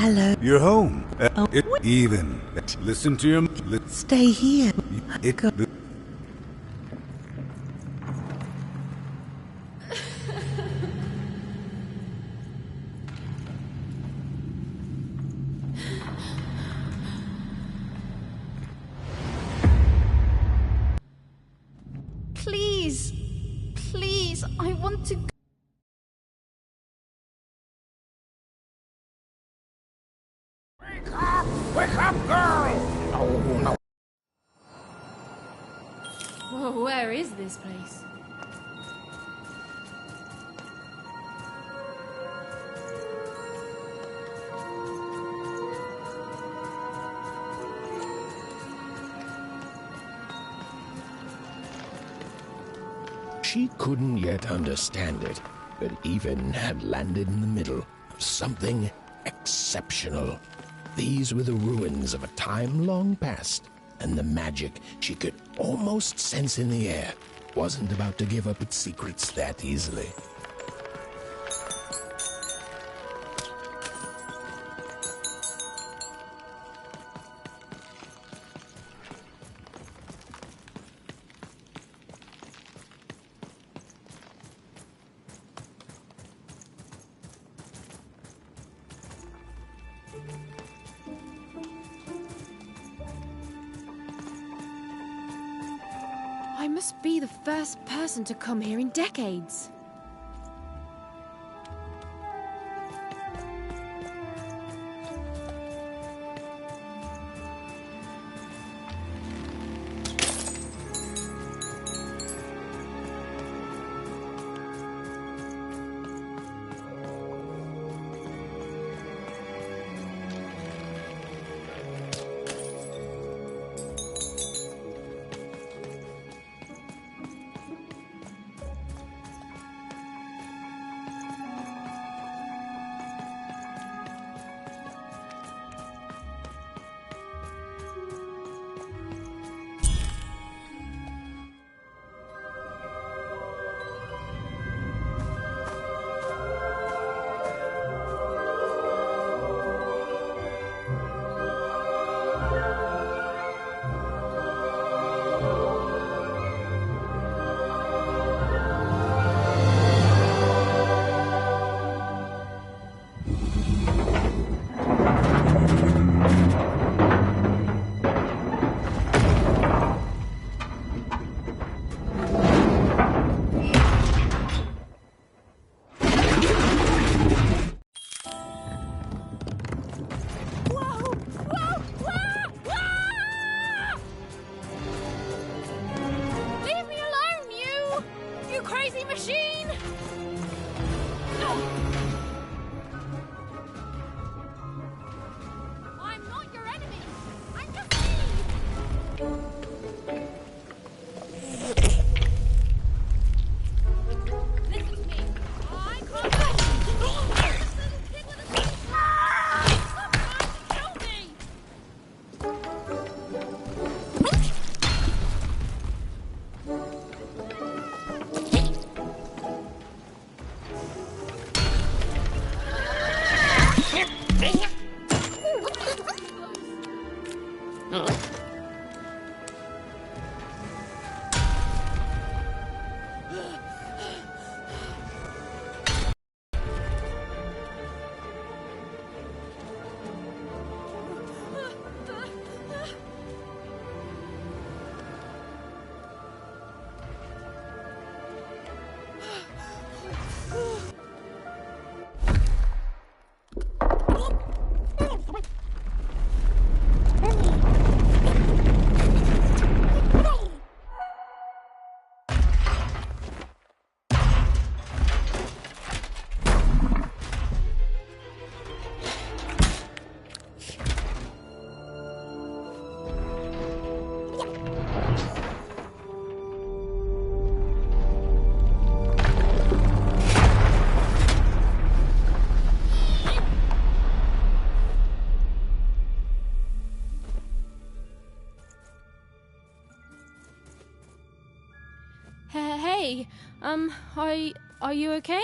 Hello. You're home. Even. Listen to your... Stay here. Please. Please, I want to... Wake up, girl! Oh, no. Whoa, where is this place? She couldn't yet understand it, but Even had landed in the middle of something exceptional. These were the ruins of a time long past, and the magic she could almost sense in the air wasn't about to give up its secrets that easily. I must be the first person to come here in decades. Hey, are you okay?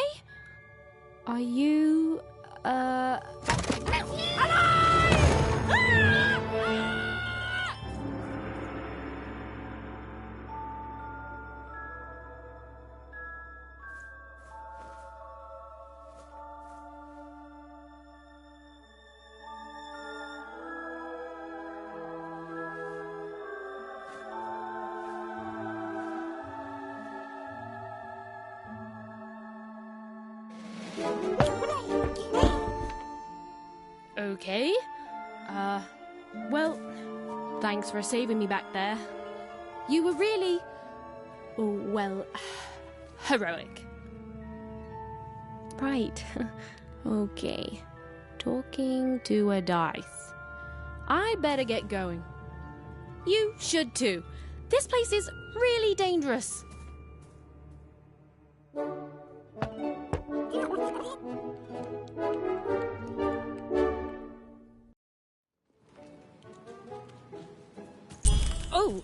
Are you, Okay. Well, thanks for saving me back there. You were really, well, heroic. Right. Okay. Talking to a dice. I better get going. You should too. This place is really dangerous. Oh,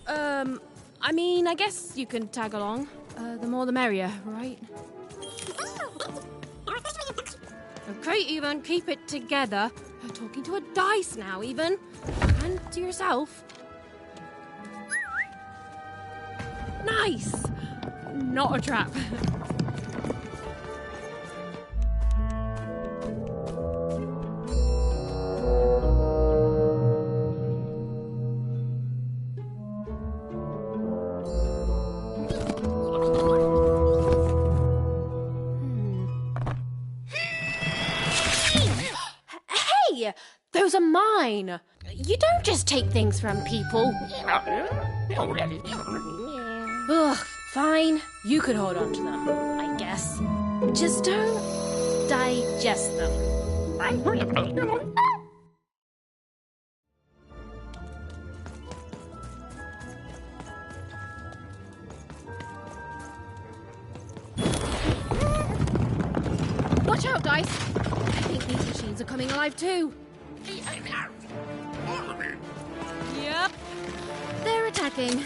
I mean, I guess you can tag along. The more the merrier, right? Okay, Even, keep it together. You're talking to a dice now, Even. And to yourself. Nice! Not a trap. Hey! Those are mine! You don't just take things from people. Ugh, fine. You could hold on to them, I guess. Just don't digest them. Watch out, Dice! I think these machines are coming alive too. Yep. They're attacking.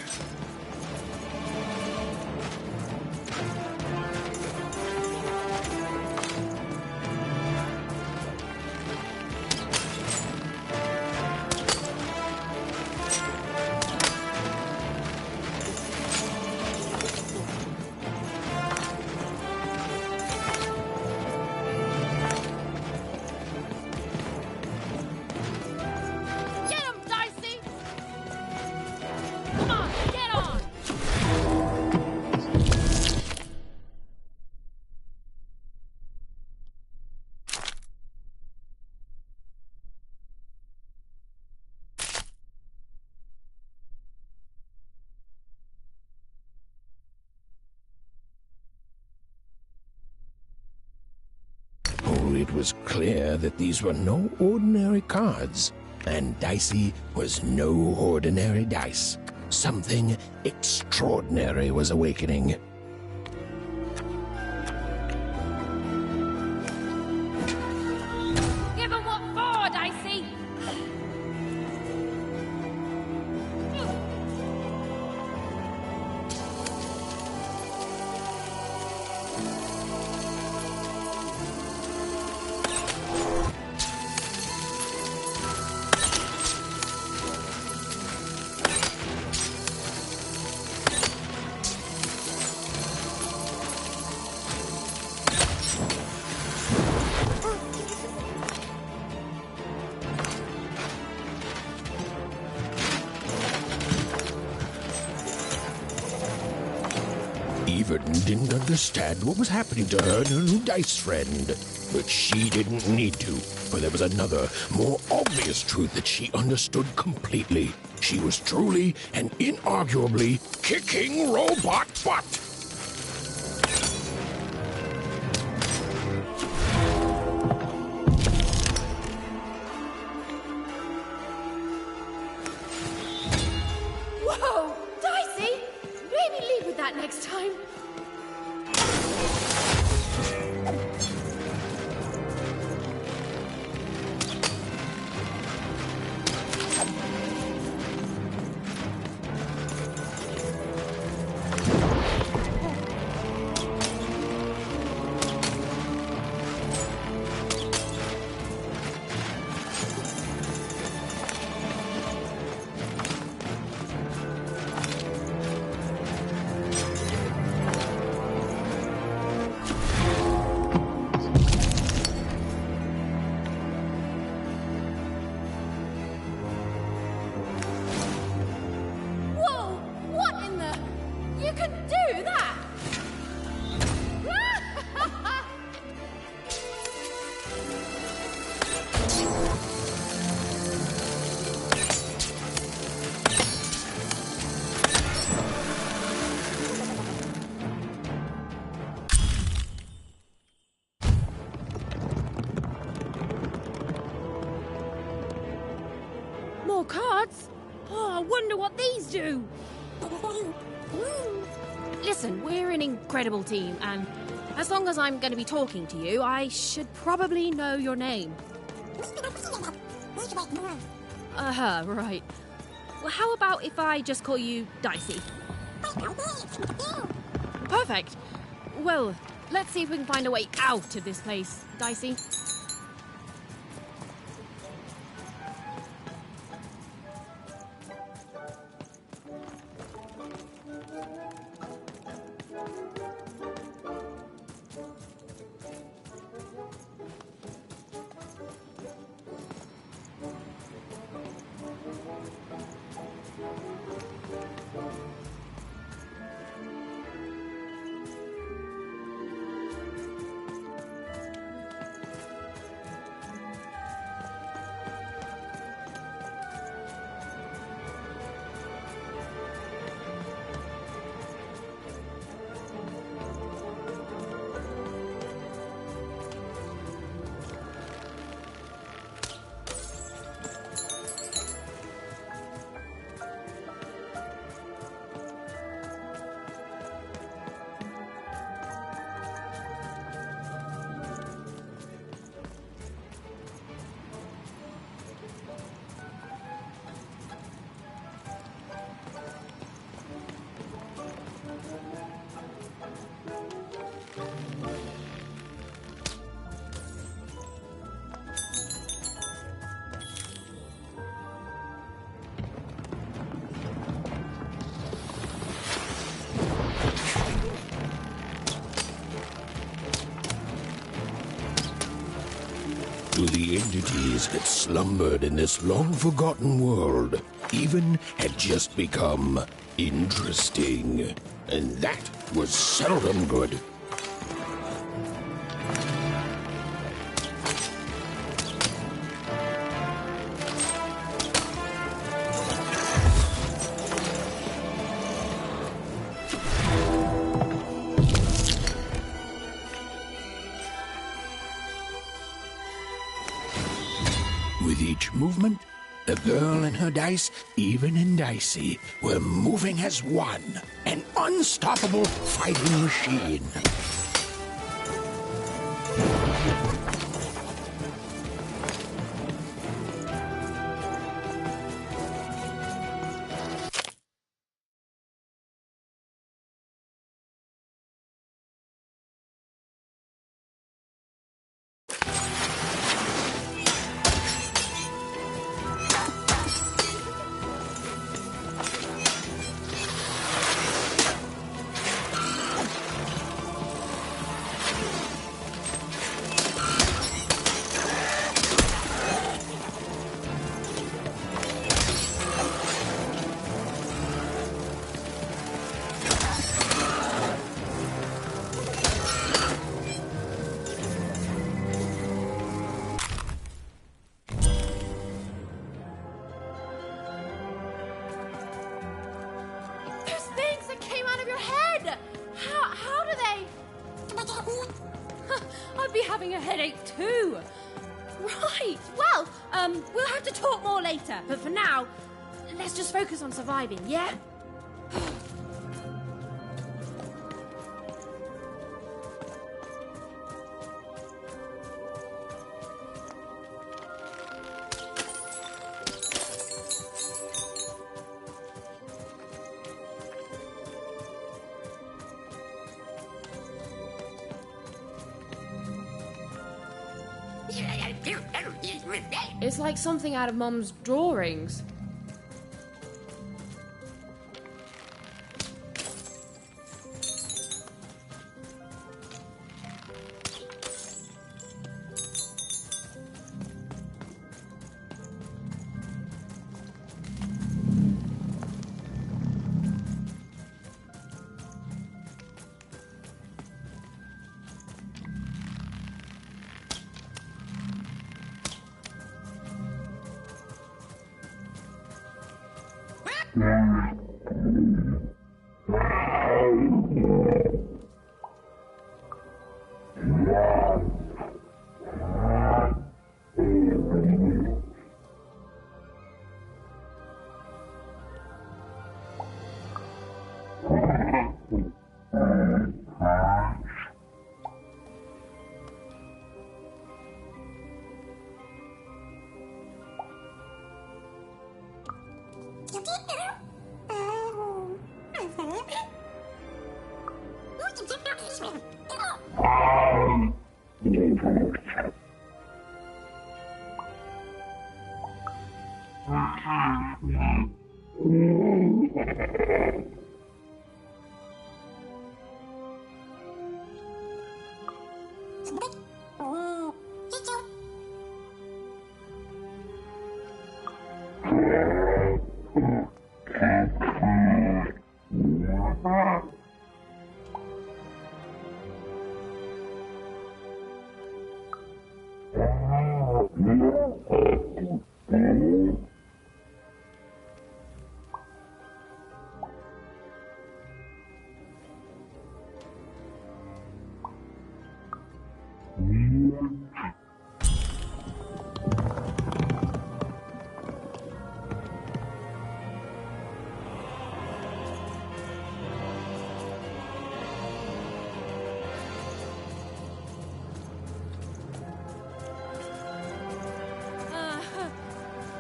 It was clear that these were no ordinary cards, and Dicey was no ordinary dice. Something extraordinary was awakening. Give 'em what for, Dicey! Even didn't understand what was happening to her and her new dice friend. But she didn't need to, for there was another, more obvious truth that she understood completely. She was truly and inarguably kicking robot butt. Whoa! Dicey! Maybe leave with that next time. cards? Oh, I wonder what these do. Listen, we're an incredible team, and as long as I'm going to be talking to you, I should probably know your name. Right. Well, how about if I just call you Dicey? Perfect. Well, let's see if we can find a way out of this place, Dicey. The entities that slumbered in this long-forgotten world even had just become interesting. And that was seldom good. With each movement, the girl and her dice, even and dicey, were moving as one, an unstoppable fighting machine. I'd be having a headache too. Right, well, we'll have to talk more later. But for now, let's just focus on surviving, yeah? It's like something out of Mum's drawings.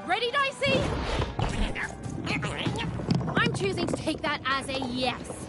Ready, Dicey? I'm choosing to take that as a yes.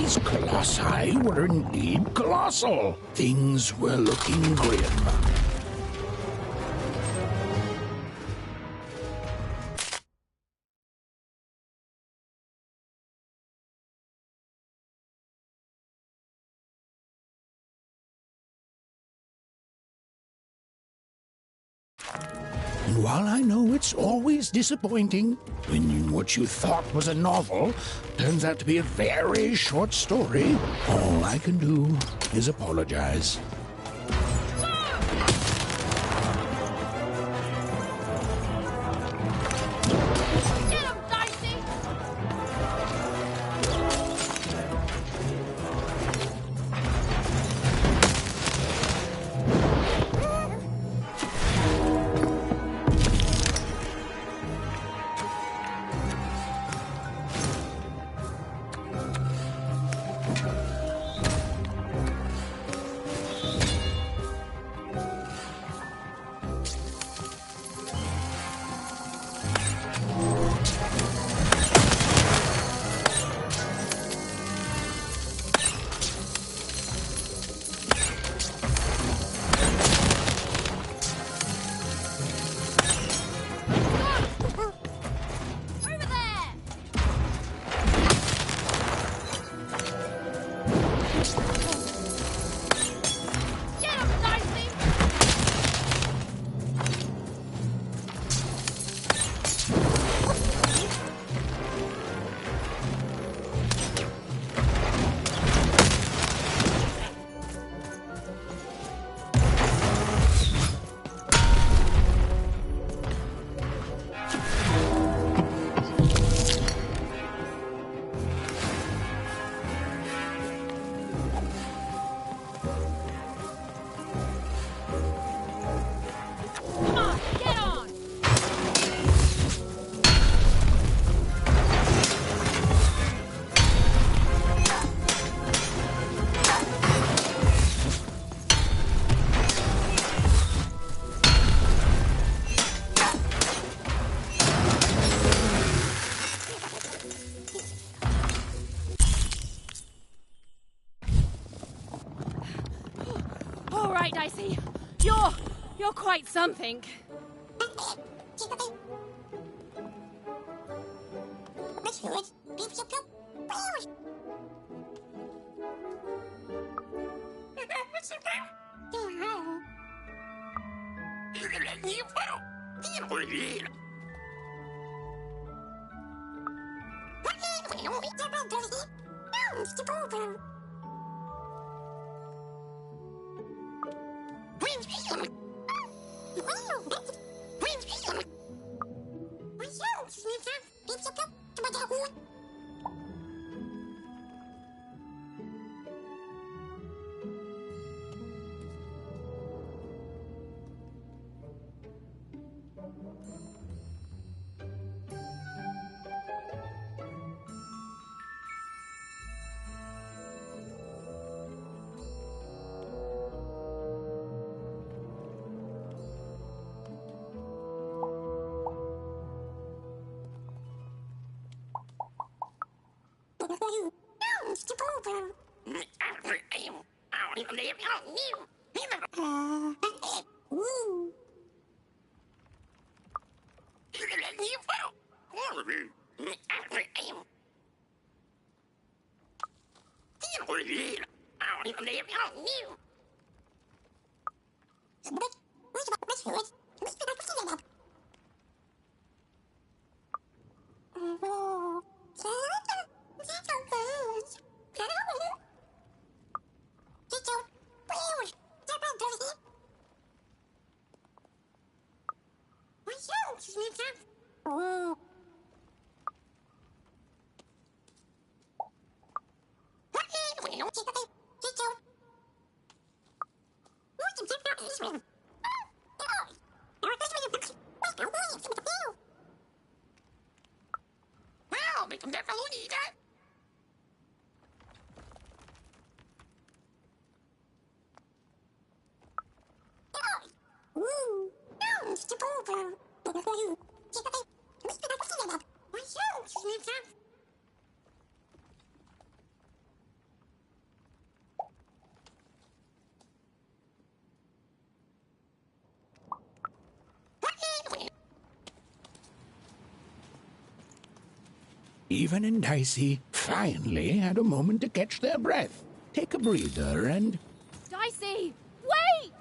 These colossi were indeed colossal. Things were looking grim. And while I know it's always disappointing when what you thought was a novel turns out to be a very short story, all I can do is apologize. Dicey. You're quite something. Even and Dicey finally had a moment to catch their breath, take a breather, and... Dicey, wait!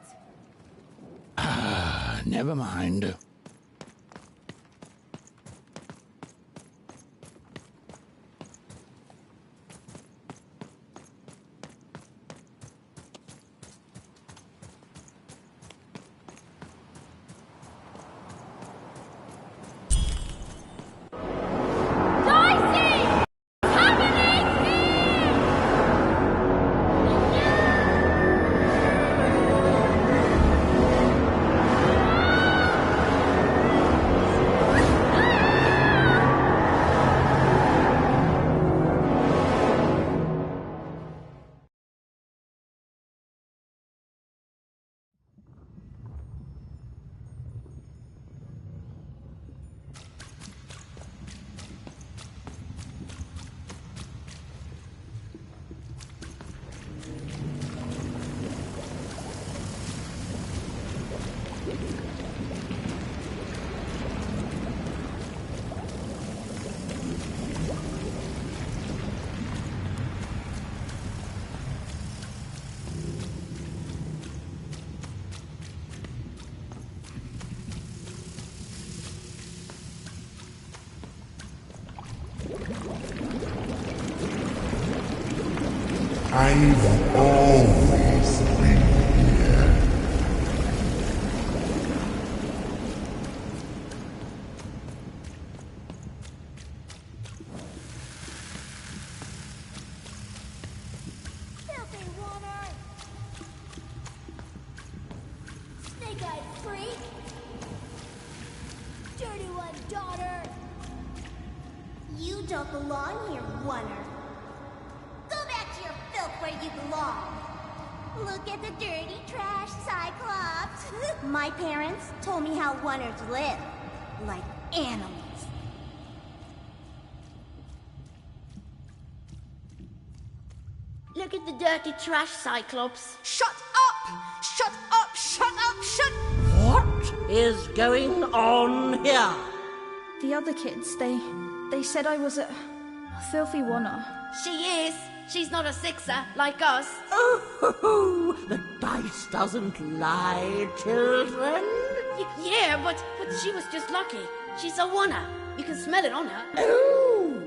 Never mind. I've always been here. Filthy water! Snake-eyed freak! Dirty one, daughter! You don't belong here, Oner. Go back to your filth where you belong. Look at the dirty trash, Cyclops. My parents told me how Oners live. Like animals. Look at the dirty trash, Cyclops. Shut up! Shut up! Shut up! Shut... What is going on here? The other kids, they said I was a filthy oner. She is. She's not a sixer like us. Oh, the dice doesn't lie, children. Yeah, but she was just lucky. She's a oner. You can smell it on her. Oh,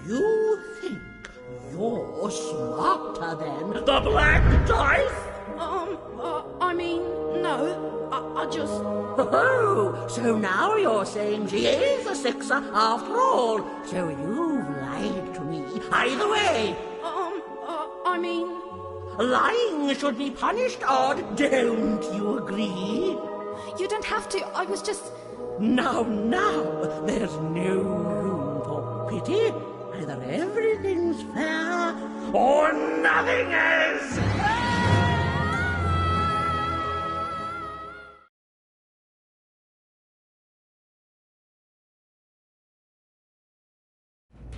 you think you're smarter than the black dice? I mean, no. I just... Oh, so now you're saying she is a sixer after all. So you've lied to me. Either way. I mean... Lying should be punished, Odd. Don't you agree? You don't have to, I was just... Now, there's no room for pity. Either everything's fair, or nothing is!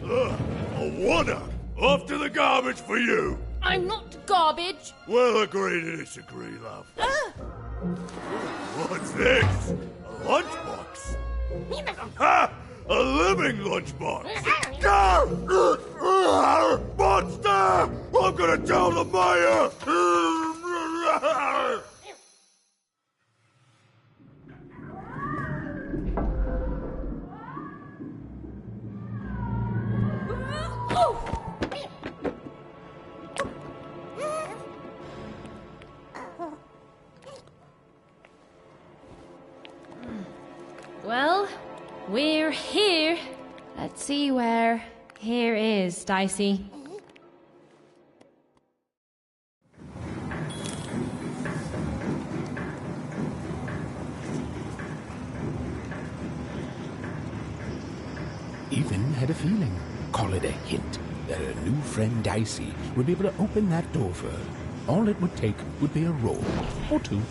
A wonder! Off to the garbage for you! I'm not garbage. We'll agree to disagree, love. What's this? A lunchbox? Ha! A living lunchbox! Monster! I'm gonna tell the mayor! Well, we're here. Let's see where here is, Dicey. Even had a feeling, call it a hint, that her new friend Dicey would be able to open that door for her. All it would take would be a roll or two.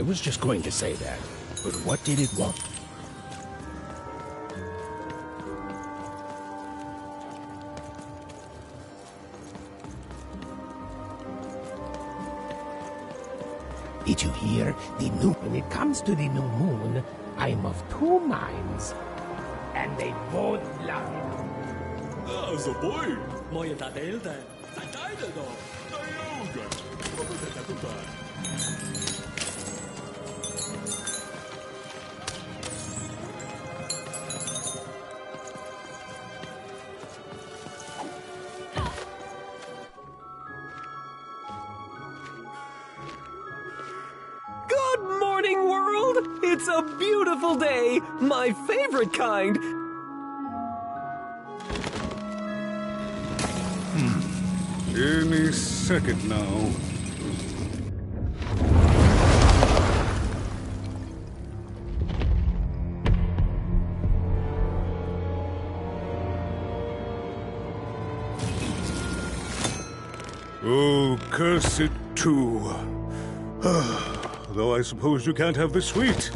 I was just going to say that. But what did it want? Did you hear? When it comes to the new moon, I'm of two minds. And they both love it. Also, boy, moje tatelte, zatajte do, na yoga, poproszę tutaj. Good morning, world! It's a beautiful day, my favorite kind. Any second now. Oh, curse it too. Though I suppose you can't have the sweet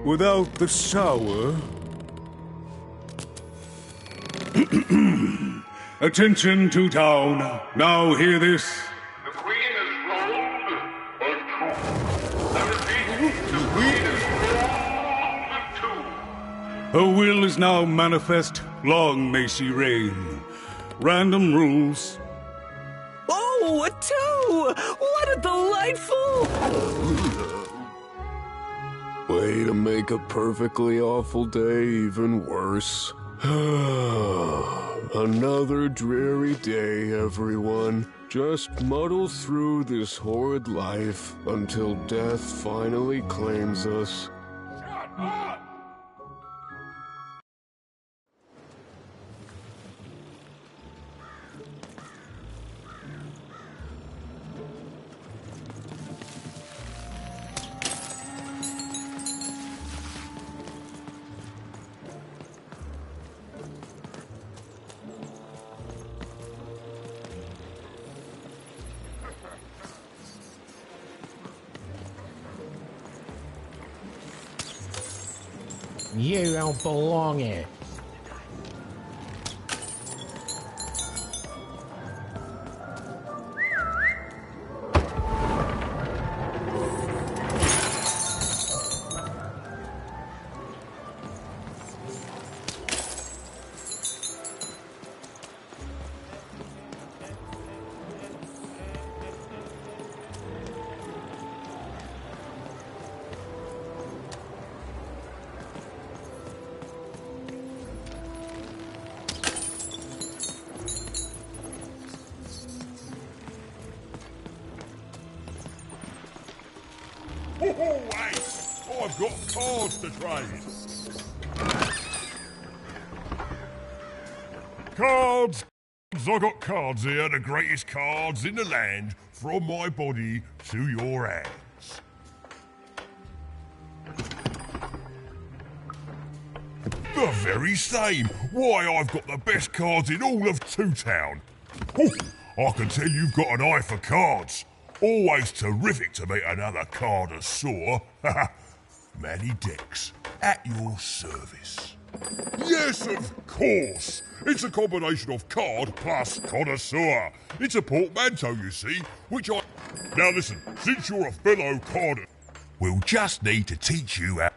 without the sour. Attention to town. Now hear this. The Queen is rolled or two. I repeat, the Queen is rolled or two. Her will is now manifest. Long may she reign. Random rules. Oh, a two! What a delightful... Way to make a perfectly awful day even worse. Another dreary day, everyone. Just muddle through this horrid life until death finally claims us. Shut up! You don't belong here. Oh, wait! I've got cards to trade. Cards! I got cards here, the greatest cards in the land, from my body to your hands. The very same. Why, I've got the best cards in all of Two Town. Oh, I can tell you've got an eye for cards. Always terrific to meet another connoisseur. Manny Dex, at your service. Yes, of course. It's a combination of card plus connoisseur. It's a portmanteau, you see, which I... Now listen, since you're a fellow card... We'll just need to teach you how...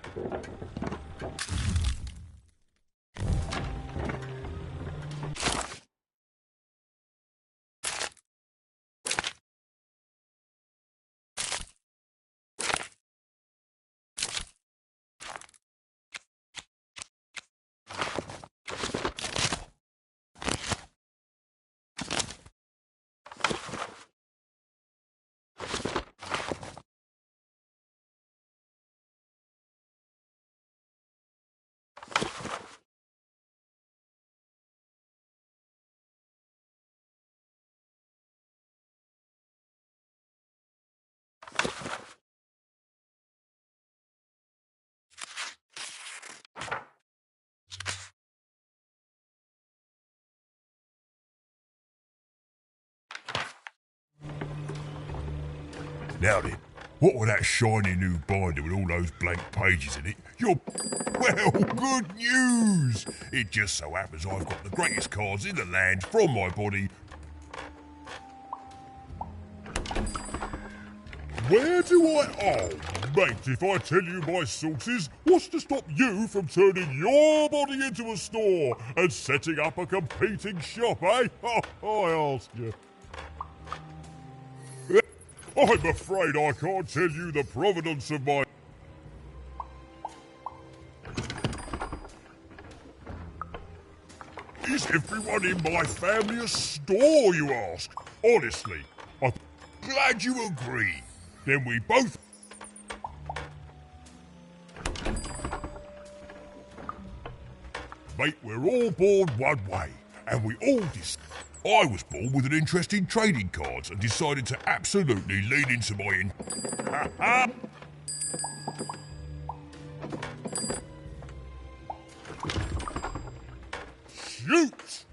Now then, What with that shiny new binder with all those blank pages in it? Well, good news! It just so happens I've got the greatest cards in the land from my body. Where do I... Oh, mate, if I tell you my sources, what's to stop you from turning your body into a store and setting up a competing shop, eh? I ask you. I'm afraid I can't tell you the provenance of my... Is everyone in my family a store, you ask? Honestly, I'm glad you agree. Then we both... Mate, we're all born one way, and we all I was born with an interest in trading cards and decided to absolutely lean into my Shoot!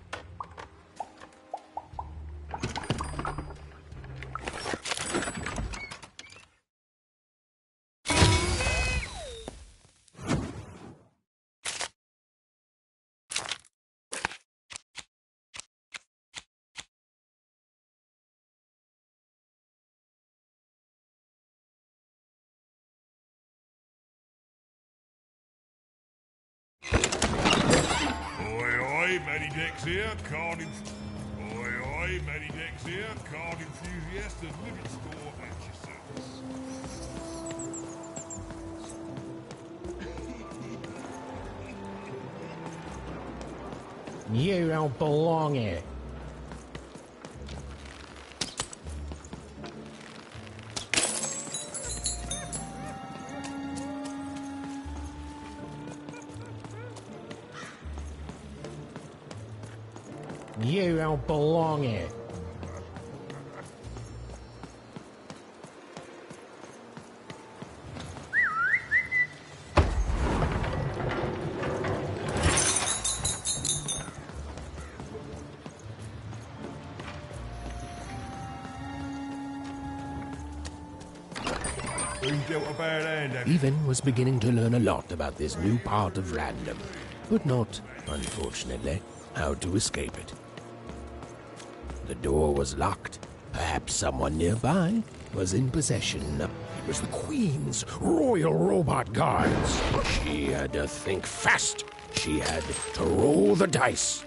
Matty Dex here, card Oi, Matty Dex here, card enthusiast and limit store at your service. You don't belong here. You don't belong here. Even was beginning to learn a lot about this new part of random, but not, unfortunately, how to escape it. The door was locked. Perhaps someone nearby was in possession. It was the Queen's Royal Robot Guards. She had to think fast. She had to roll the dice.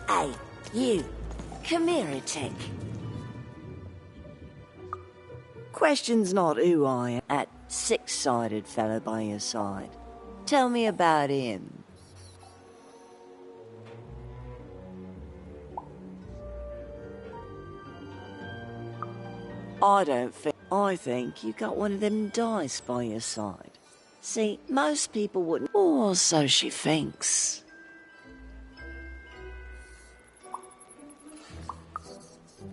Hey, you. Come here a tick. Question's not who I am. That six-sided fellow by your side. Tell me about him. I think you got one of them dice by your side. See, most people wouldn't. Or so she thinks.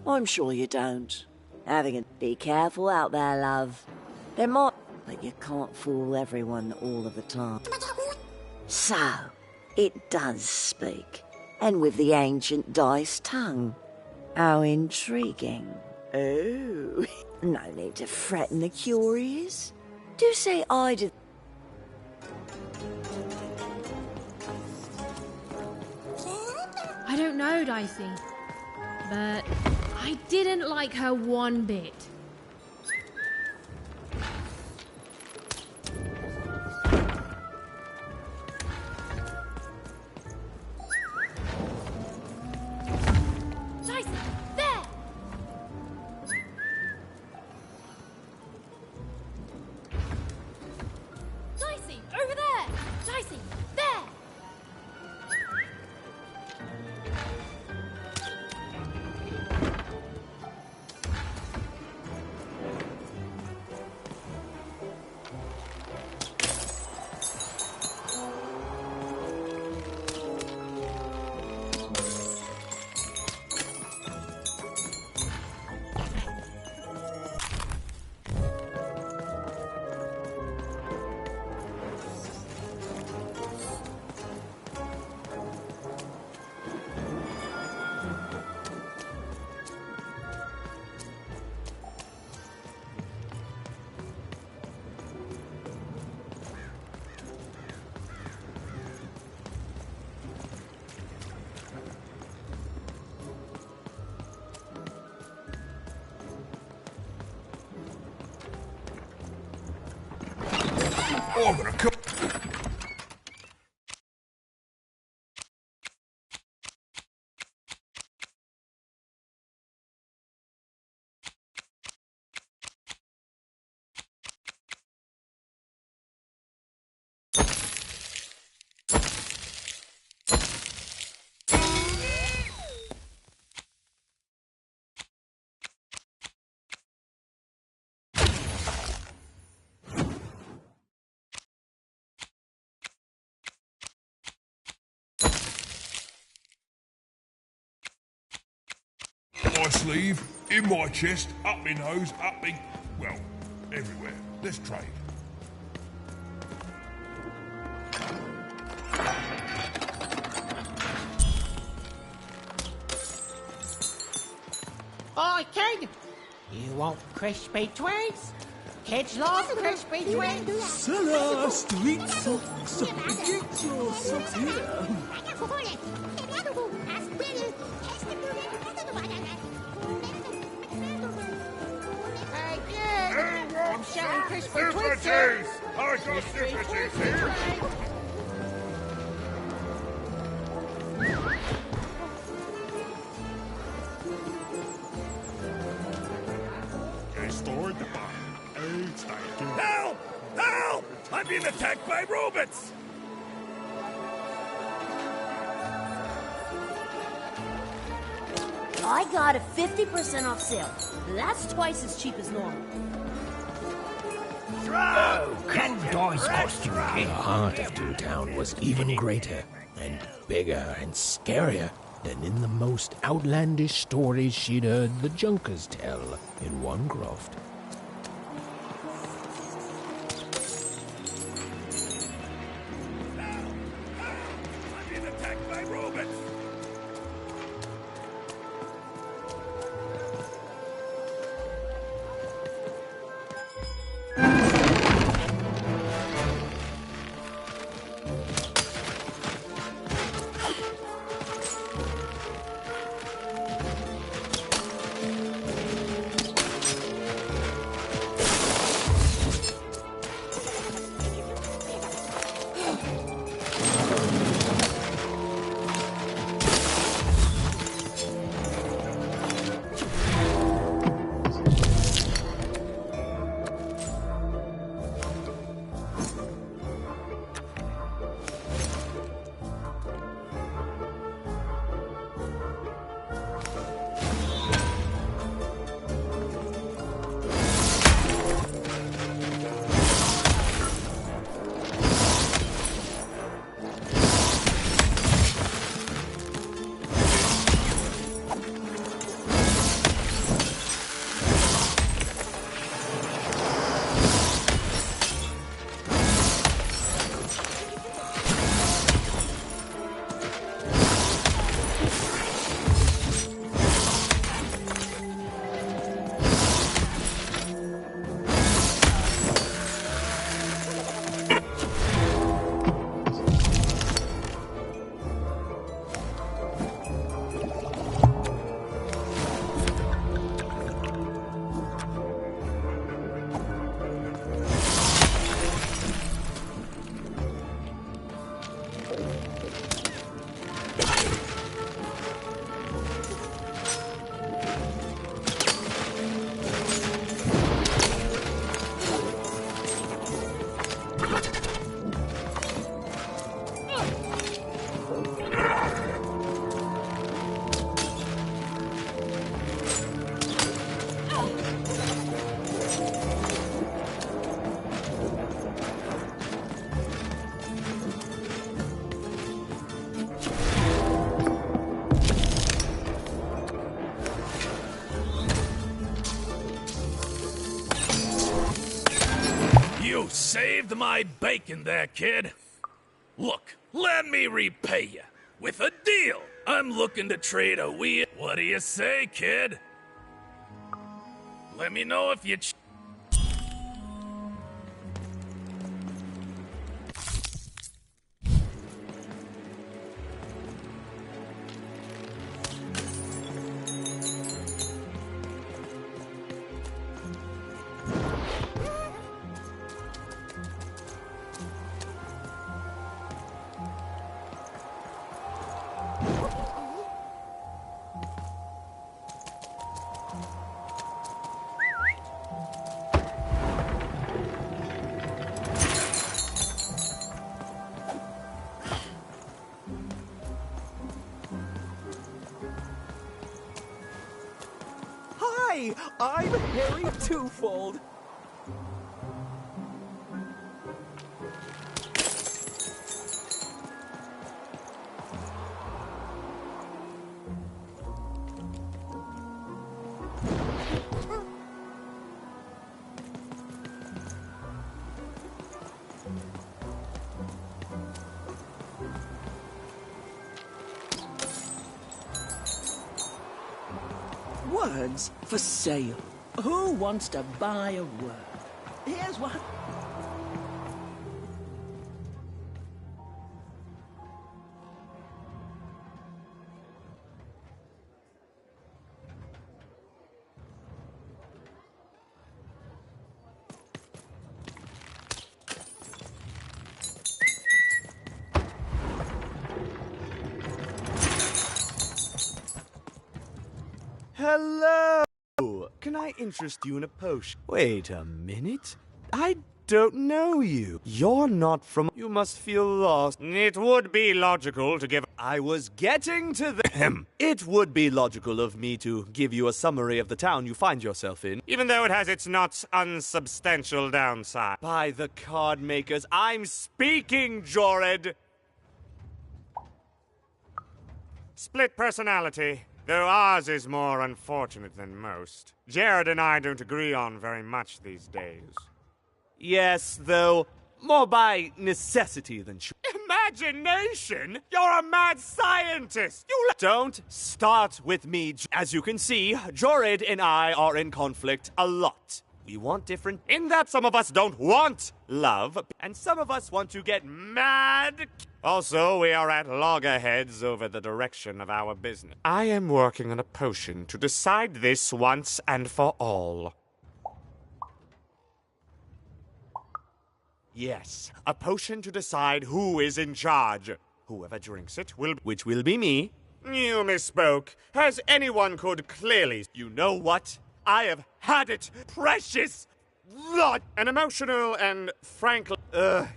I'm sure you don't. Be careful out there, love. There might, but you can't fool everyone all of the time. So, it does speak, and with the ancient dice tongue. How intriguing. Oh, no need to fret the curious. Do say I did. I don't know, Dicey, but I didn't like her one bit. Dicey, there! Dicey, over there! Dicey, there! I'm gonna come. My sleeve, in my chest, up my nose, up me... well, everywhere. Let's trade. Hi, kid. You want crispy twigs? Kids love crispy twigs. Sarah, street socks. Get your socks here. Hey, kid. I'm selling crispy twigs here. I got sandwiches here. Help! Help! I'm being attacked by robots! I got a 50% off sale. That's twice as cheap as normal. The heart of Toontown was even greater and bigger and scarier than in the most outlandish stories she'd heard the Junkers tell in one croft. I'm being attacked by robots! saved my bacon there, kid. Look, let me repay you with a deal. I'm looking to trade a wheel. What do you say, kid? Let me know if you... Hi, I'm Harry Twofold. Words for sale. Who wants to buy a word? Here's one. Hello! Can I interest you in a potion? Wait a minute. I don't know you. You're not from... You must feel lost. It would be logical to give... I was getting to them. It would be logical of me to give you a summary of the town you find yourself in, even though it has its not unsubstantial downside. By the card makers, I'm speaking, Jorid! Split personality. Though ours is more unfortunate than most. Jared and I don't agree on very much these days. Yes, though, more by necessity than imagination? You're a mad scientist! Don't start with me. As you can see, Jorid and I are in conflict a lot. We want different... In that some of us don't want love, and some of us want to get mad. Also, we are at loggerheads over the direction of our business. I am working on a potion to decide this once and for all. Yes, a potion to decide who is in charge. Whoever drinks it will... Which will be me. You misspoke. As anyone could clearly... You know what? I have had it, precious lot. An emotional and frankly...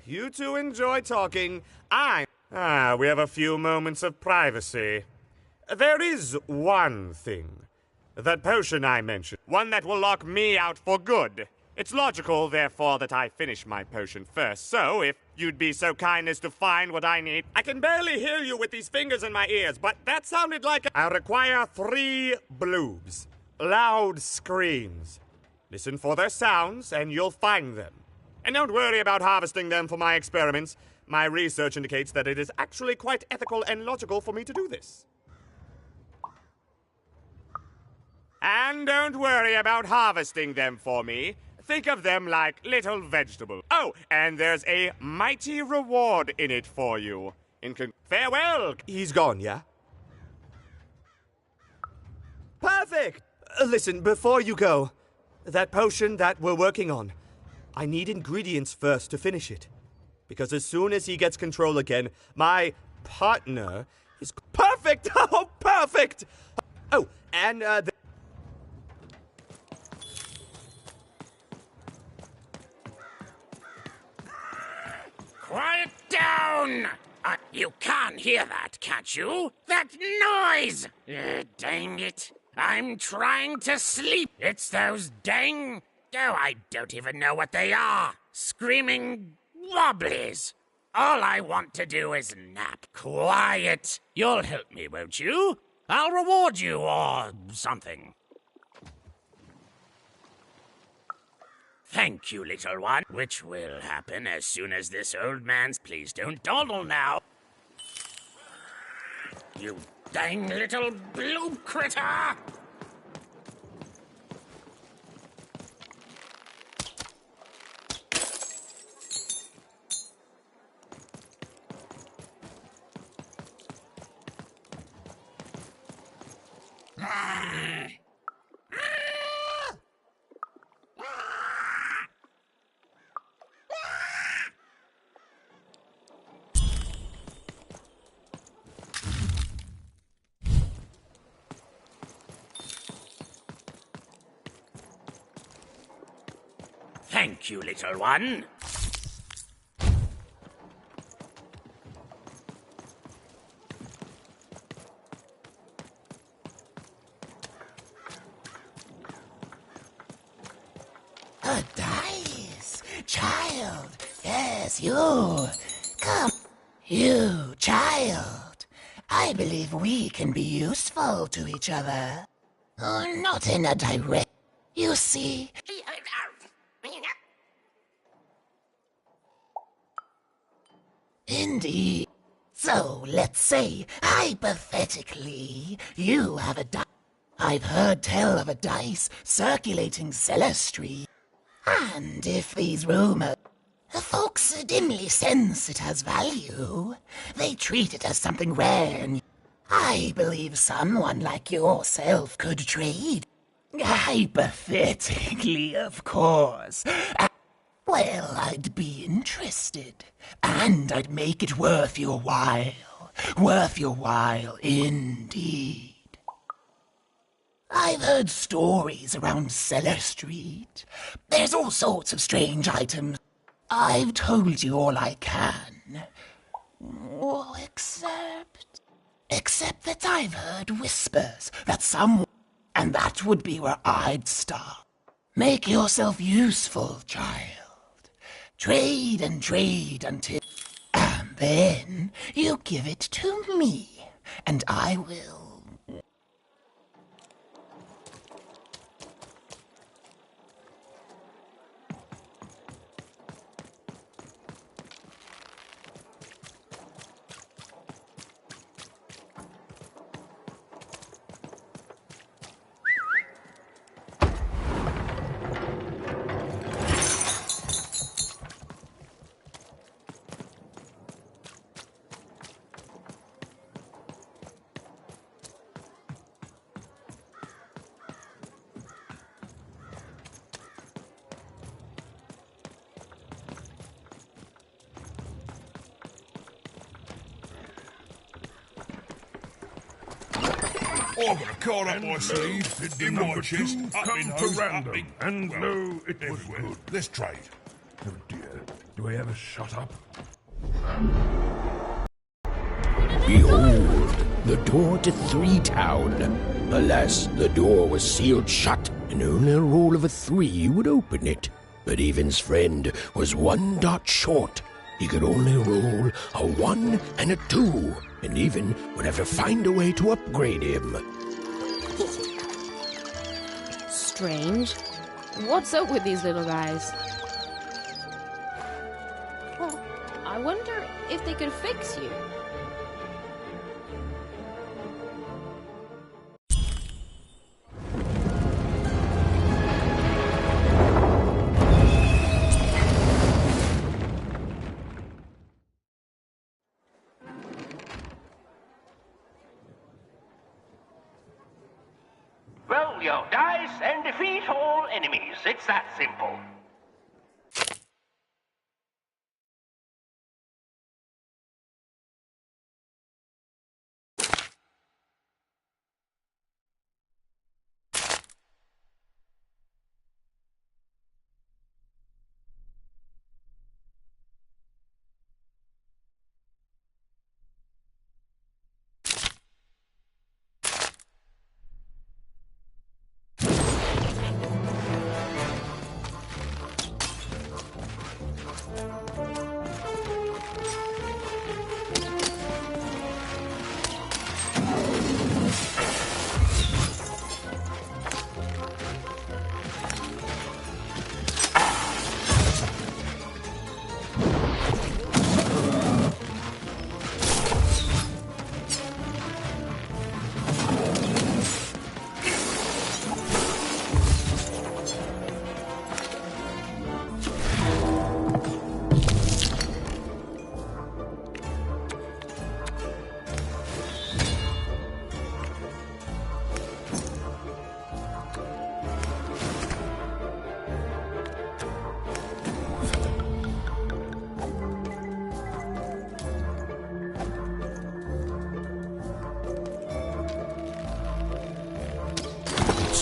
you two enjoy talking. We have a few moments of privacy. There is one thing. That potion I mentioned. One that will lock me out for good. It's logical, therefore, that I finish my potion first. So, if you'd be so kind as to find what I need... I can barely hear you with these fingers in my ears, but that sounded like... I require 3 bloobs. Loud screams. Listen for their sounds, and you'll find them. And don't worry about harvesting them for my experiments. My research indicates that it is actually quite ethical and logical for me to do this. And don't worry about harvesting them for me. Think of them like little vegetables. Oh, and there's a mighty reward in it for you. Farewell! He's gone, yeah? Perfect! Listen, before you go, that potion that we're working on, I need ingredients first to finish it. Because as soon as he gets control again, my partner is... Perfect! Oh, perfect! Oh, and, Quiet down! You can't hear that, can't you? That noise! Dang it. I'm trying to sleep. It's those dang... Oh, I don't even know what they are. Screaming wobblies. All I want to do is nap. Quiet. You'll help me, won't you? I'll reward you or something. Thank you, little one. Which will happen as soon as this old man's... Please don't dawdle now. You dang little blue critter! Thank you, little one. A dice! Child! Yes, you! Come! You, child! I believe we can be useful to each other. Oh, not in a direct... You see... Indeed. So, let's say, hypothetically, you have a dice. I've heard tell of a dice circulating Celestry. And if these rumors... Folks dimly sense it has value. They treat it as something rare, and I believe someone like yourself could trade. Hypothetically, of course. Well, I'd be interested. And I'd make it worth your while. Worth your while, indeed. I've heard stories around Cellar Street. There's all sorts of strange items. I've told you all I can. Oh, except that I've heard whispers that someone... And that would be where I'd start. Make yourself useful, child. Trade and trade until... And then you give it to me, and I will... I've got a card up my sleeve, in my chest, up in hose, random, and lo, it was good. Let's trade. Oh dear, do I ever shut up? Behold, the door to Three Town. Alas, the door was sealed shut, and only a roll of a 3 would open it. But Evan's friend was 1 dot short. He could only roll a 1 and a 2, and Even would have to find a way to upgrade him. Strange. What's up with these little guys? Well, I wonder if they could fix you. Roll your dice and defeat all enemies. It's that simple.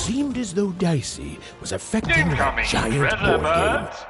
seemed as though Dicey was affecting Incoming the giant treasure board game. birds.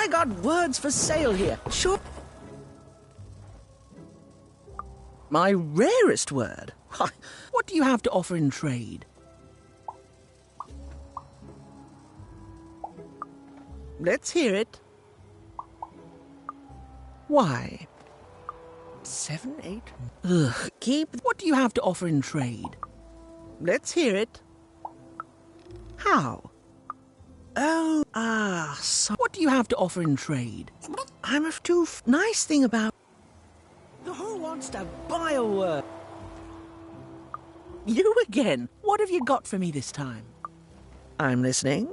I got words for sale here. Sure. My rarest word. What do you have to offer in trade? Let's hear it. Why? 7, 8? Ugh, keep... What do you have to offer in trade? Let's hear it. How? Oh, so... What do you have to offer in trade? I'm too... Nice thing about... Who wants to buy a word? You again. What have you got for me this time? I'm listening.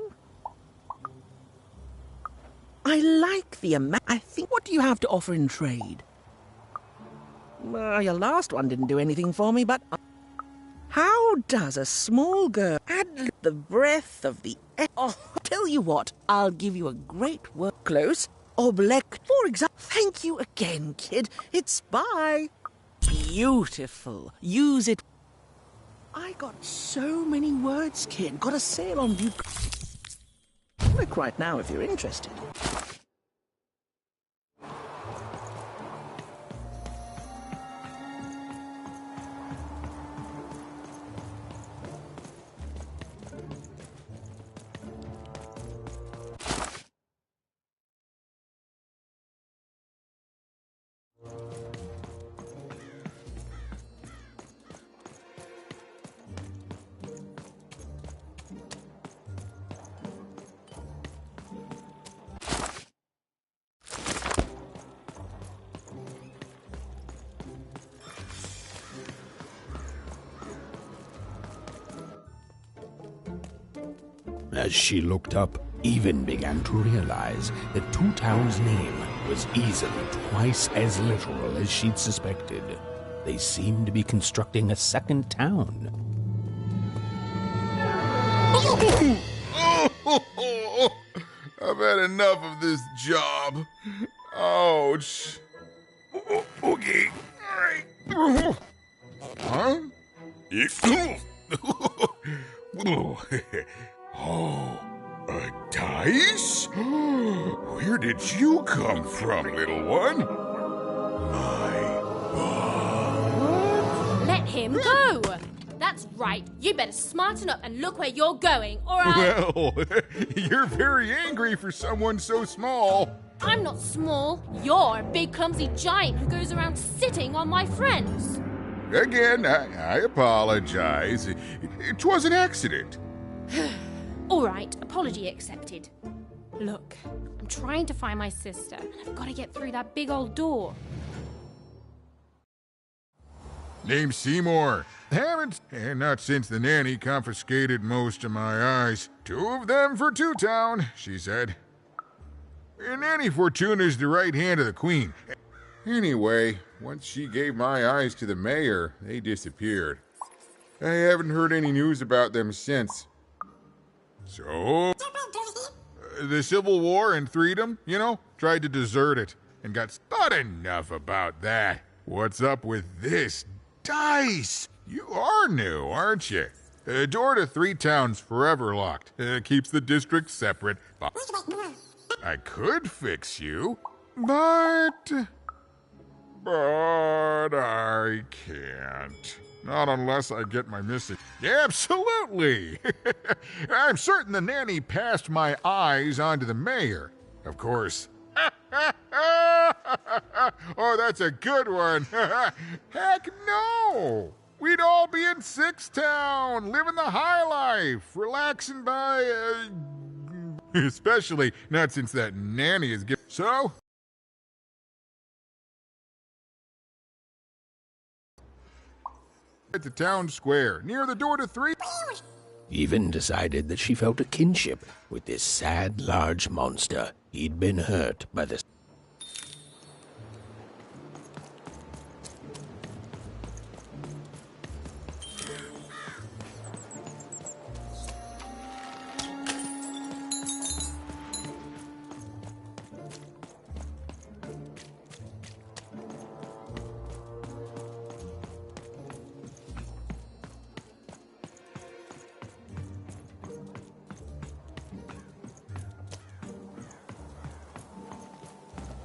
I like the amount... I think... What do you have to offer in trade? Well, your last one didn't do anything for me, but... How does a small girl add the breath of the air? Oh, tell you what, I'll give you a great word. Close. Oblek, for example. Thank you again, kid. It's bye. Beautiful. Use it. I got so many words, kid. Got a sale on you. Look right now if you're interested. As she looked up, Even began to realize that Two Town's name was easily twice as literal as she'd suspected. They seemed to be constructing a second town. I've had enough of this job. Ouch. Okay. All right. Huh? Oh, a dice? Where did you come from, little one? Let him go! That's right. You better smarten up and look where you're going, or I... Well, you're very angry for someone so small. I'm not small. You're a big clumsy giant who goes around sitting on my friends. Again, I apologize. It was an accident. All right, apology accepted. Look, I'm trying to find my sister, and I've got to get through that big old door. Name's Seymour. Not since the nanny confiscated most of my eyes. 2 of them for Two Town, she said. Nanny Fortuna's the right hand of the queen. Anyway, once she gave my eyes to the mayor, they disappeared. I haven't heard any news about them since. So, the Civil War and freedom, tried to desert it and got but enough about that. What's up with this dice? You are new, aren't you? Door to 3 towns forever locked. Keeps the district separate. I could fix you, but I can't. Not unless I get my missing. Absolutely! I'm certain the nanny passed my eyes on to the mayor. Of course. Oh, that's a good one. Heck no! We'd all be in 6 Town, living the high life, relaxing by, especially not since that nanny is given. So? At the town square, near the door to 3. Even decided that she felt a kinship with this sad, large monster. He'd been hurt by the...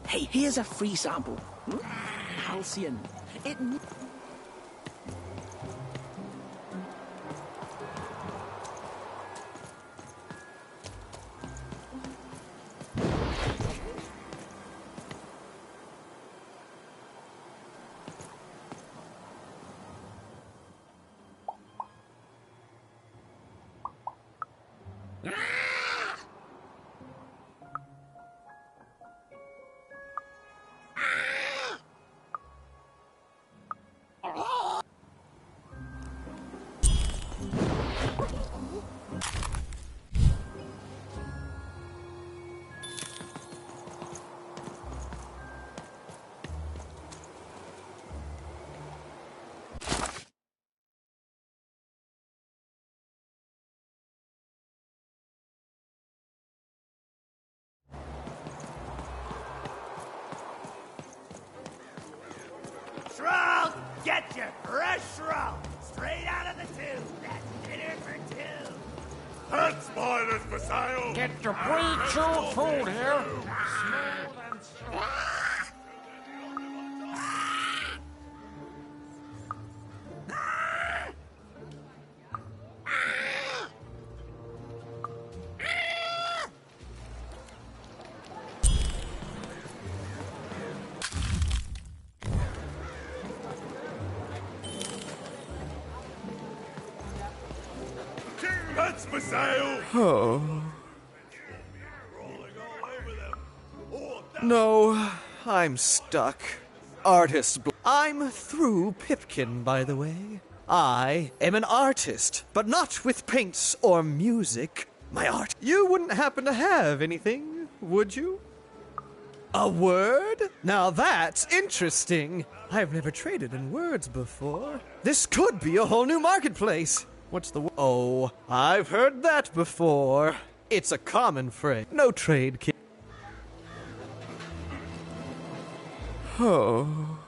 Hey, here's a free sample. Halcyon. It... breakfast for sale. Get your pre-chewed food here. That's for sale. Oh. No, I'm stuck. I'm through Pipkin, by the way. I am an artist, but not with paints or music. My art. You wouldn't happen to have anything, would you? A word? Now that's interesting. I've never traded in words before. This could be a whole new marketplace. What's the Oh, I've heard that before. It's a common phrase. No trade, kid. Oh.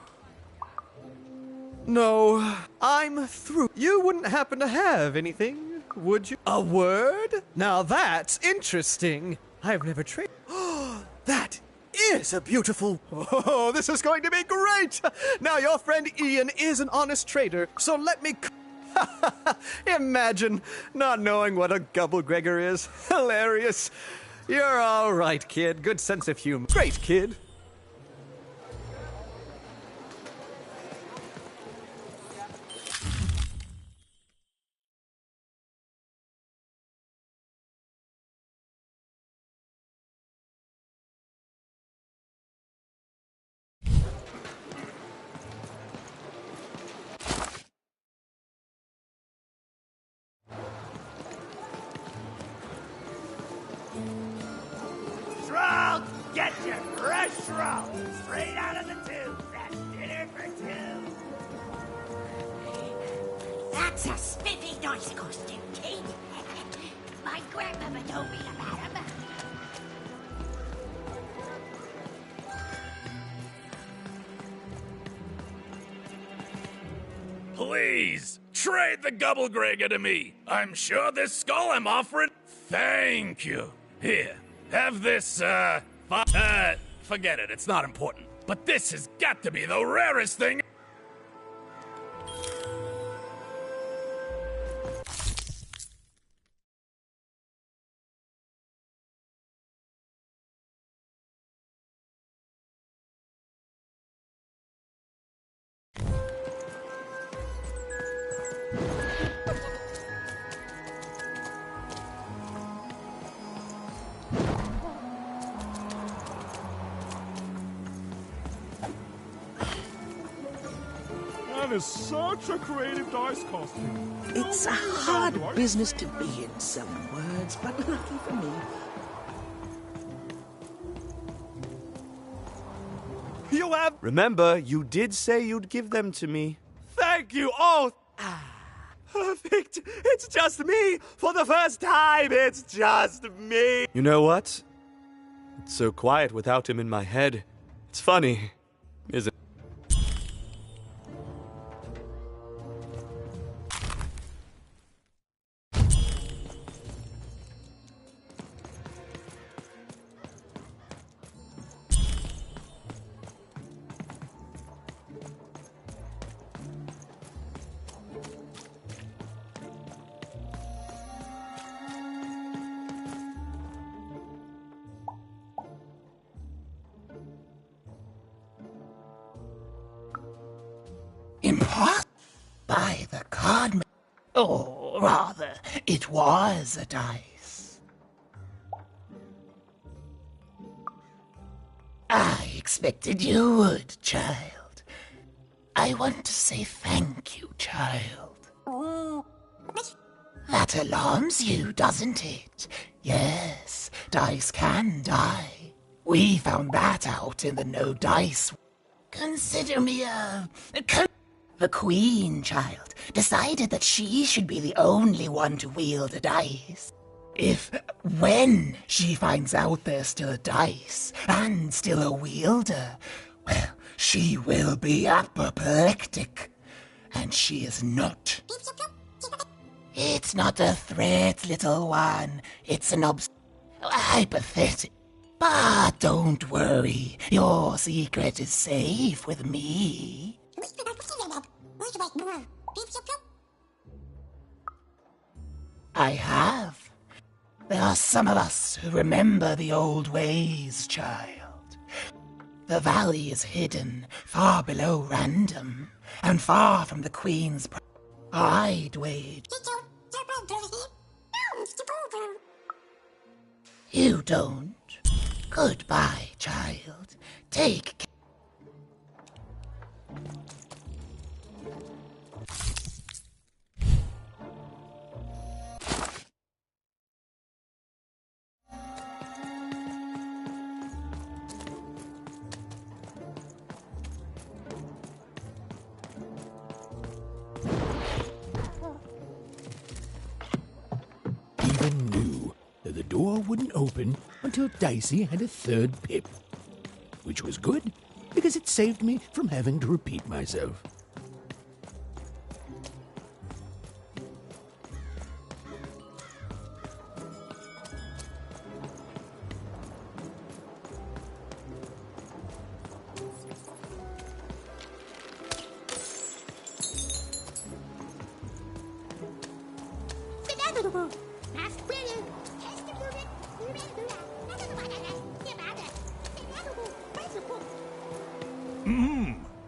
No, I'm through. You wouldn't happen to have anything, would you? A word? Now that's interesting. I've never traded. That is a beautiful. Oh, this is going to be great. Now your friend Ian is an honest trader, so let me. Imagine not knowing what a gubblegregor is. Hilarious. You're all right, kid. Good sense of humor. Great, kid. Shroud, get your fresh shroud straight out of the tube. That's dinner for two. That's a spiffy nice costume, kid. My grandmother told me about him. Please, trade the Gubblegregor to me. I'm sure this skull I'm offering. Thank you. Here, have this, forget it, it's not important. But this has got to be the rarest thing. That is such a creative dice costume. It's a hard business to be in, selling words, but lucky for me. You have. Remember, you did say you'd give them to me. Thank you. Oh. Perfect. It's just me. For the first time, it's just me. You know what? It's so quiet without him in my head. It's funny, isn't it? Impossible. By the card. Or rather, it was a dice. I expected you would, child. I want to say thank you, child. That alarms you, doesn't it? Yes, dice can die. We found that out in the no dice. Consider me the queen, child, decided that she should be the only one to wield a dice. When she finds out there's still a dice and still a wielder, well, she will be apoplectic. And she is not. It's not a threat, little one. It's an hypothetical. But don't worry, your secret is safe with me. I have. There are some of us who remember the old ways, child. The valley is hidden far below random, and far from the Queen's I'd wait. You don't. Goodbye, child. Take care. Even knew that the door wouldn't open until Dicey had a third pip. Which was good, because it saved me from having to repeat myself.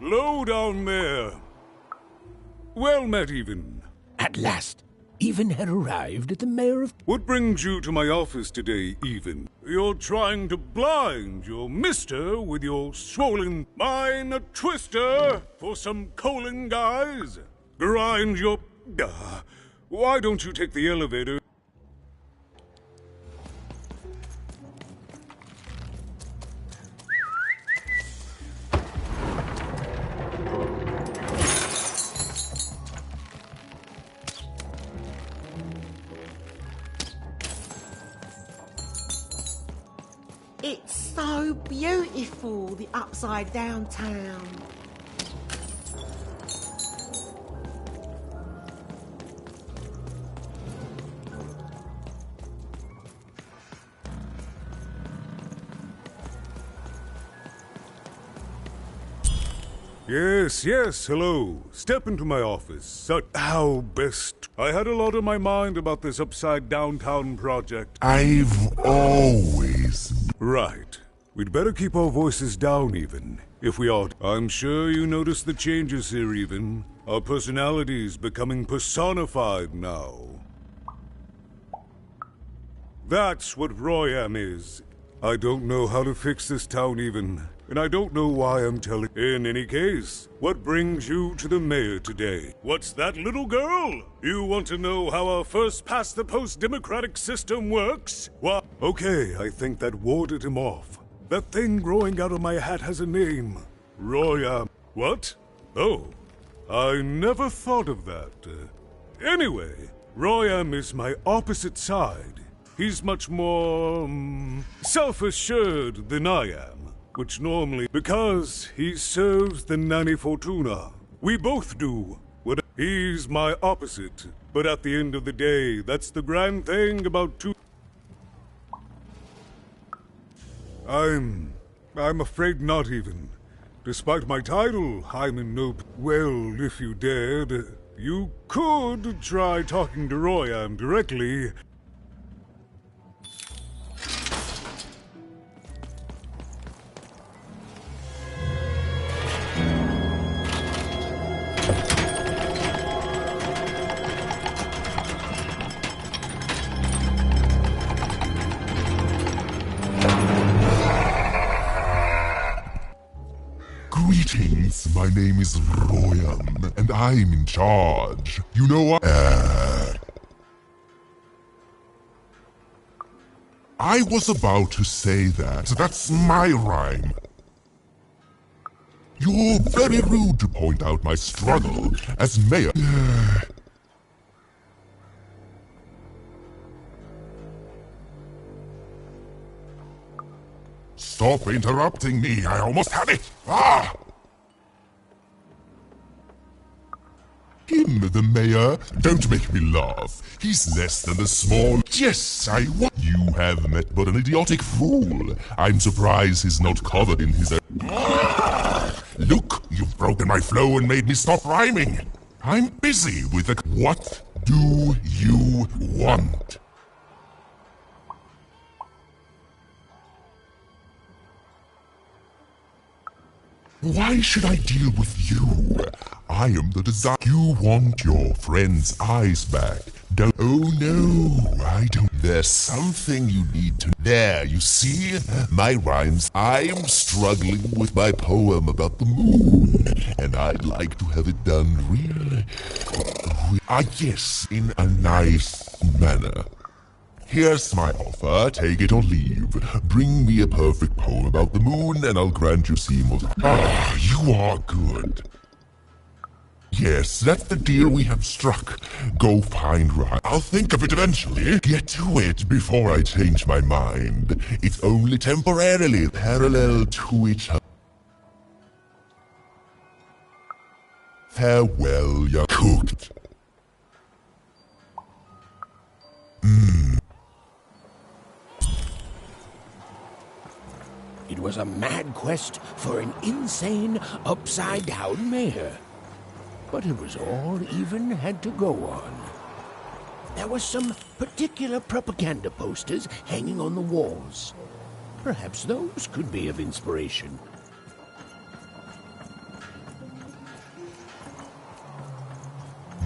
Low down there. Well met, Even. At last, Even had arrived at the mayor of... What brings you to my office today, Even? You're trying to blind your mister with your swollen mind a twister for some colon guys? Grind your... Why don't you take the elevator? It's so beautiful, the upside down town. Yes, hello. Step into my office. How best? I had a lot on my mind about this upside downtown project. I've always... Right. We'd better keep our voices down, Even. If we are... I'm sure you noticed the changes here, Even. Our personalities becoming personified now. That's what Royam is. I don't know how to fix this town, Even. And I don't know why I'm telling... In any case, what brings you to the mayor today? What's that, little girl? You want to know how our first-past-the-post democratic system works? Well, okay, I think that warded him off. That thing growing out of my hat has a name. Royam. What? Oh, I never thought of that. Anyway, Royam is my opposite side. He's much more, self-assured than I am. Which normally, because he serves the Nanny Fortuna. We both do. He's my opposite. But at the end of the day, that's the grand thing about two... I'm afraid not even. Despite my title, I'm in no... Well, if you dared, you could try talking to Royam directly. Greetings, my name is Royam, and I'm in charge. You know what? I was about to say that. That's my rhyme. You're very rude to point out my struggle as mayor. Stop interrupting me. I almost had it. Ah! Him, the mayor? Don't make me laugh. He's less than a small... Yes, You have met but an idiotic fool. I'm surprised he's not covered in his... Look, you've broken my flow and made me stop rhyming. I'm busy with the... What do you want? Why should I deal with you? I am the designer. You want your friend's eyes back, don't... Oh no, I don't. There's something you need to... There, you see? My rhymes. I'm struggling with my poem about the moon, and I'd like to have it done really... yes, in a nice manner. Here's my offer, take it or leave. Bring me a perfect poem about the moon and I'll grant you Seymour's... you are good. Yes, that's the deal we have struck. Go find Ryan. I'll think of it eventually. Get to it before I change my mind. It's only temporarily parallel to each other. Farewell, you're cooked. It was a mad quest for an insane, upside-down mayor. But it was all even had to go on. There were some particular propaganda posters hanging on the walls. Perhaps those could be of inspiration.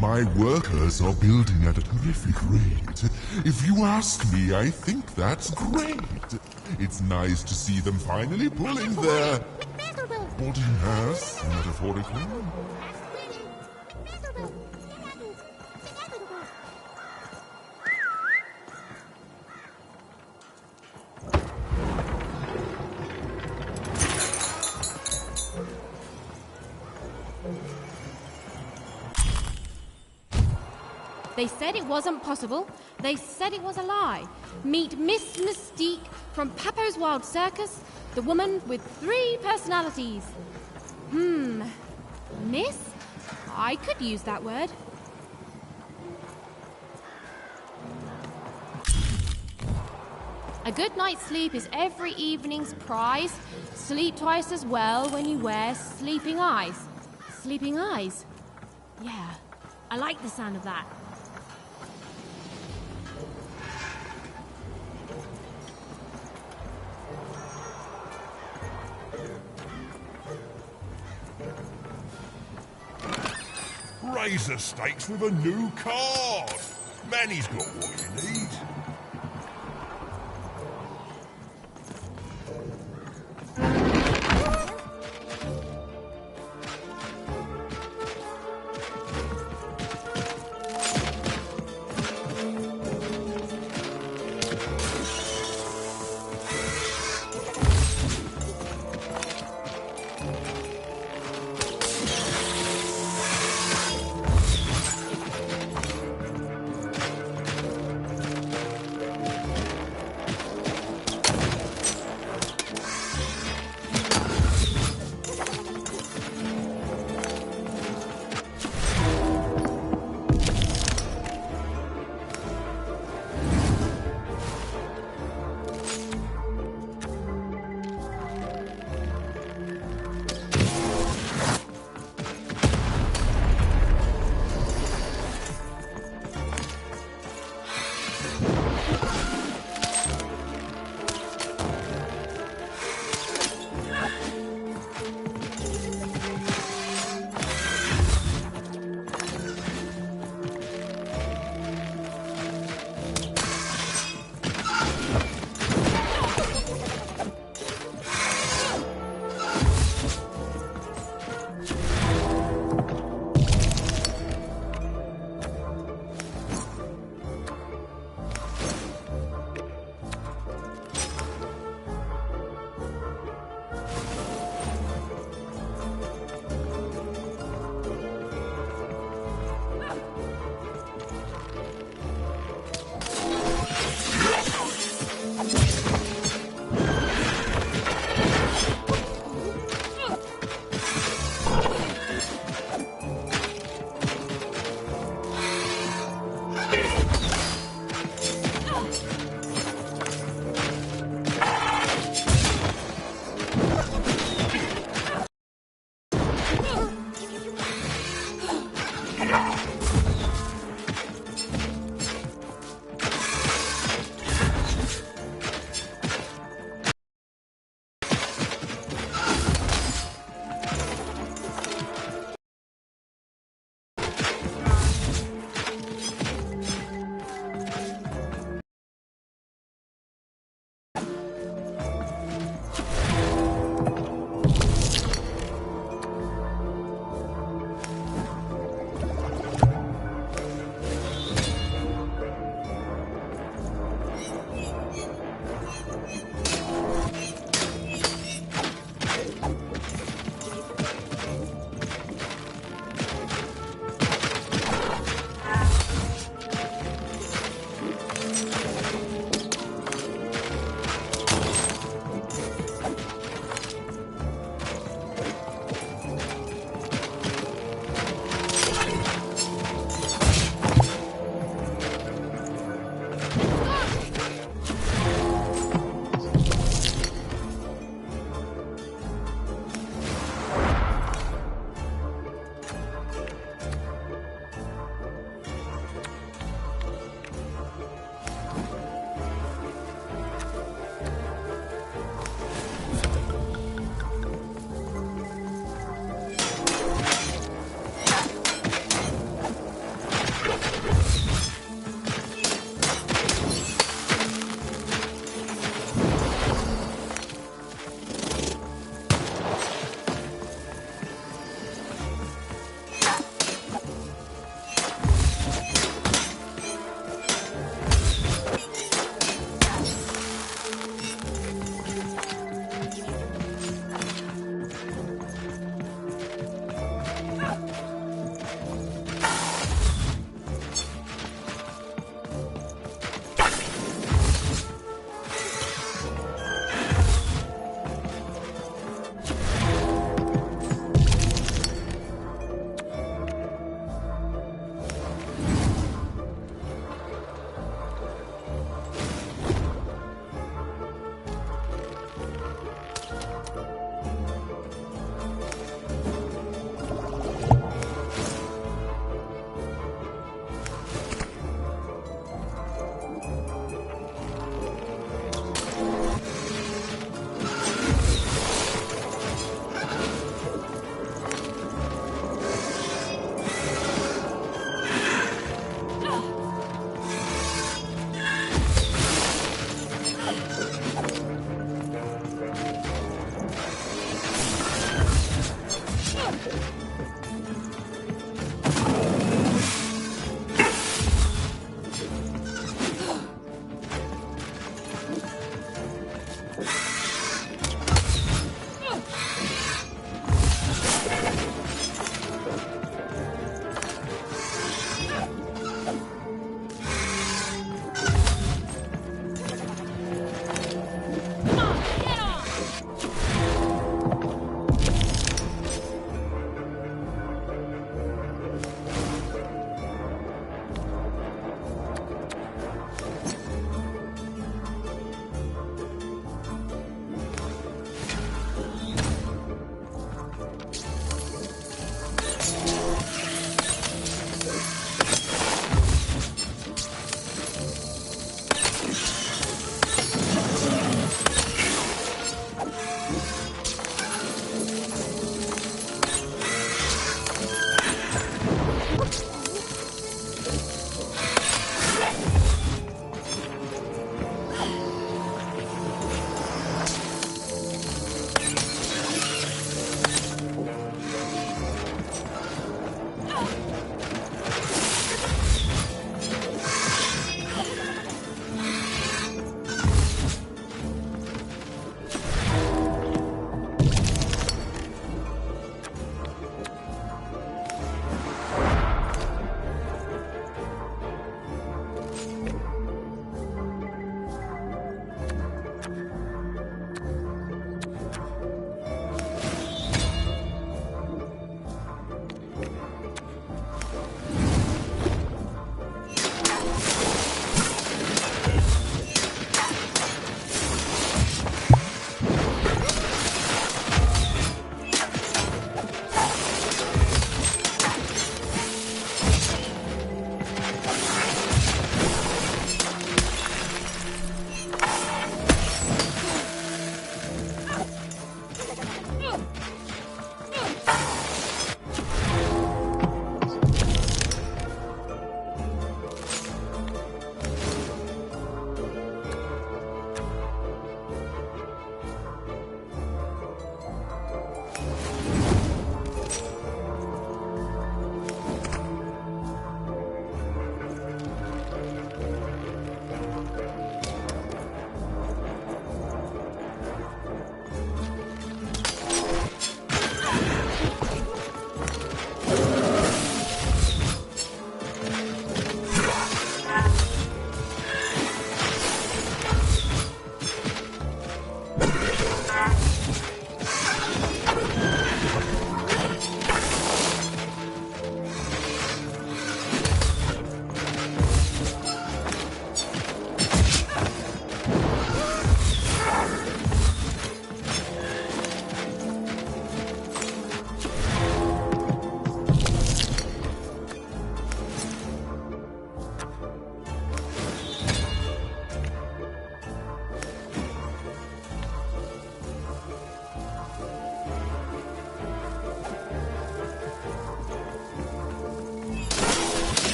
My workers are building at a terrific rate. If you ask me, I think that's great. It's nice to see them finally pulling their body mass, metaphorically. They said it wasn't possible. They said it was a lie. Meet Miss Mystique from Papo's Wild Circus, the woman with 3 personalities. Miss? I could use that word. A good night's sleep is every evening's prize. Sleep twice as well when you wear sleeping eyes. Sleeping eyes? Yeah, I like the sound of that. Raise the stakes with a new card. Manny's got what you need.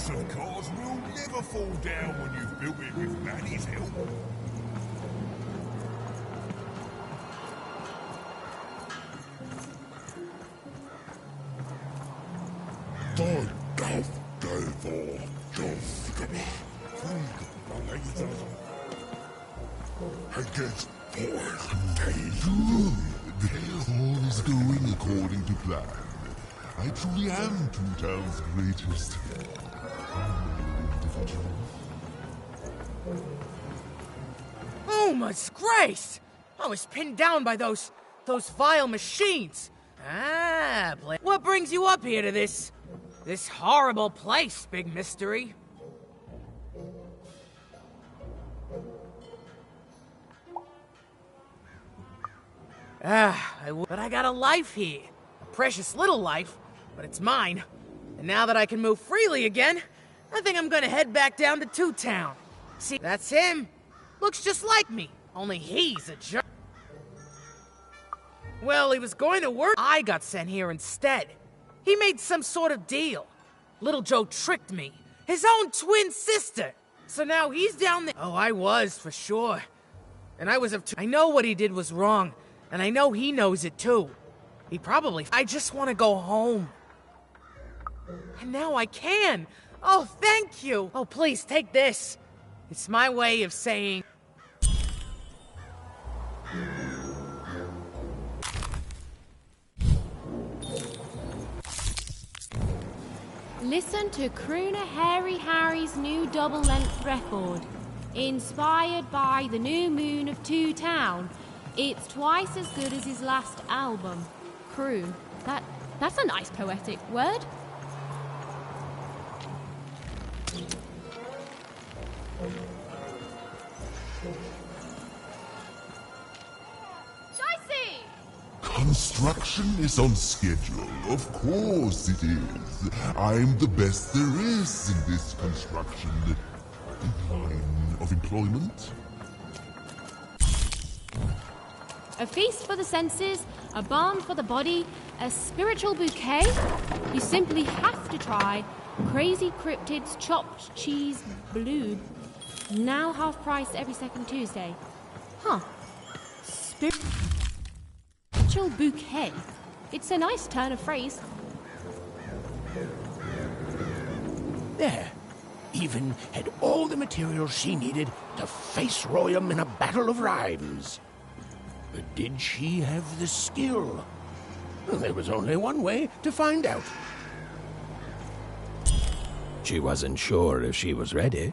house of cards will never fall down when you've built it with Manny's help. All is going according to plan. I truly am Two Town's greatest individual. Oh, my grace! I was pinned down by those vile machines. What brings you up here to this horrible place, big mystery? But I got a life here. A precious little life, but it's mine. And now that I can move freely again, I think I'm gonna head back down to Two Town. See, that's him. Looks just like me, only he's a jerk. Well, he was going to work. I got sent here instead. He made some sort of deal. Little Joe tricked me. His own twin sister. So now he's down there. Oh, I was, for sure. And I was of I know what he did was wrong. And I know he knows it too. He probably... I just want to go home. And now I can. Oh, thank you. Oh, please, take this. It's my way of saying... Listen to Crooner Hairy Harry's new double-length record. Inspired by the new moon of Two Town. It's twice as good as his last album. Croon. That's a nice poetic word. Construction is on schedule. Of course it is. I'm the best there is in this construction line of employment. A feast for the senses, a balm for the body, a spiritual bouquet? You simply have to try Crazy Cryptid's Chopped Cheese Blue. Now half price every second Tuesday. Huh. Spiritual bouquet? It's a nice turn of phrase. There. Even had all the materials she needed to face Royam in a battle of rhymes. But did she have the skill? Well, there was only one way to find out. She wasn't sure if she was ready,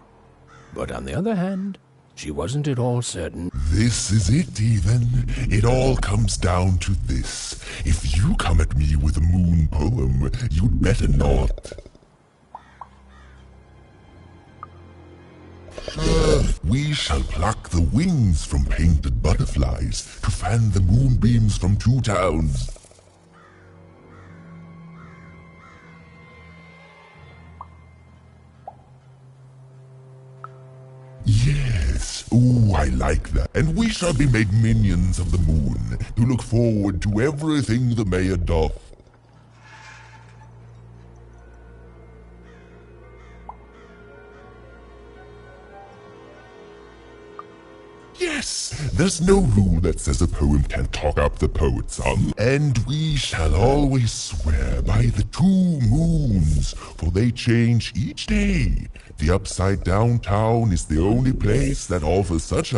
but on the other hand, she wasn't at all certain. This is it, even. It all comes down to this. If you come at me with a moon poem, you'd better not. We shall pluck the wings from painted butterflies to fan the moonbeams from Two Towns. Yes, ooh, I like that. And we shall be made minions of the moon to look forward to everything the mayor doth. Yes, there's no rule that says a poem can't talk up the poet's song. And we shall always swear by the 2 moons, for they change each day. The upside down town is the only place that offers such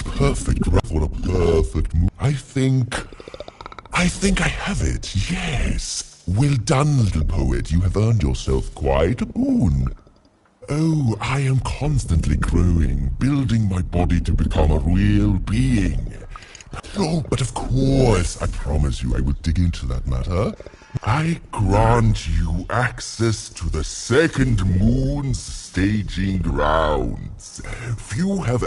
perfect for a perfect moon. I think I have it, yes. Well done, little poet, you have earned yourself quite a boon. Oh, I am constantly growing, building my body to become a real being. Oh, but of course, I promise you I will dig into that matter. I grant you access to the second moon's staging grounds. Few have...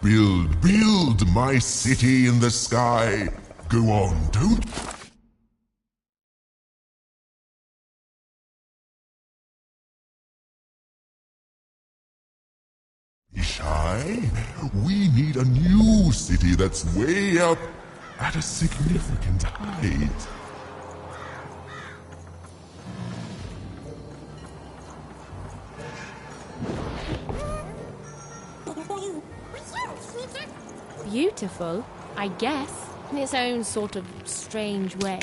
Build my city in the sky. Go on, don't... Shy? We need a new city that's way up at a significant height. Beautiful, I guess, in its own sort of strange way.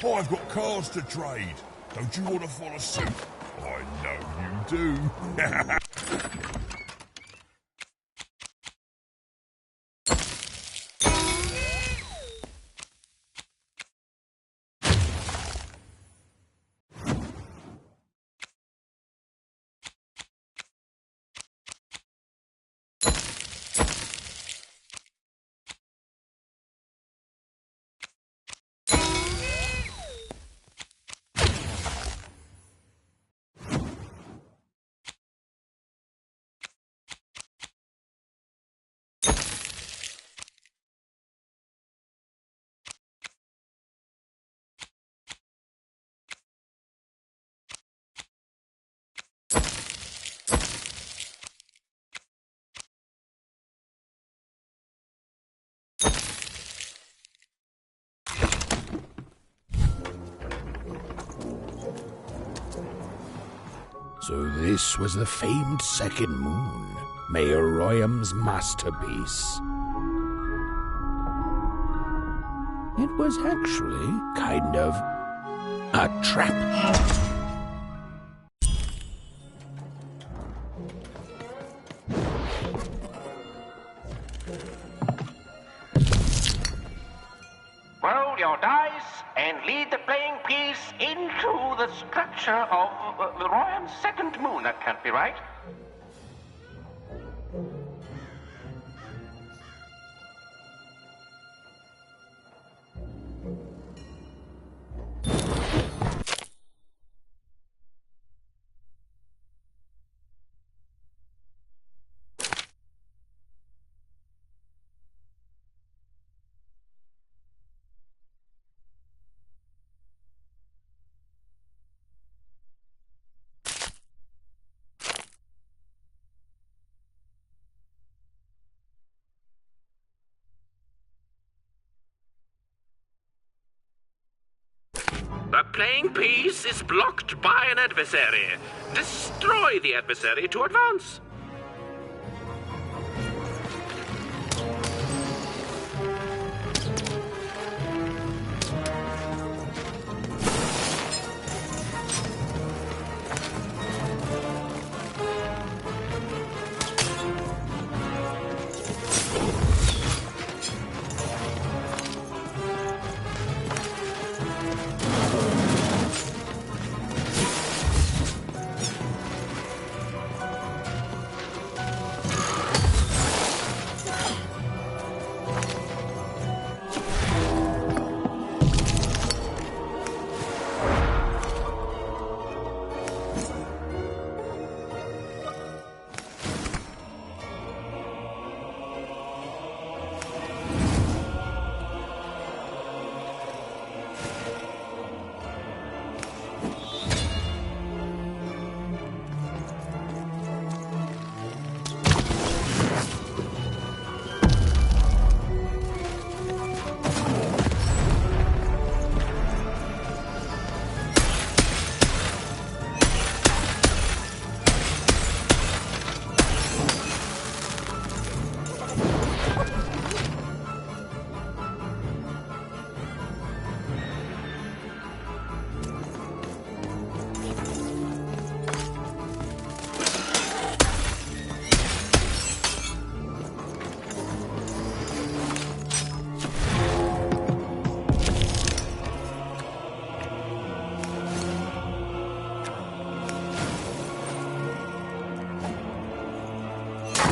I've got cars to trade. Don't you want to follow suit? I know you do. So this was the famed second moon, Mayor Royam's masterpiece. It was actually kind of a trap. Roll your dice and lead the playing piece into the structure of the Royam's second moon. That can't be right. The playing piece is blocked by an adversary. Destroy the adversary to advance.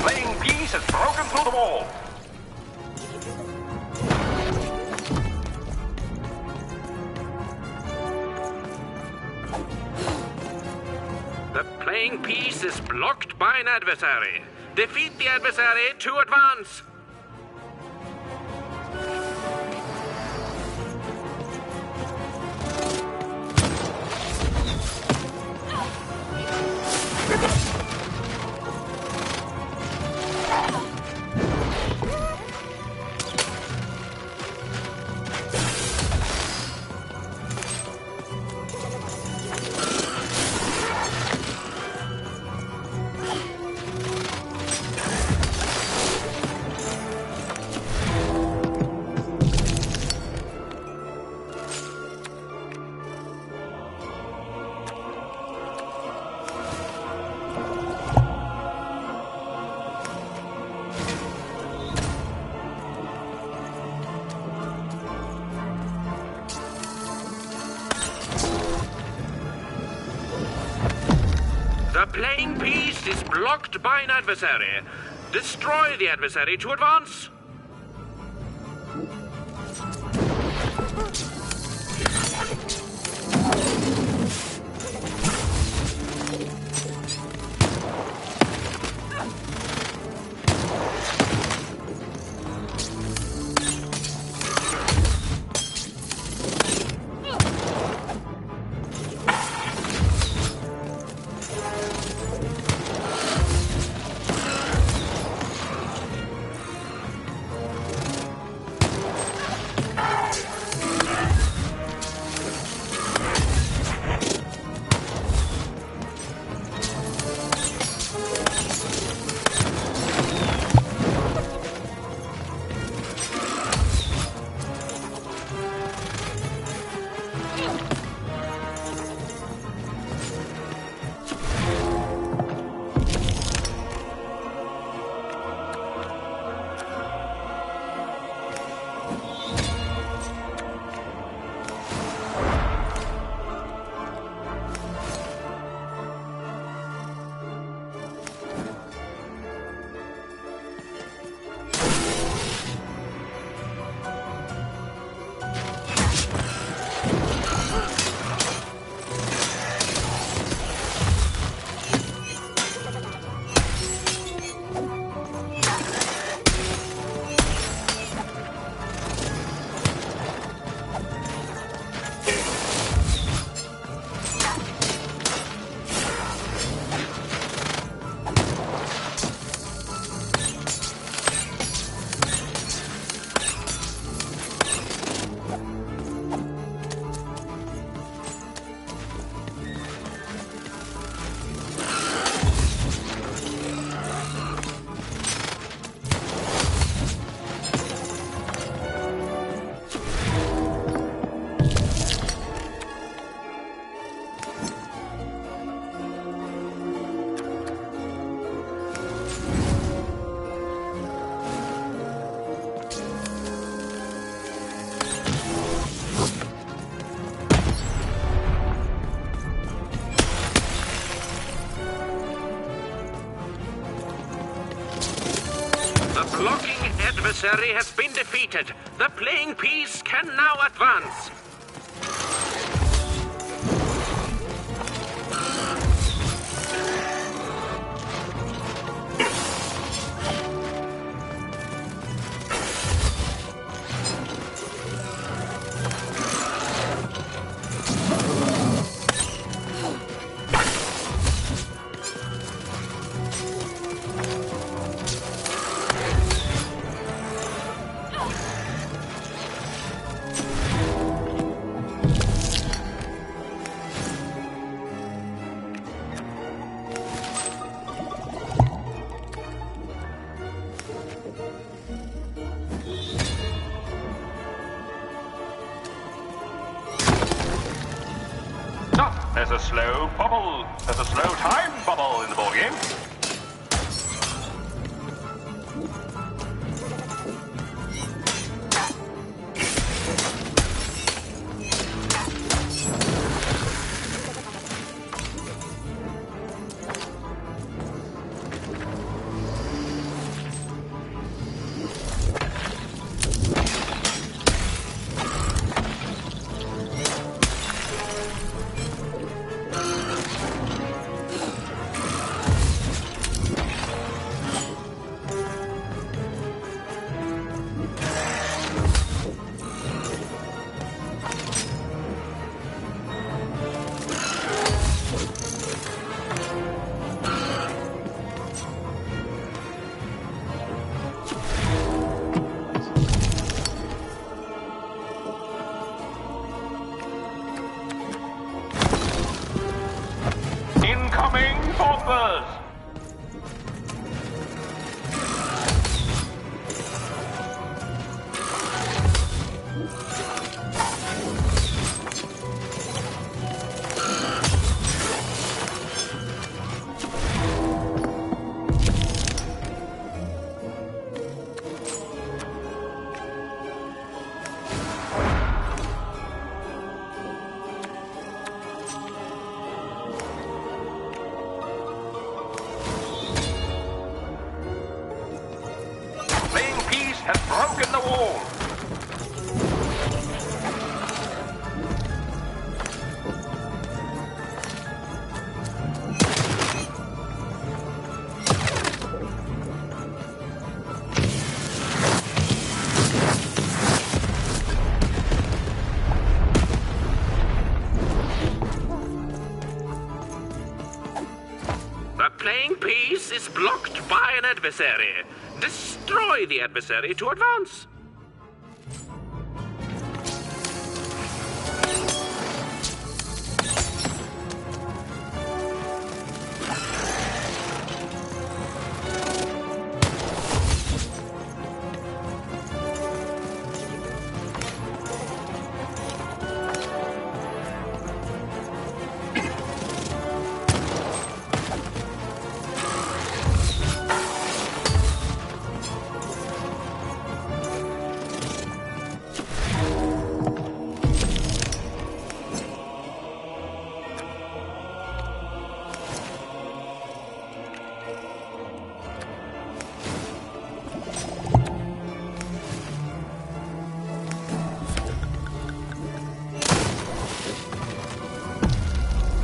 Playing piece has broken through the wall. The playing piece is blocked by an adversary. Defeat the adversary to advance. The playing piece is blocked by an adversary. Destroy the adversary to advance. The blocking adversary has been defeated. The playing piece can now advance. There's a slow bubble. There's a slow time bubble in the board game. has broken the wall. The playing piece is blocked by an adversary. Destroy the adversary to advance.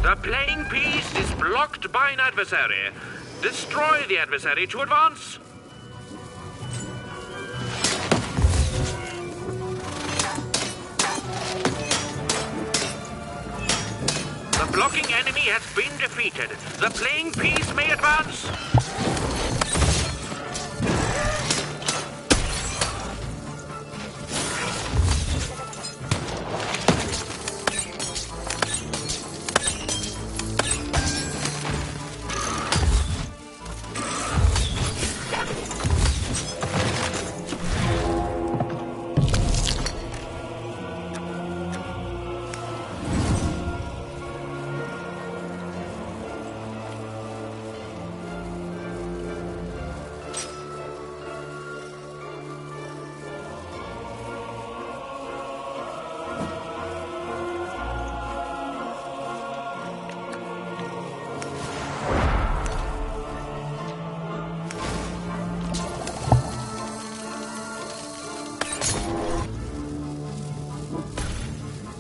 The playing piece is blocked by an adversary. Destroy the adversary to advance. The blocking enemy has been defeated. The playing piece may advance.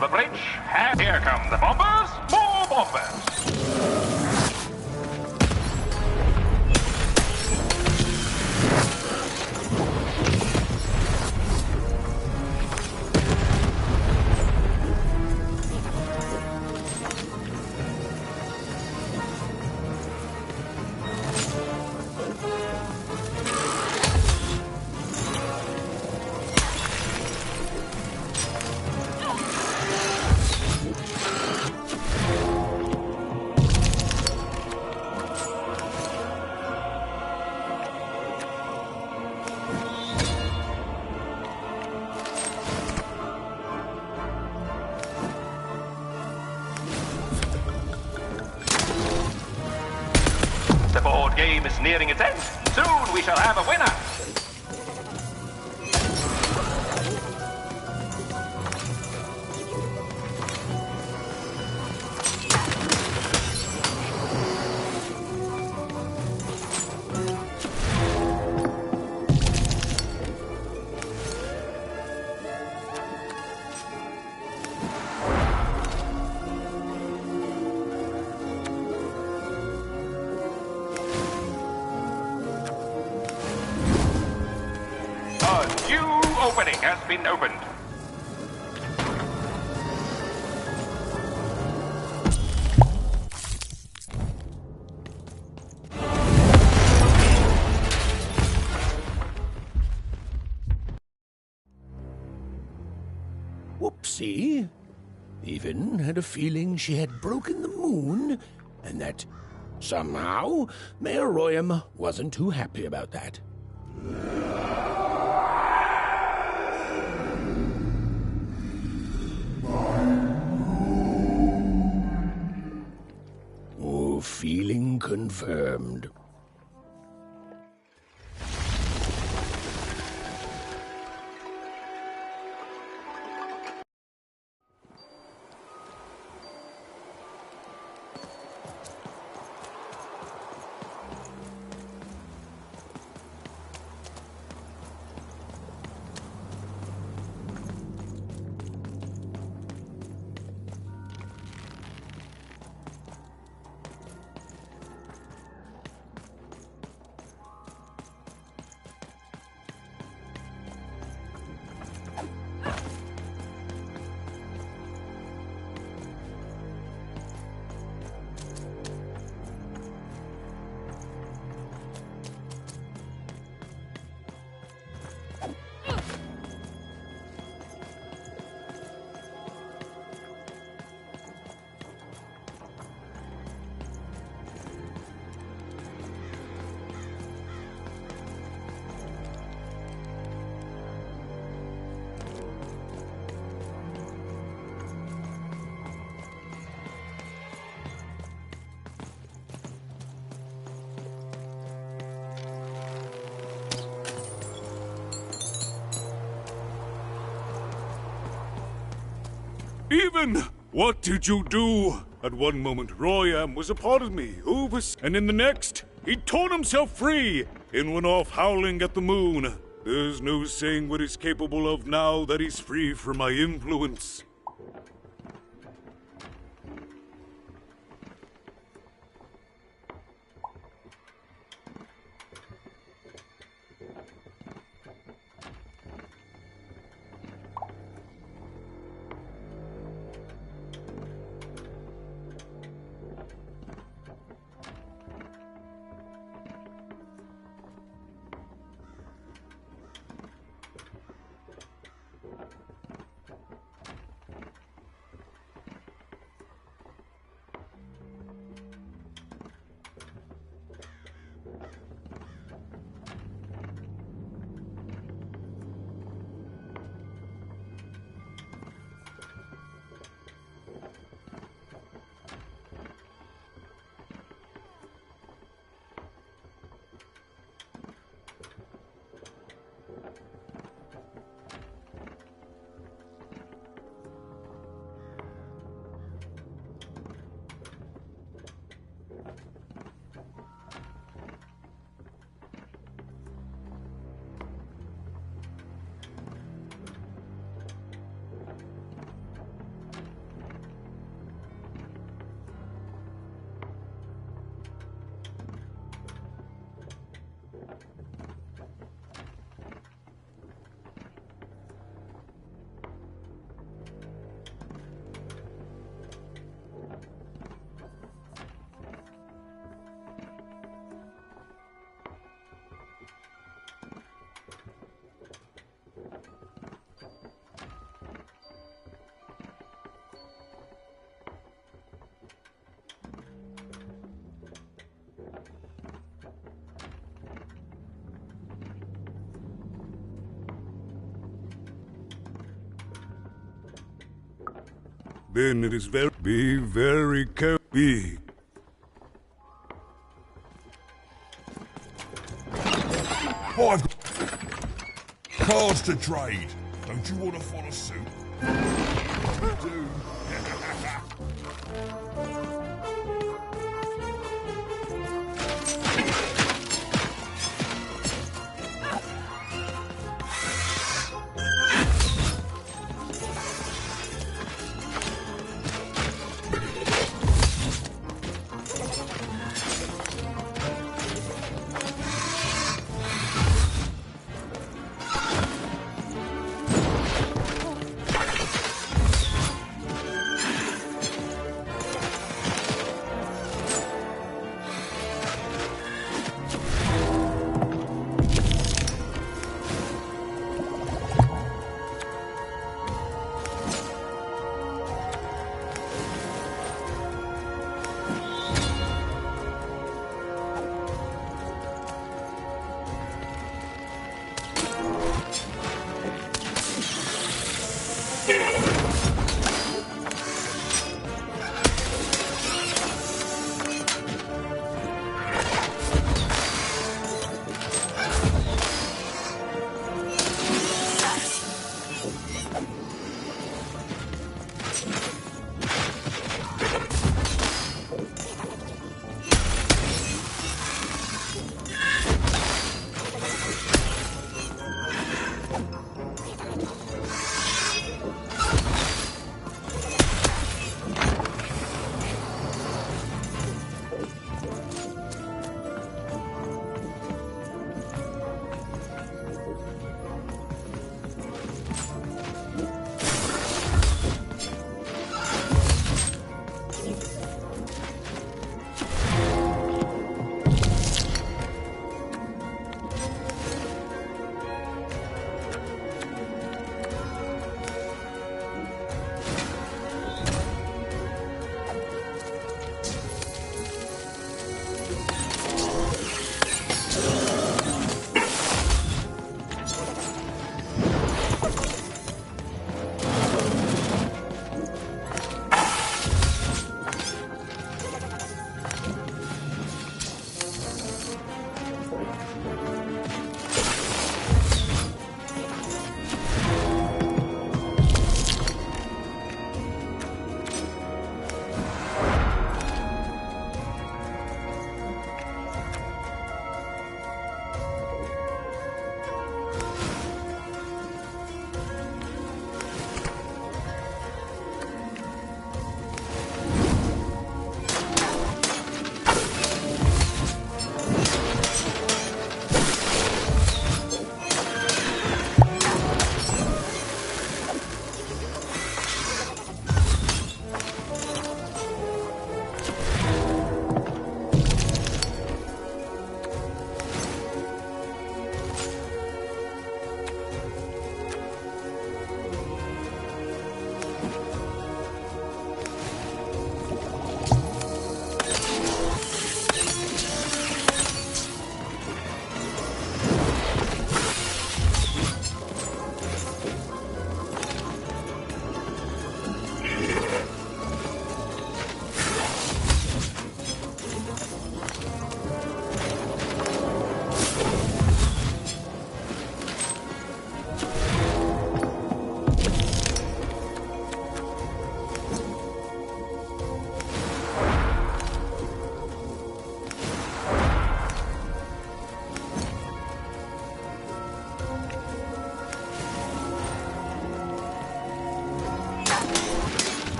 The bridge has... Here come the bombers. More bombers. The board game is nearing its end. Soon we shall have a winner. A new opening has been opened. Whoopsie. Even had a feeling she had broken the moon, and that somehow Mayor Royam wasn't too happy about that. Oh, feeling confirmed. even. What did you do? At one moment, Royam was a part of me, and in the next, he'd torn himself free and went off howling at the moon. There's no saying what he's capable of now that he's free from my influence. Then it is be very careful. I've got cards to trade. Don't you want to follow suit? You do.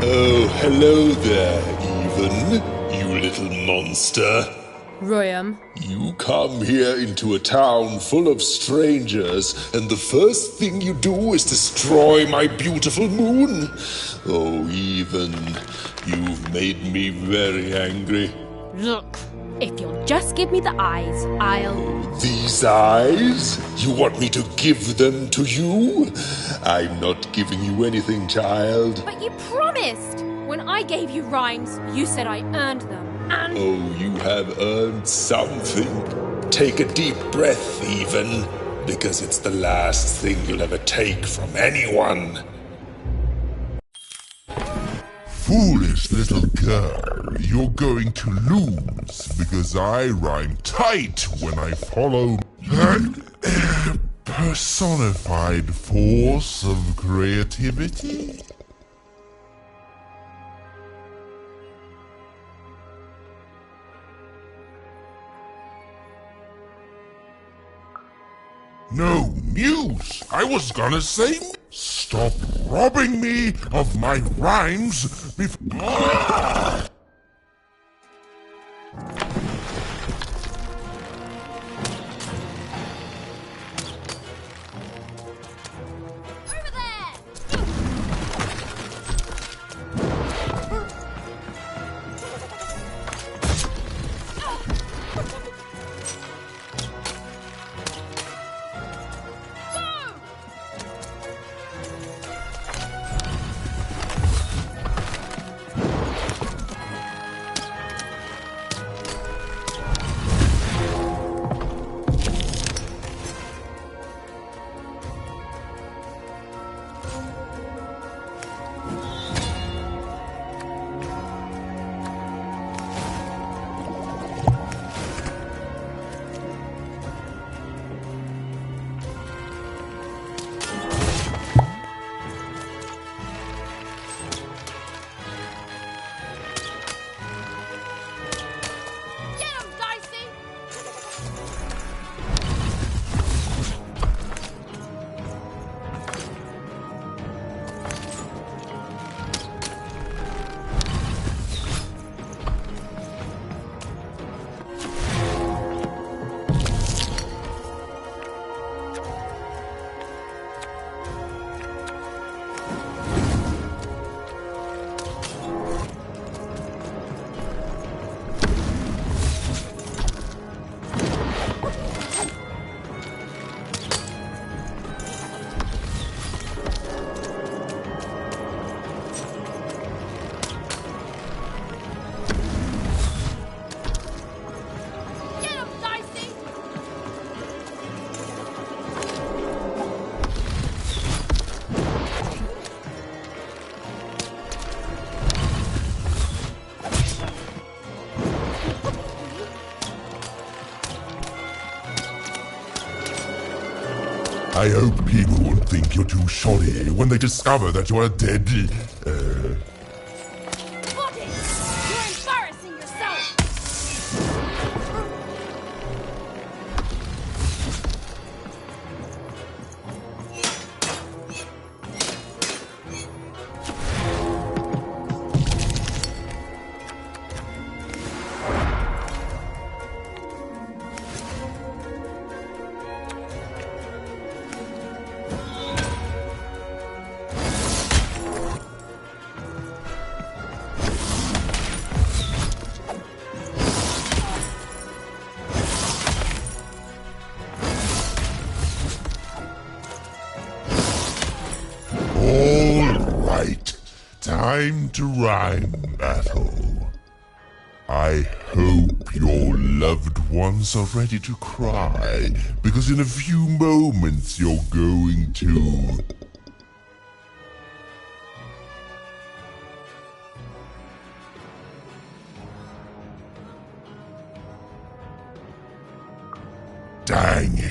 Oh, hello there, Even, you little monster. Royam. You come here into a town full of strangers, and the first thing you do is destroy my beautiful moon? Oh, Even, you've made me very angry. Look, if you'll just give me the eyes, I'll... These eyes? You want me to give them to you? I'm not giving you anything, child. But you promised! When I gave you rhymes, you said I earned them, and... Oh, you have earned something. Take a deep breath, Even, because it's the last thing you'll ever take from anyone. Foolish little girl, you're going to lose, because I rhyme tight when I follow personified force of creativity. No, Muse! I was gonna say... Stop robbing me of my rhymes before... I hope people won't think you're too shoddy when they discover that you're dead. You're embarrassing yourself! Time to rhyme battle. I hope your loved ones are ready to cry, because in a few moments you're going to...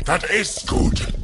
That is good.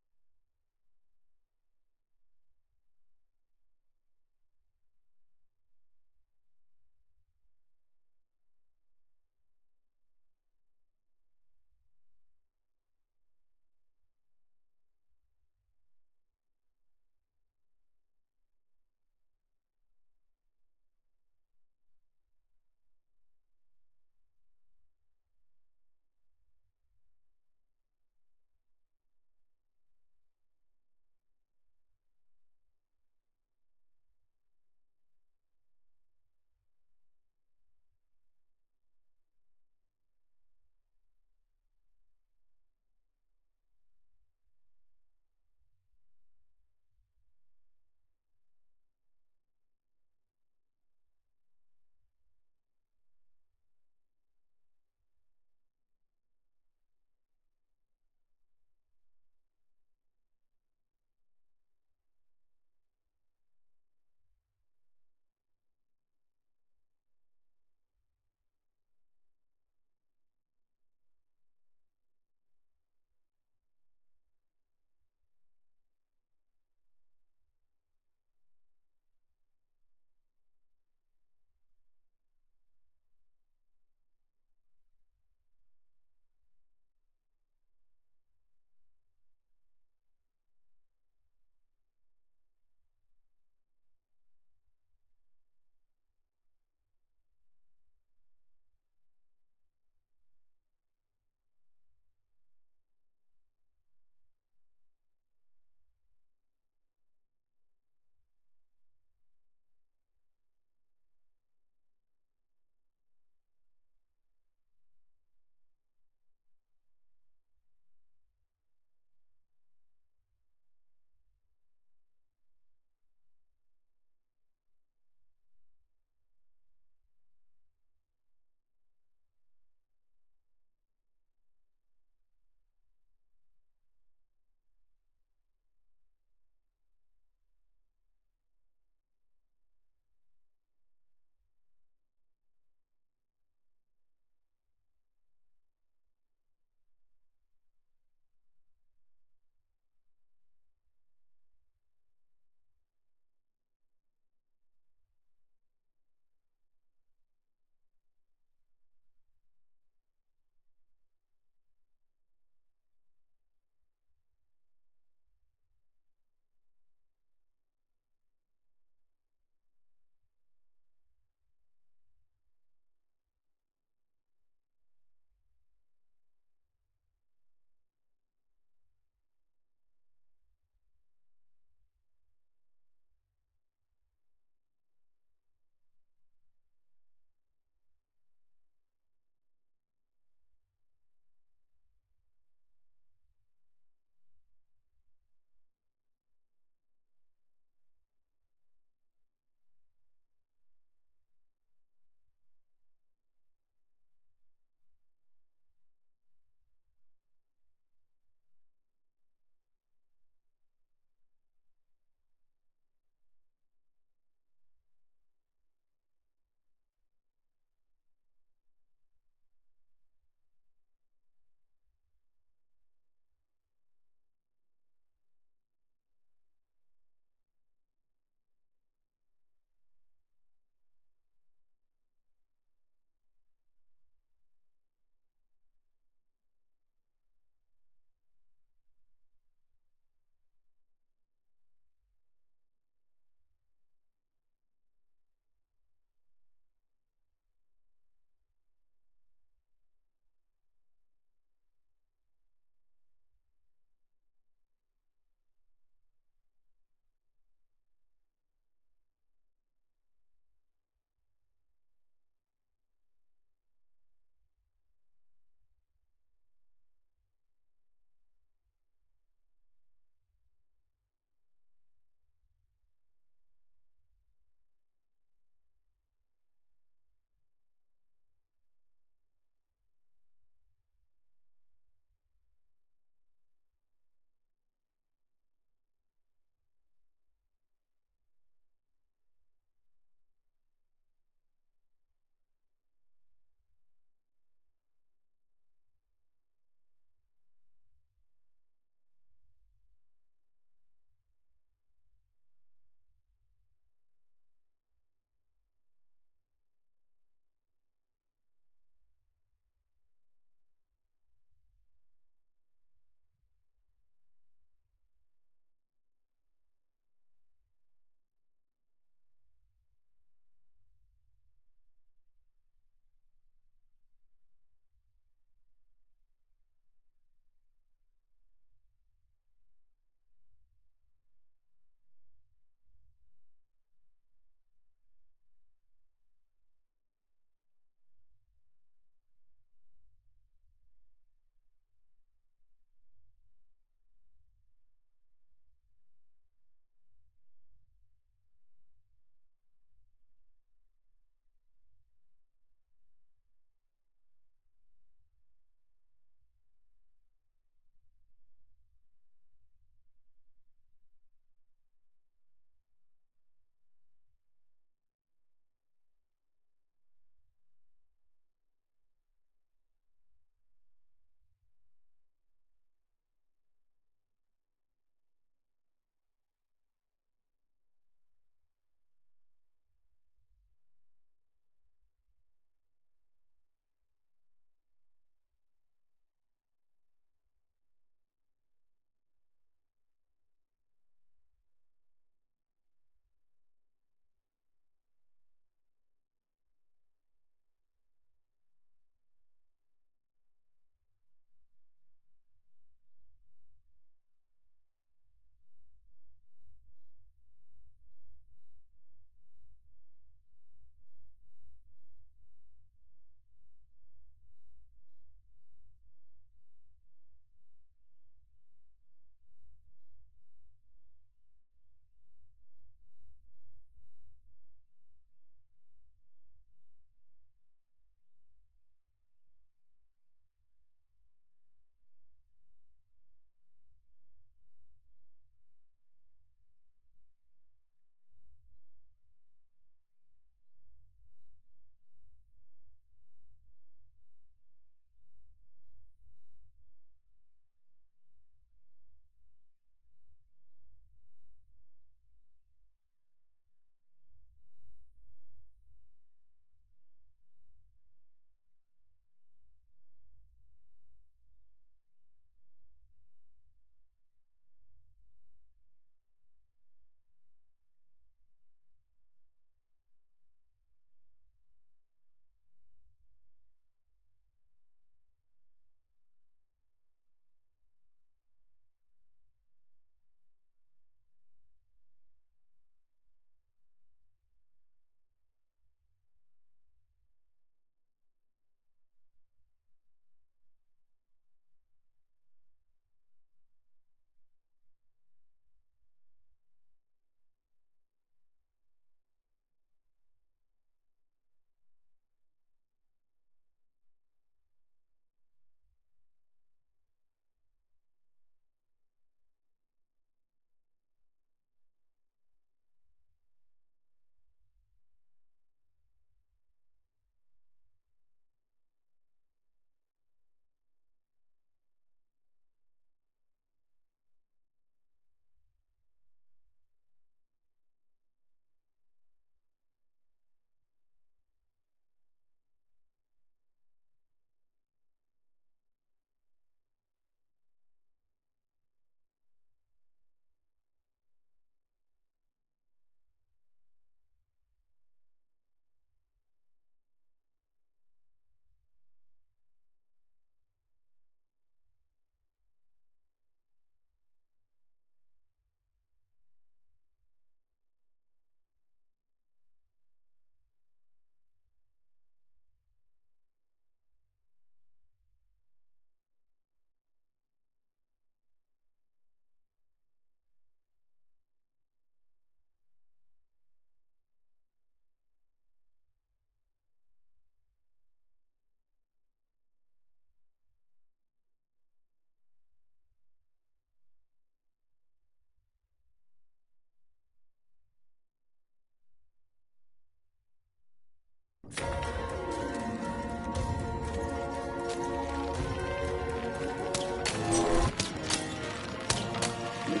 Get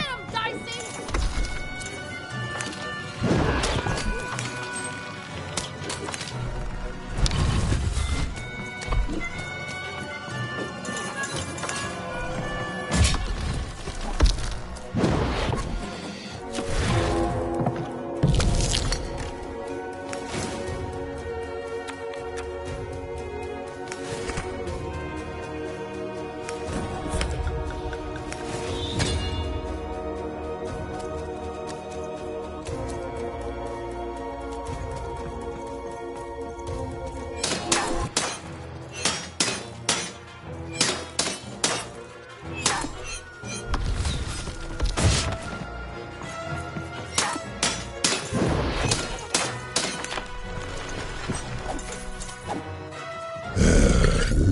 him, Dicey!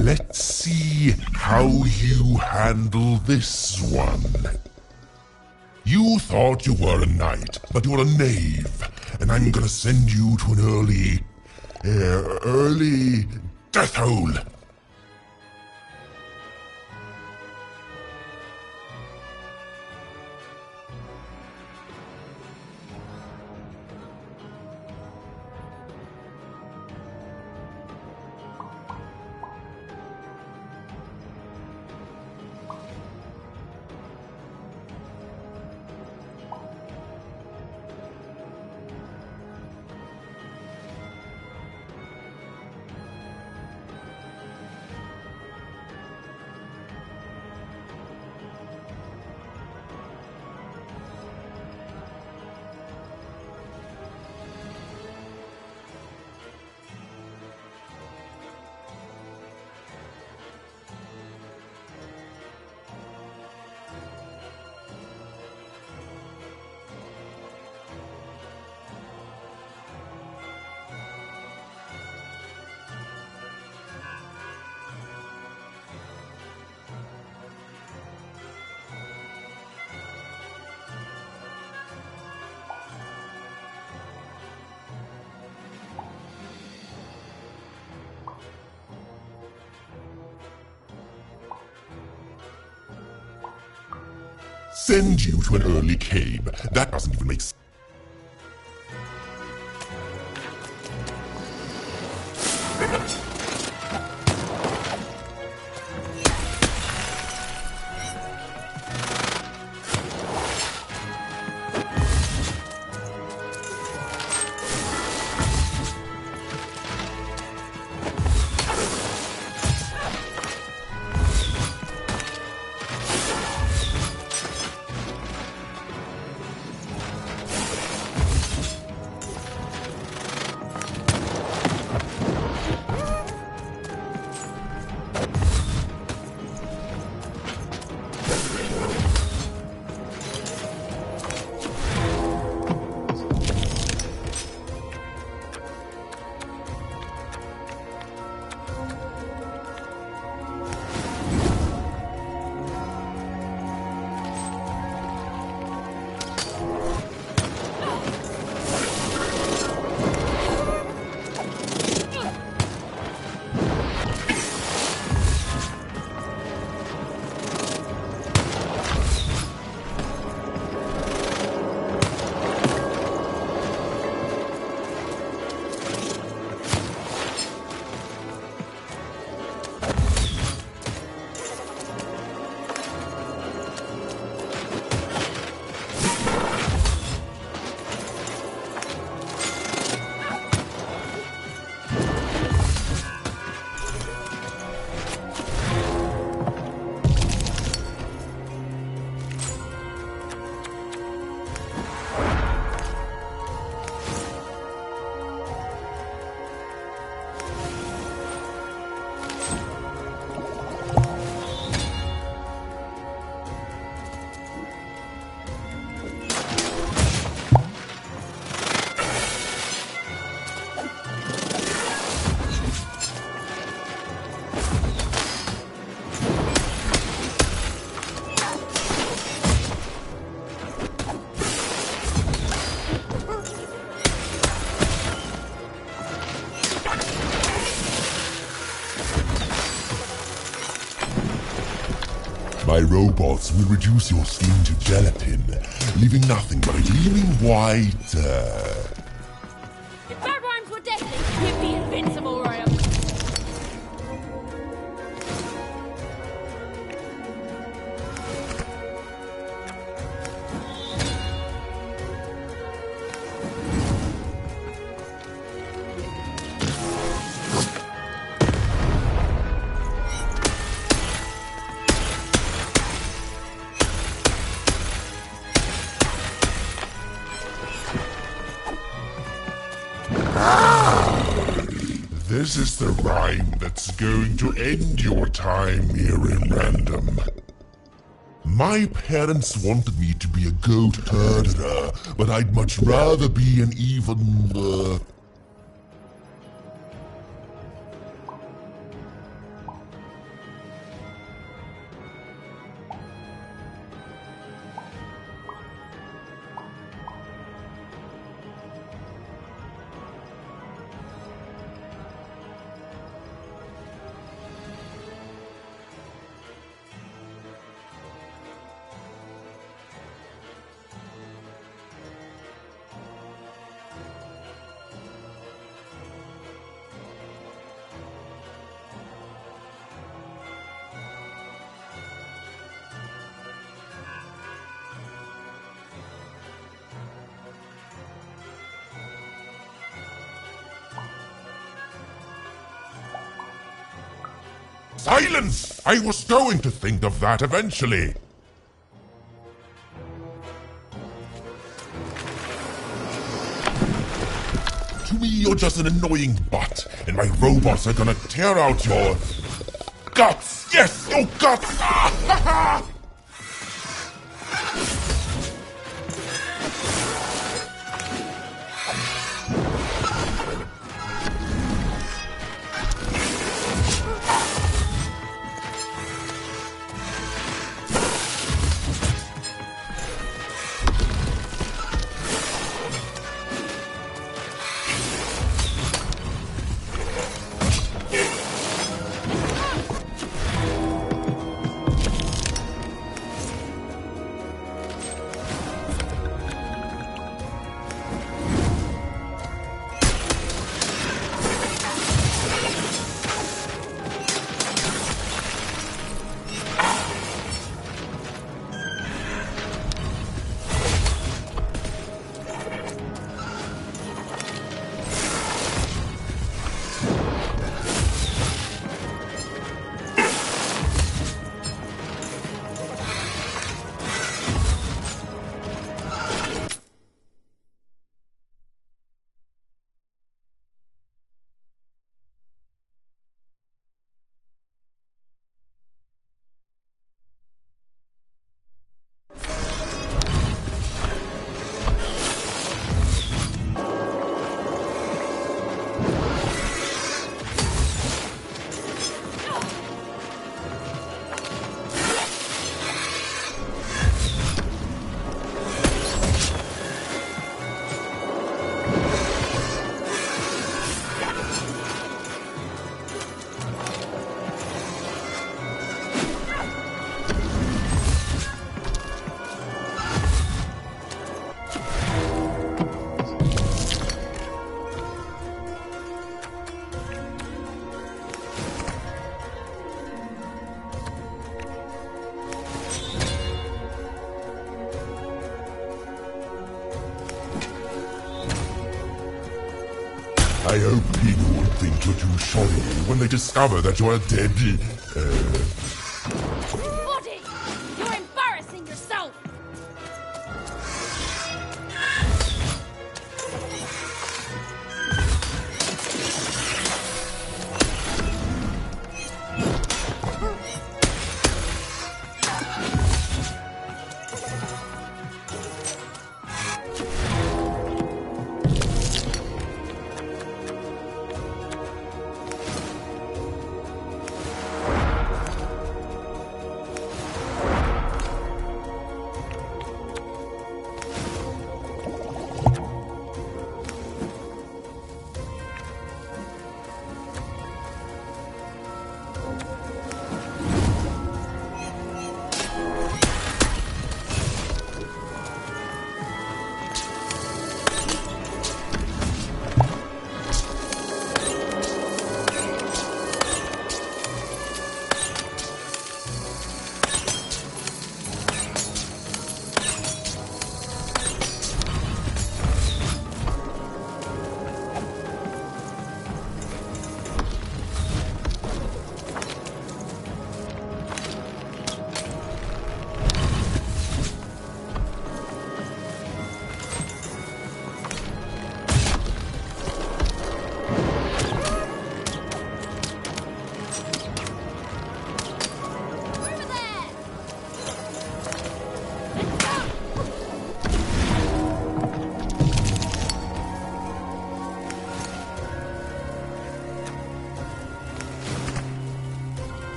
Let's see how you handle this one. You thought you were a knight, but you're a knave, and I'm gonna send you to an early death hole. Send you to an early cave. That doesn't even make sense. My robots will reduce your skin to gelatin, leaving nothing but a gleaming white, If that rhymes with deadly, you'd be invincible, Royal. This is the rhyme that's going to end your time here in Random. My parents wanted me to be a goat herder, but I'd much rather be an even, Silence! I was going to think of that eventually. To me, you're just an annoying butt, and my robots are gonna tear out your guts! Yes, your guts! Ah, ha, ha! I hope people won't think you're too shoddy when they discover that you're a dead, Body! You're embarrassing yourself!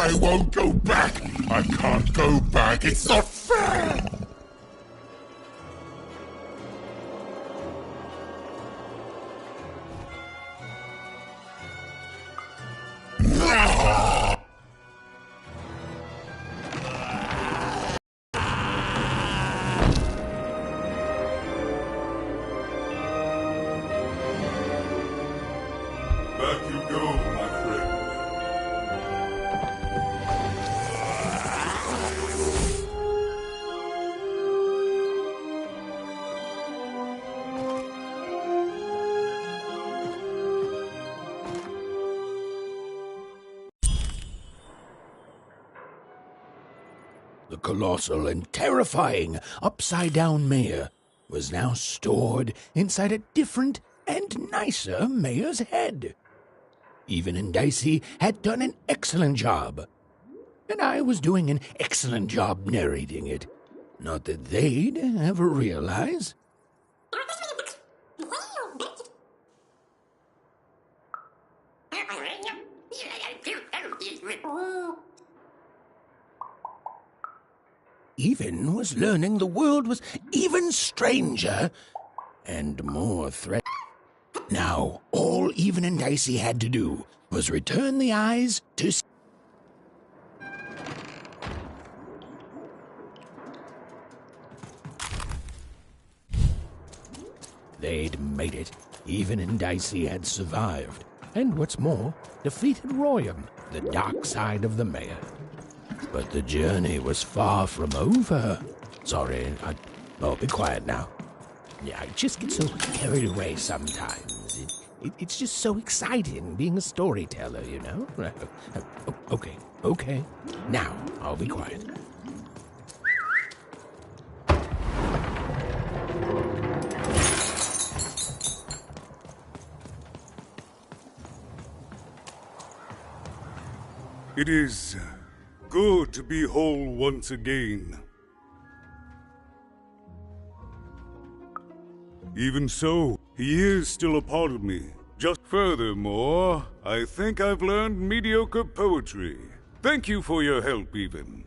I won't go back. I can't go back. It's not fair. Back you go, my friend. The colossal and terrifying upside-down mayor was now stored inside a different and nicer mayor's head. Even and Dicey had done an excellent job, and I was doing an excellent job narrating it. Not that they'd ever realize. Even was learning the world was even stranger and more threatening. Now, all Even and Dicey had to do was return the eyes to... They'd made it. Even and Dicey had survived. And what's more, defeated Royam, the dark side of the mayor. But the journey was far from over. Sorry, oh, be quiet now. Yeah, I just get so carried away sometimes. It's just so exciting being a storyteller, you know? Okay. Now, I'll be quiet. It is good to be whole once again. Even so, he is still a part of me. Just furthermore, I think I've learned mediocre poetry. Thank you for your help, Even.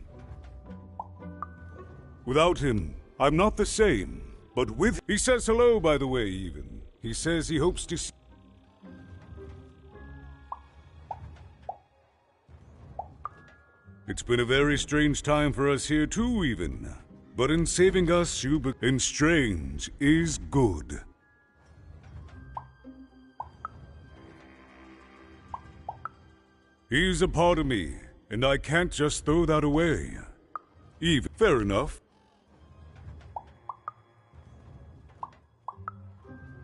Without him, I'm not the same. But with... He says hello, by the way, Even. He says he hopes to see... It's been a very strange time for us here too, Even. But in saving us, and strange is good. He's a part of me, and I can't just throw that away. Even, fair enough.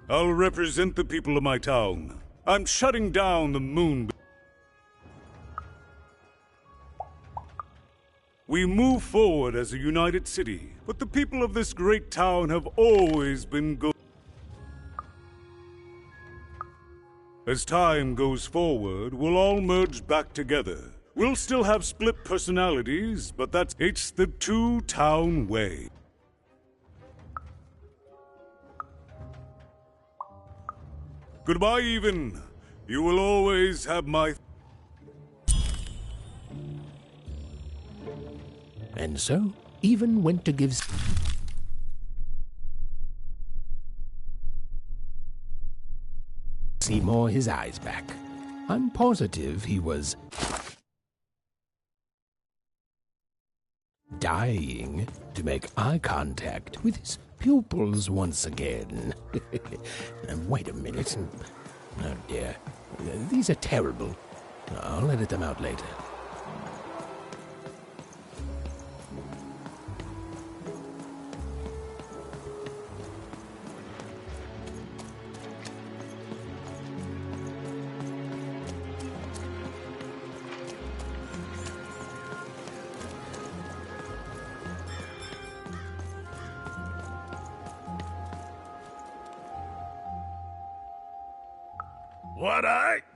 I'll represent the people of my town. I'm shutting down the moon. We move forward as a united city, but the people of this great town have always been good. As time goes forward, we'll all merge back together. We'll still have split personalities, but it's the two-town way. Goodbye, Even. You will always have my... And so, Even went to give Seymour his eyes back. I'm positive he was dying to make eye contact with his pupils once again. Wait a minute. Oh dear. These are terrible. I'll edit them out later.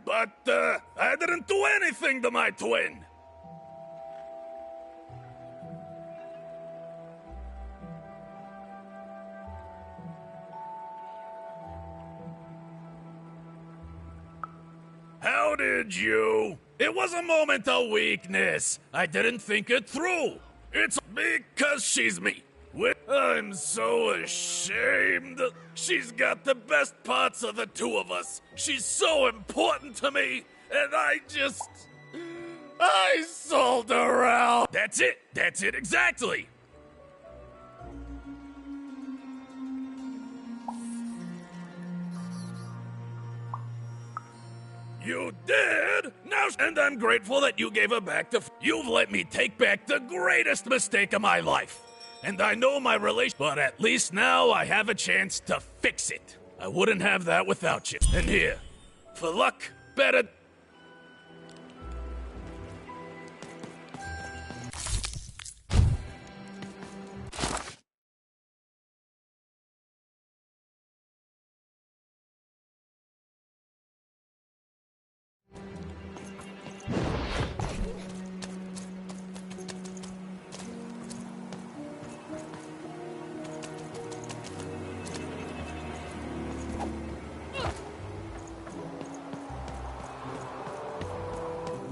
But I didn't do anything to my twin. How did you? It was a moment of weakness. I didn't think it through. It's because she's me. I'm so ashamed. She's got the best parts of the two of us. She's so important to me, and I sold her out. That's it, exactly. You did? Now, and I'm grateful that you gave her back to. You've let me take back the greatest mistake of my life. And I know my relation, but at least now I have a chance to fix it. I wouldn't have that without you. And here, for luck, better.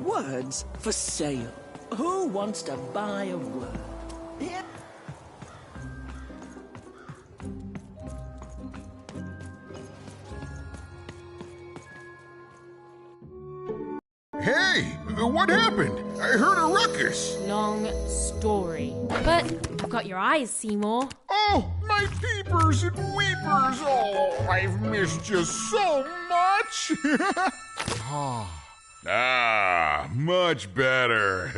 Words for sale. Who wants to buy a word? Here. Hey, what happened? I heard a ruckus. Long story. But I've got your eyes, Seymour. Oh, my peepers and weepers. Oh, I've missed you so much. Much better.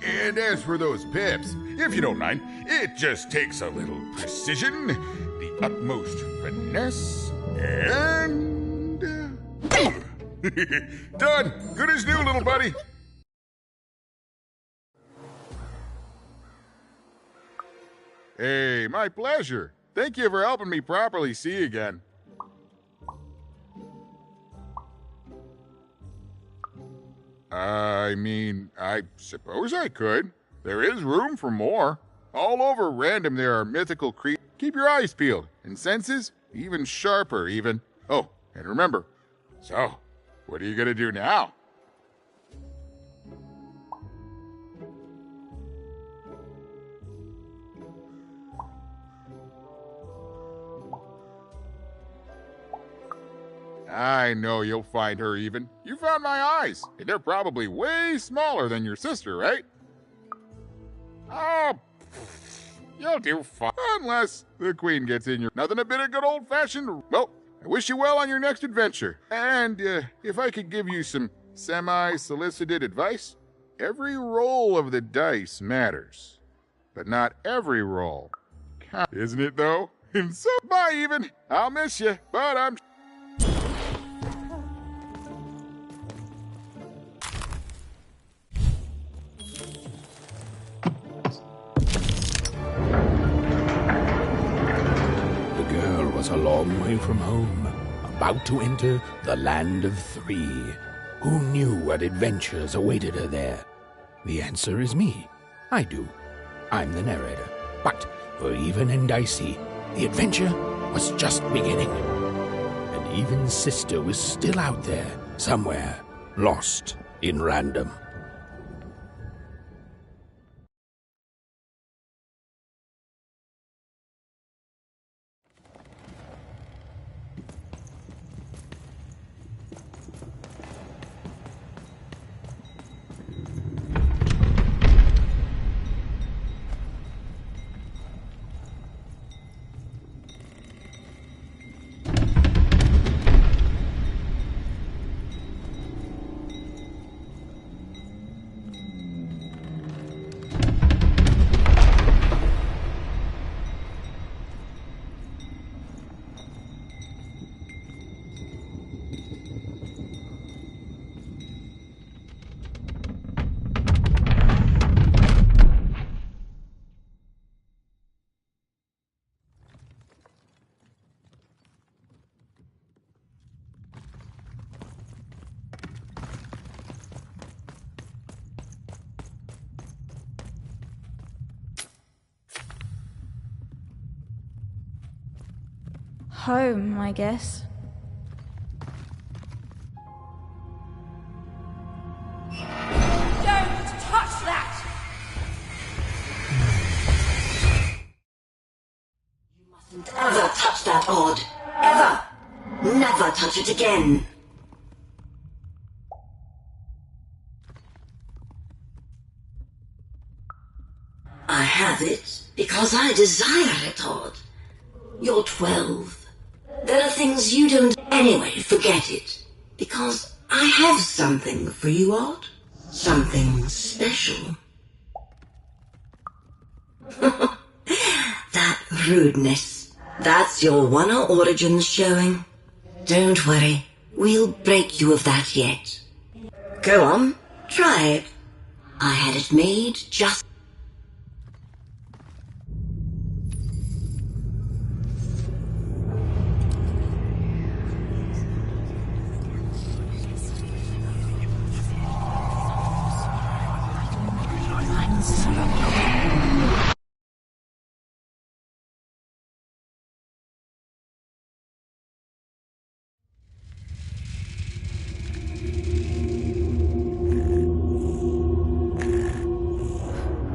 And as for those pips, if you don't mind, it just takes a little precision, the utmost finesse, and... done! Good as new, little buddy! Hey, my pleasure. Thank you for helping me properly see again. I mean, I suppose I could. There is room for more. All over Random there are mythical creatures. Keep your eyes peeled, and senses even sharper, even. Oh, and remember, so, what are you gonna do now? I know you'll find her even. You found my eyes, and they're probably way smaller than your sister, right? Oh, you'll do fine. Unless the queen gets in your... Nothing a bit of good old-fashioned... Well, I wish you well on your next adventure. And if I could give you some semi-solicited advice, every roll of the dice matters. But not every roll counts. Isn't it, though? And so, bye, even. I'll miss you, but I'm... Was a long way from home, about to enter the land of three. Who knew what adventures awaited her there? The answer is me. I do. I'm the narrator. But for Even and Dicey, the adventure was just beginning. And Even's sister was still out there, somewhere, lost in Random. Home, I guess. touch that odd. Ever. Never touch it again. I have it because I desire it, Odd. You're 12. There are things you don't anyway, forget it. Because I have something for you, Odd. Something special. That rudeness. That's your Wonder origins showing. Don't worry, we'll break you of that yet. Go on, try it. I had it made just...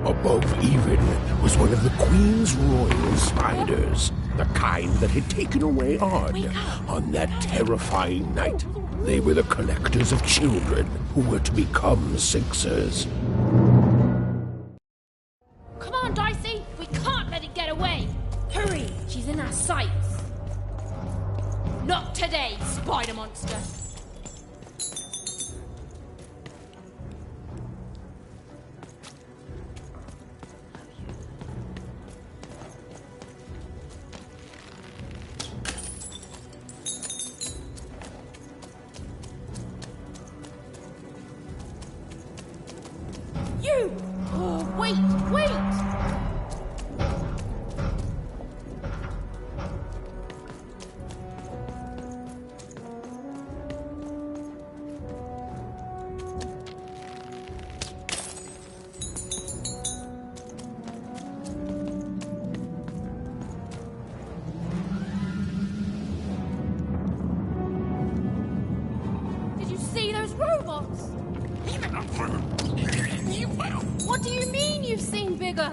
Above even was one of the Queen's royal spiders, the kind that had taken away Odd on that terrifying night. They were the collectors of children who were to become Sixers. Come on, Dicey! We can't let it get away! Hurry! She's in our sights. Not today, spider monster! You! Oh, wait! Did you see those robots? What do you mean you've seen bigger?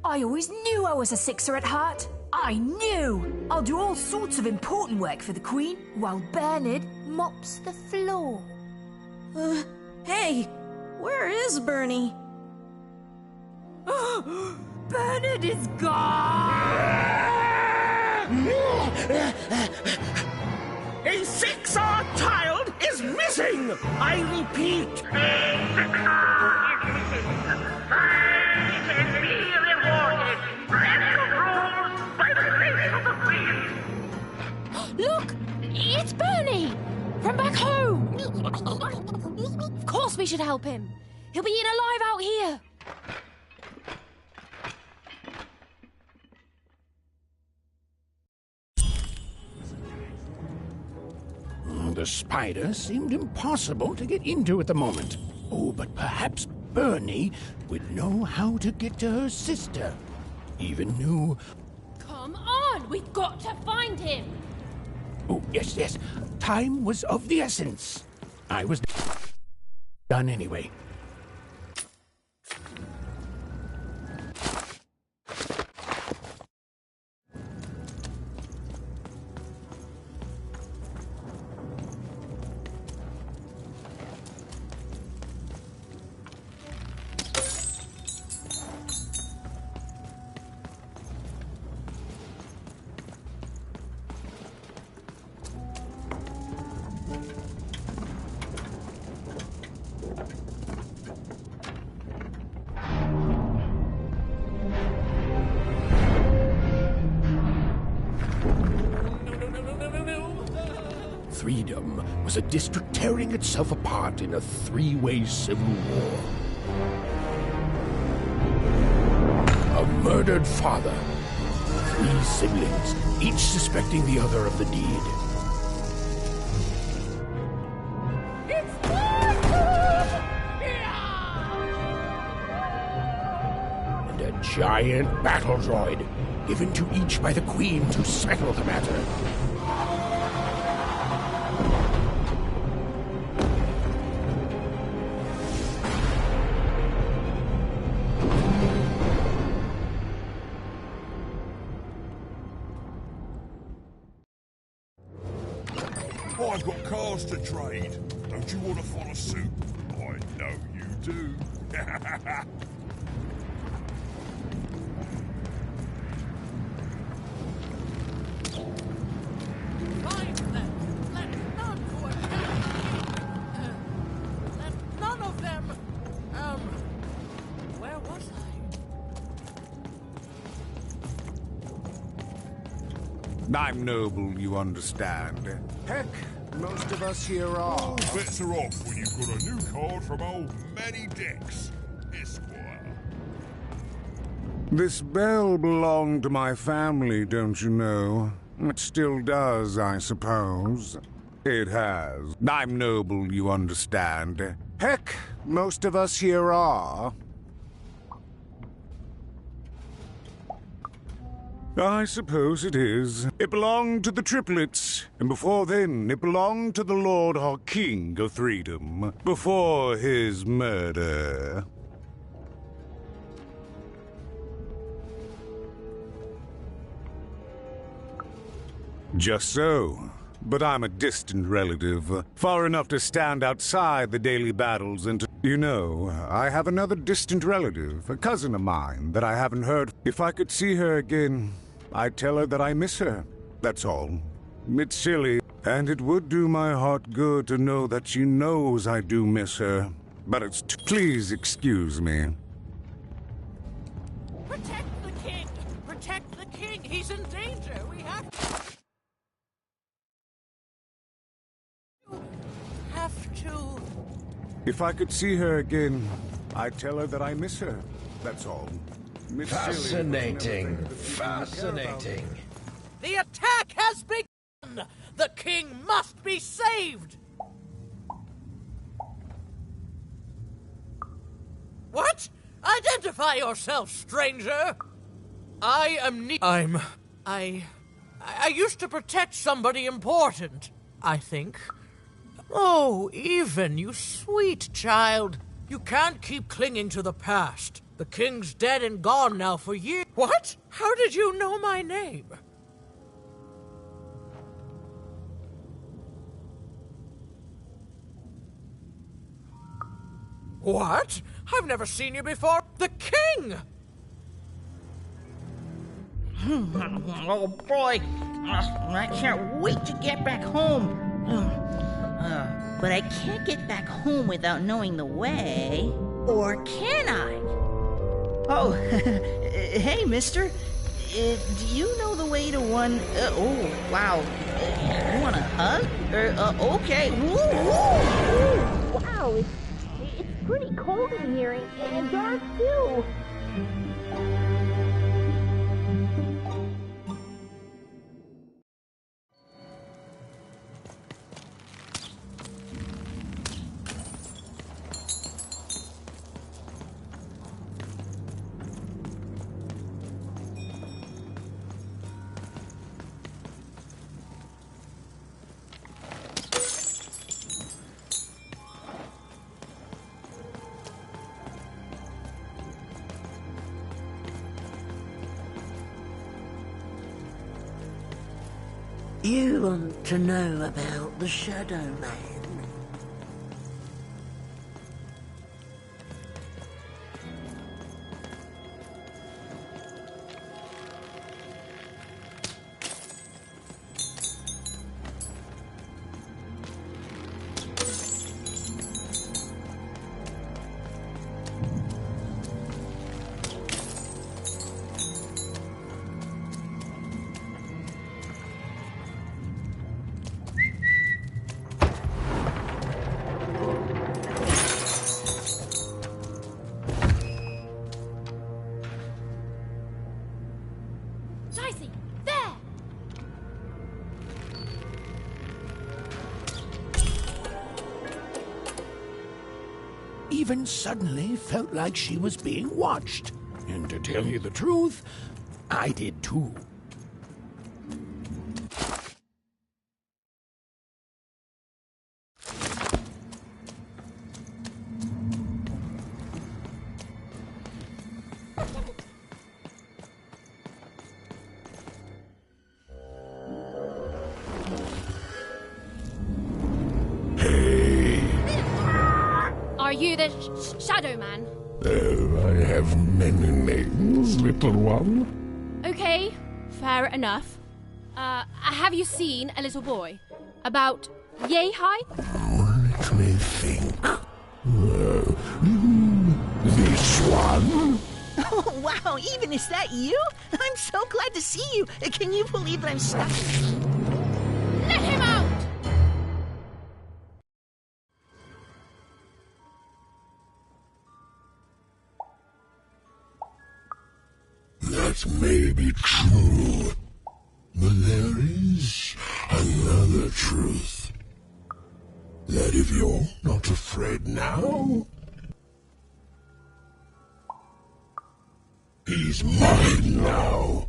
I always knew I was a Sixer at heart. I knew! I'll do all sorts of important work for the Queen, while Bernard mops the floor. Hey! Where is Bernie? Bernard is gone! A Sixer child is missing! I repeat, a Sixer is missing. Find and be rewarded. Special rules by we should help him. He'll be eaten alive out here. The spider seemed impossible to get into at the moment. Oh, but perhaps Bernie would know how to get to her sister. Even knew... Come on, we've got to find him. Oh, yes, yes. Time was of the essence. I was done anyway. Freedom was a district tearing itself apart in a three-way civil war. A murdered father, 3 siblings, each suspecting the other of the deed. And a giant battle droid, given to each by the Queen to settle the matter. I've got cars to trade. Don't you want to follow suit? I know you do. Find them. Let none who let none of them. Where was I? I'm noble, you understand. Heck, most of us here are. All bets are off when you've got a new card from old Manny Dex, Esquire. This bell belonged to my family, don't you know? It still does, I suppose. It has. I'm noble, you understand. Heck, most of us here are. I suppose it is. It belonged to the triplets, and before then it belonged to the Lord or King of Freedom, before his murder. Just so. But I'm a distant relative, far enough to stand outside the daily battles and to... You know, I have another distant relative, a cousin of mine, that I haven't heard. If I could see her again, I'd tell her that I miss her. That's all. It's silly, and it would do my heart good to know that she knows I do miss her. But it's... Please excuse me. Protect the king! Protect the king! He's in danger! We have to... If I could see her again, I'd tell her that I miss her. That's all. Fascinating. Fascinating. The attack has begun! The king must be saved! What? Identify yourself, stranger! I used to protect somebody important, I think. Oh, Even, you sweet child. You can't keep clinging to the past. The king's dead and gone now for years. What? How did you know my name? What? I've never seen you before. The king! Oh boy, I can't wait to get back home. But I can't get back home without knowing the way. Or can I? Oh, hey, mister. Do you know the way to one... oh, wow. You want a hug? Okay. Woo, woo, woo. Wow, pretty cold in here and dark too. You want to know about the Shadow Man? Even suddenly felt like she was being watched. And to tell you the truth, I did too. Are you the Shadow Man? I have many names, little one. Okay, fair enough. Have you seen a little boy? About yay high? Let me think. This one? Oh, wow, even is that you? I'm so glad to see you. Can you believe that I'm stuck? Let him out! That may be true, but there is another truth. That if you're not afraid now, he's mine now.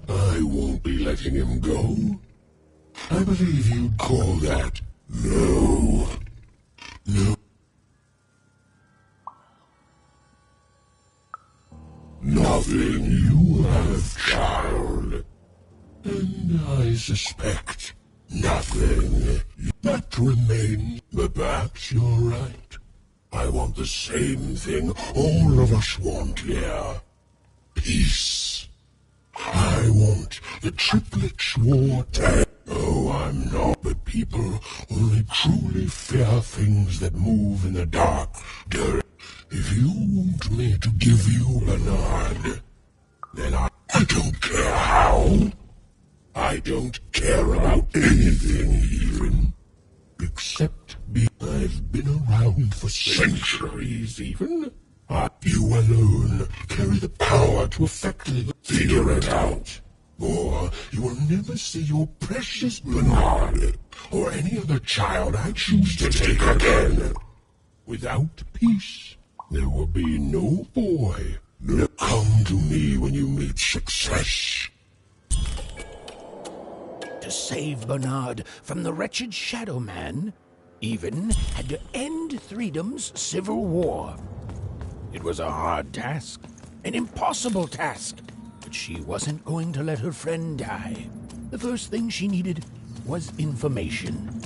I won't be letting him go. I believe you'd call that no. Nothing you have, child. And I suspect nothing. That remains. But perhaps you're right. I want the same thing all of us want here. Peace. I want the triplets war dead. Oh, I'm not. But people only truly fear things that move in the dark. If you want me to give you Bernard, then I don't care how. I don't care about anything even. Except I've been around for centuries even. You alone carry the power to effectively figure it out. Or you will never see your precious Bernard or any other child I choose to take again. Without peace, there will be no boy. Come to me when you meet success. To save Bernard from the wretched Shadow Man, even had to end Threedom's civil war. It was a hard task, an impossible task, but she wasn't going to let her friend die. The first thing she needed was information.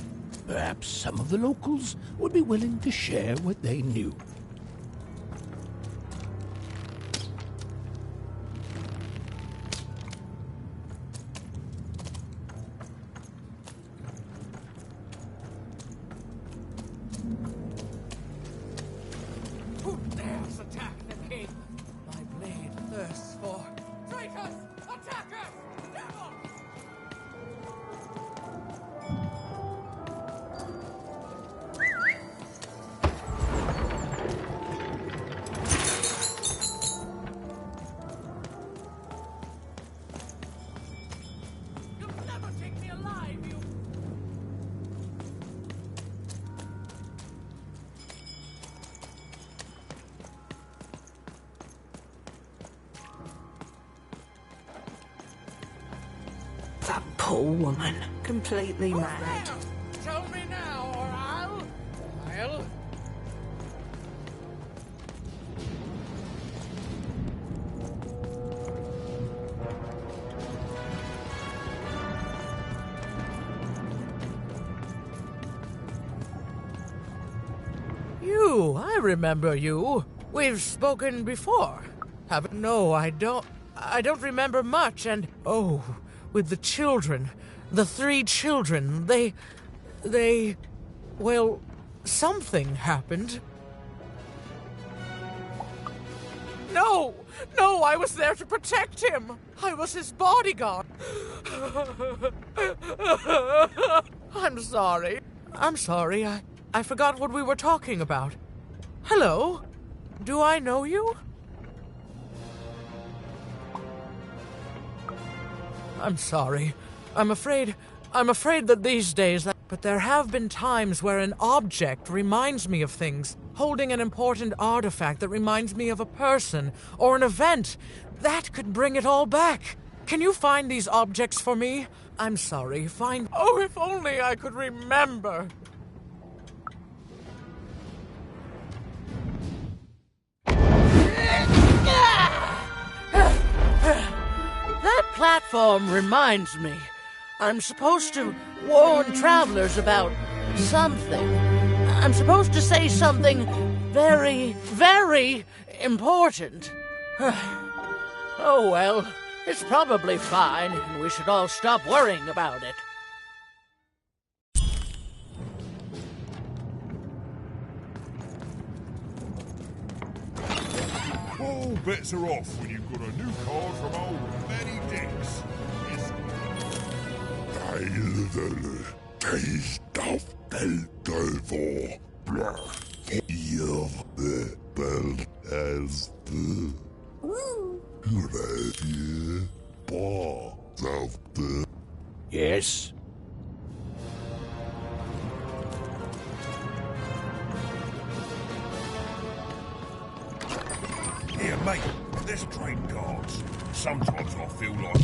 Perhaps some of the locals would be willing to share what they knew. Who dares attack the king? My blade thirsts for traitors! Attackers! Devils! poor woman. Completely mad. Tell me now, or I'll... You, I remember you. We've spoken before. No, I don't remember much, and oh, with the children, the 3 children, well, something happened. No, I was there to protect him. I was his bodyguard. I'm sorry. I forgot what we were talking about. Hello? Do I know you? I'm sorry. I'm afraid that these days... But there have been times where an object reminds me of things. Holding an important artifact that reminds me of a person or an event. That could bring it all back. Can you find these objects for me? I'm sorry, Oh, if only I could remember. That platform reminds me. I'm supposed to warn travelers about something. I'm supposed to say something very, very important. Oh well, it's probably fine, and we should all stop worrying about it. All bets are off when you've got a new card from old Manny Dix. Yes? Here, mate, let's trade cards. Sometimes I feel like...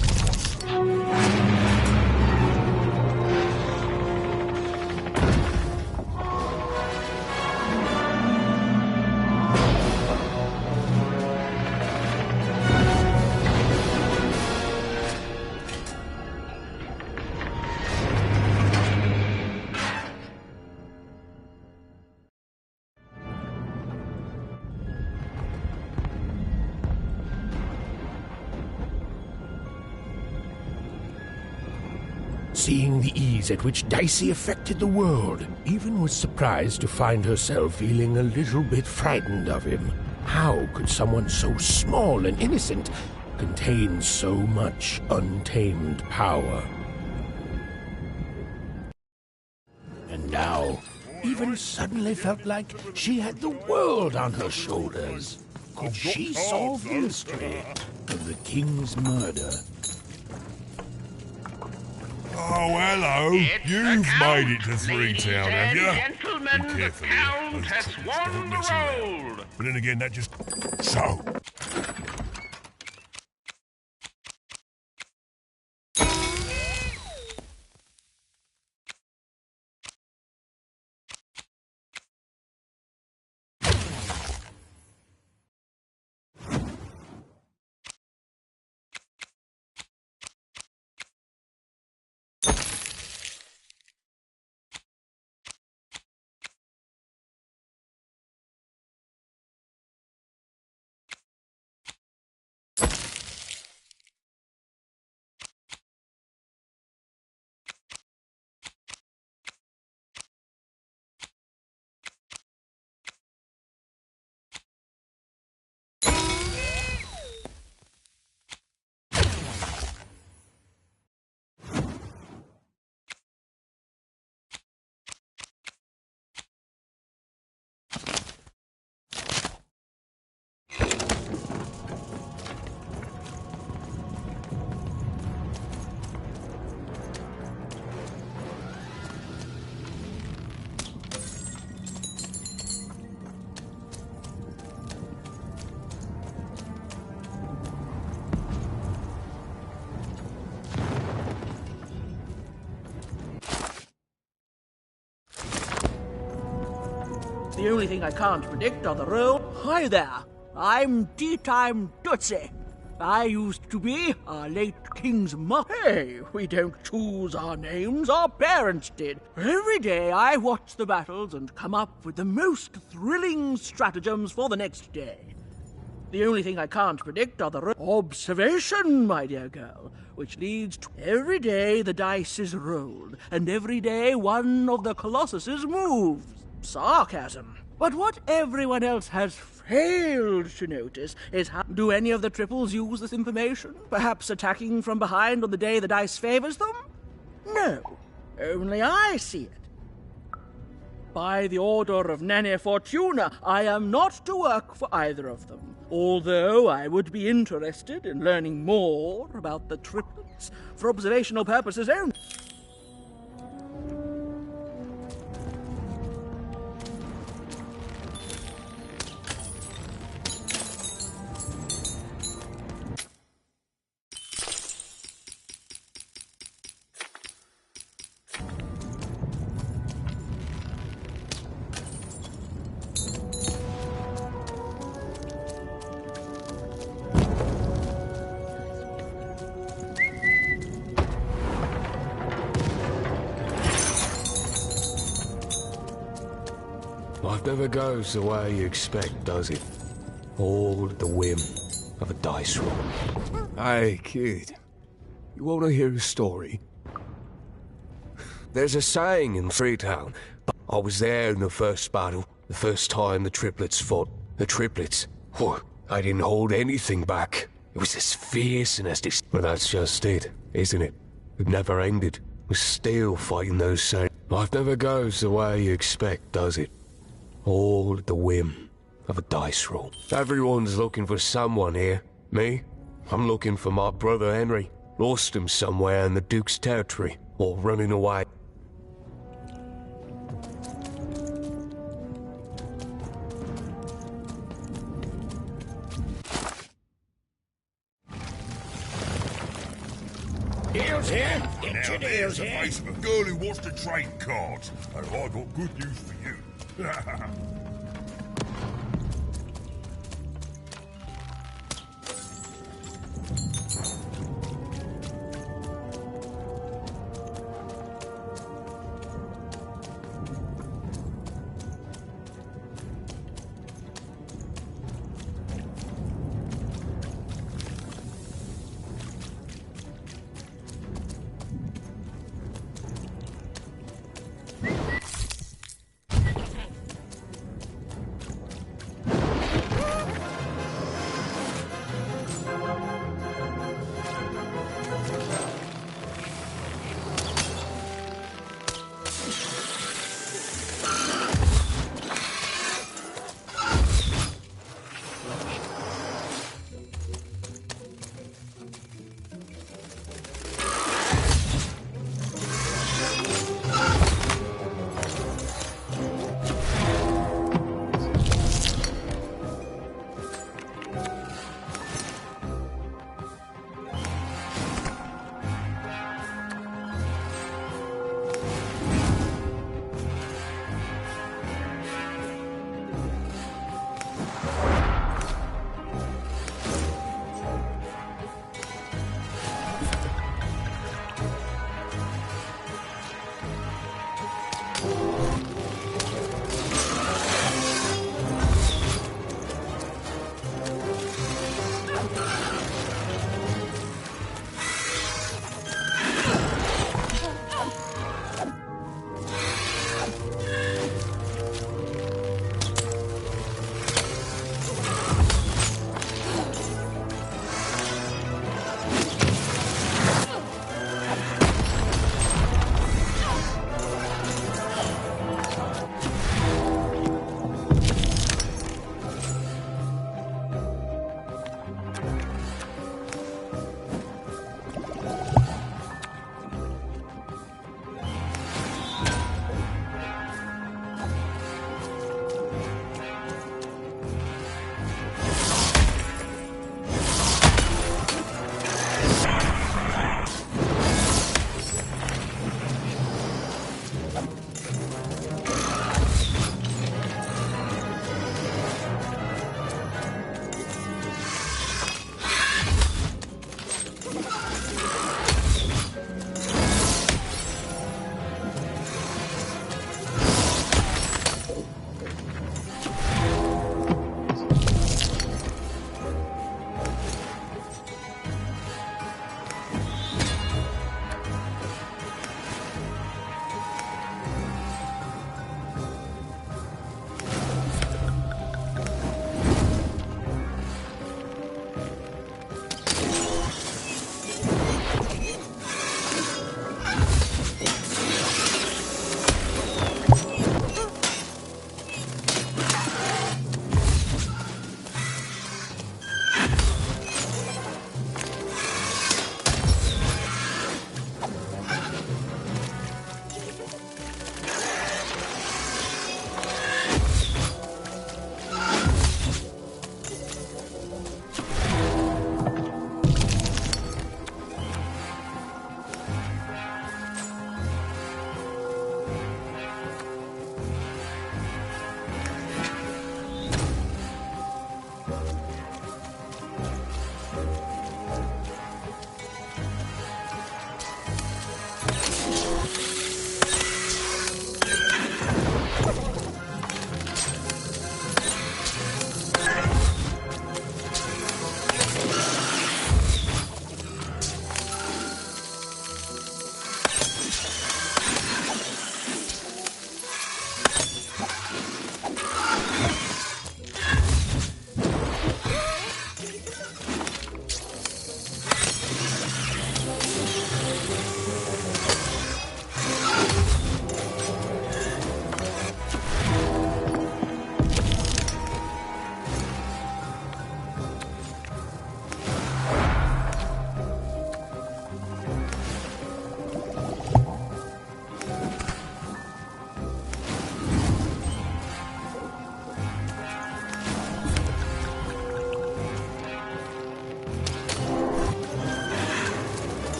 Seeing the ease at which Dicey affected the world, even was surprised to find herself feeling a little bit frightened of him. How could someone so small and innocent contain so much untamed power? And now, even suddenly felt like she had the world on her shoulders. Could she solve the mystery of the king's murder? Oh, hello. You've made it to 3 Town, have you? Gentlemen, the Count has won the roll. But then again, that just... So... The only thing I can't predict are the roll. Hi there, I'm Tea Time Tootsie. I used to be our late king's mother. Hey, we don't choose our names, our parents did. Every day I watch the battles and come up with the most thrilling stratagems for the next day. The only thing I can't predict are the observation, my dear girl, which leads to every day the dice is rolled, and every day one of the colossuses moves. Sarcasm. But what everyone else has failed to notice is how do any of the triples use this information? Perhaps attacking from behind on the day the dice favors them? No, only I see it. By the order of Nane Fortuna, I am not to work for either of them, although I would be interested in learning more about the triplets for observational purposes only. Life never goes the way you expect, does it? All at the whim of a dice roll. Hey, kid. You want to hear a story? There's a saying in Freetown. I was there in the first battle, the first time the triplets fought. The triplets, I didn't hold anything back. It was as fierce and as this. But that's just it, isn't it? It never ended. We're still fighting those same. Life never goes the way you expect, does it? All at the whim of a dice roll. Everyone's looking for someone here. Me? I'm looking for my brother Henry. Lost him somewhere in the Duke's territory, or running away. Deals here? Get your deals here. Now, there's the face of a girl who wants to trade cards. And I got good news for you.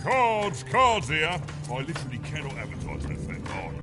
Cards here. I literally cannot advertise that thing, card.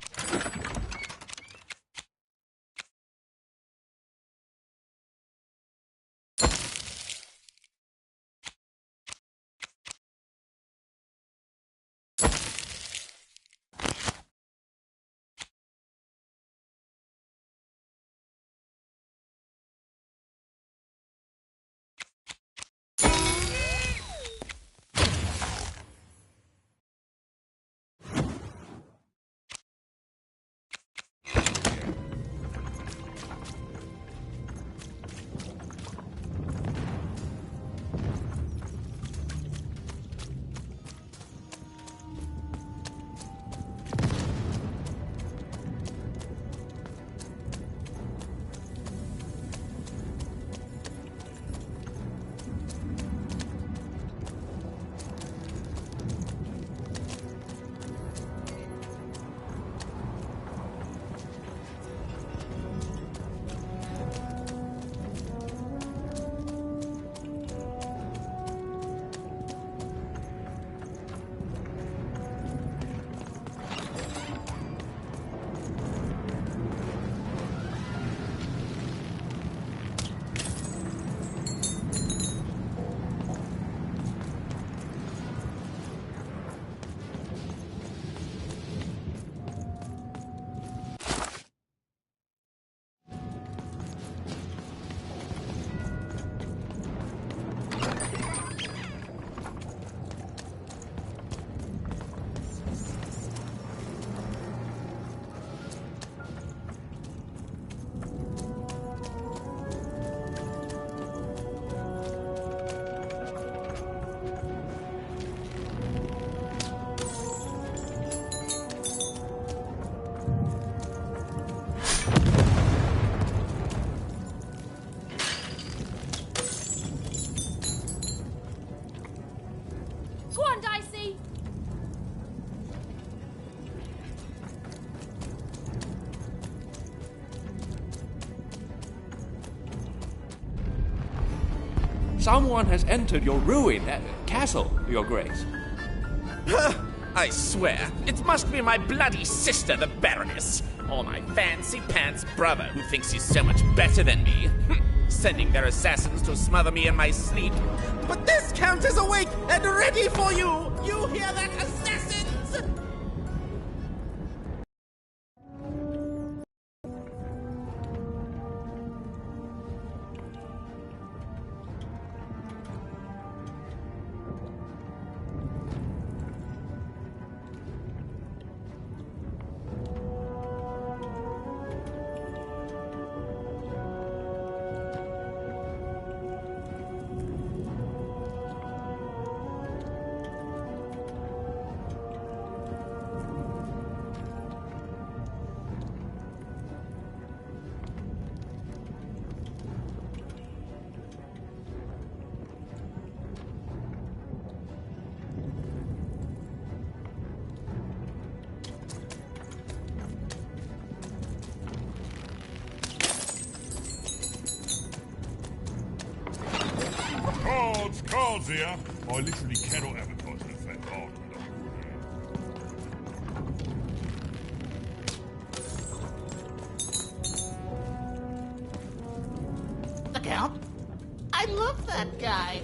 Someone has entered your castle, Your Grace. I swear, it must be my bloody sister, the Baroness, or my fancy-pants brother who thinks he's so much better than me, sending their assassins to smother me in my sleep. But this Count is awake and ready for you! You hear that, assassins? Cards here. I literally cannot advertise that thing, card. The Count? I love that guy.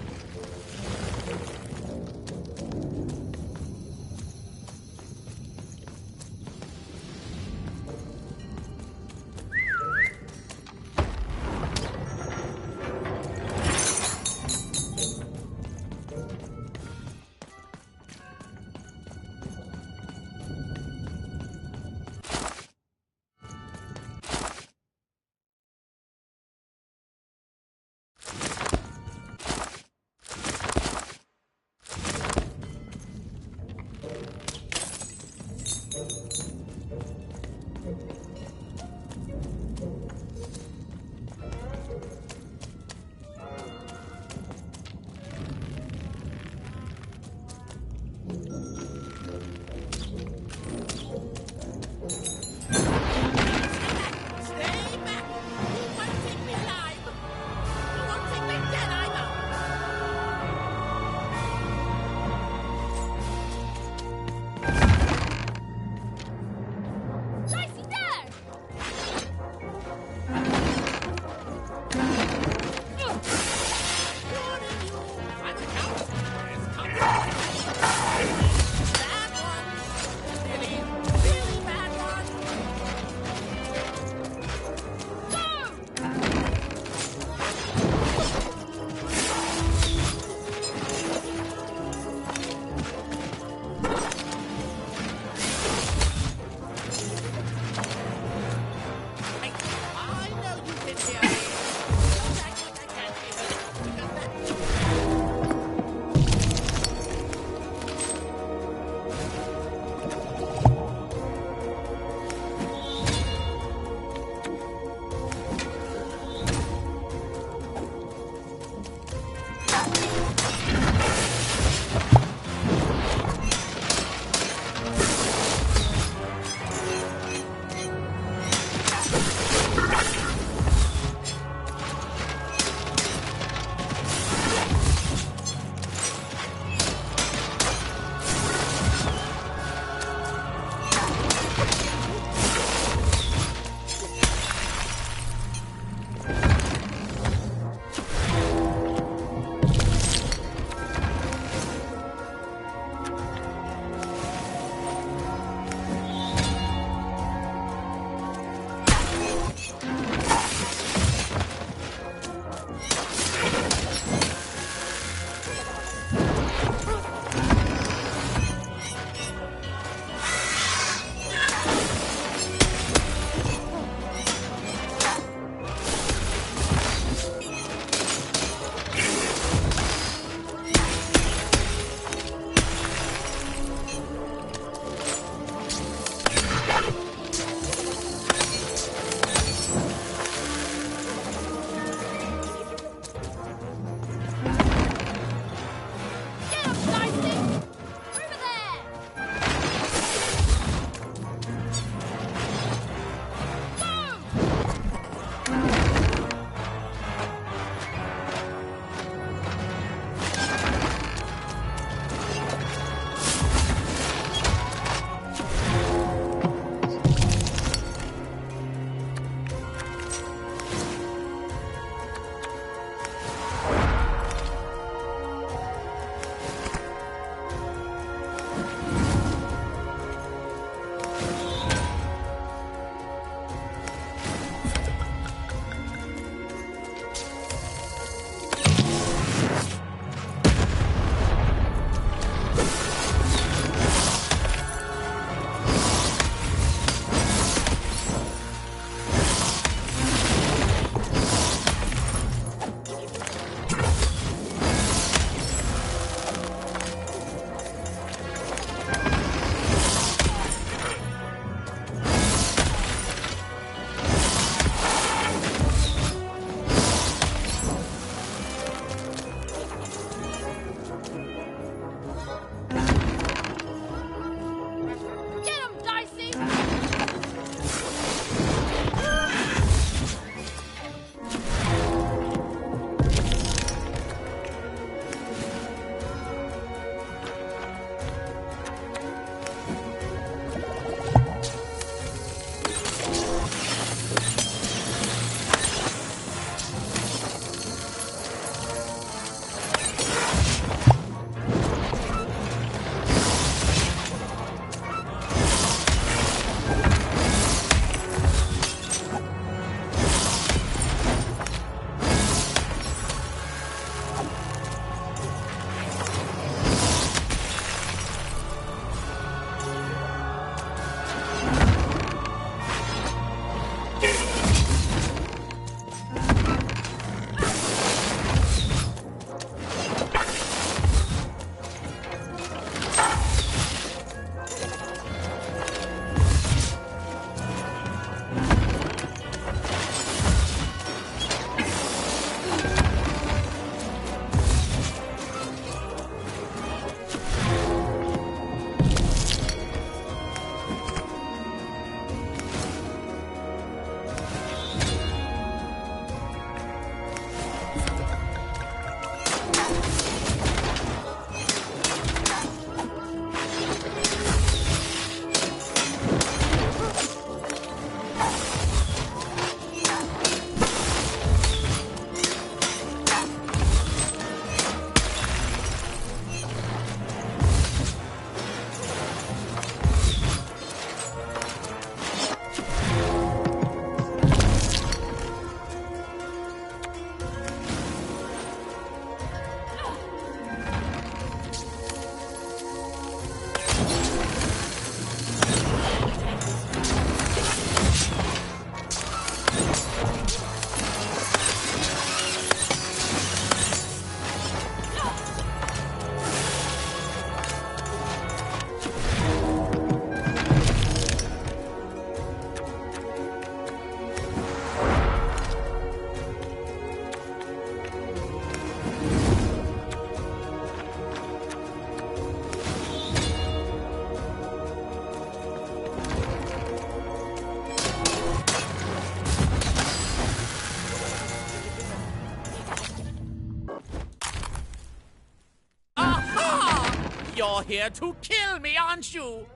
You're here to kill me, aren't you?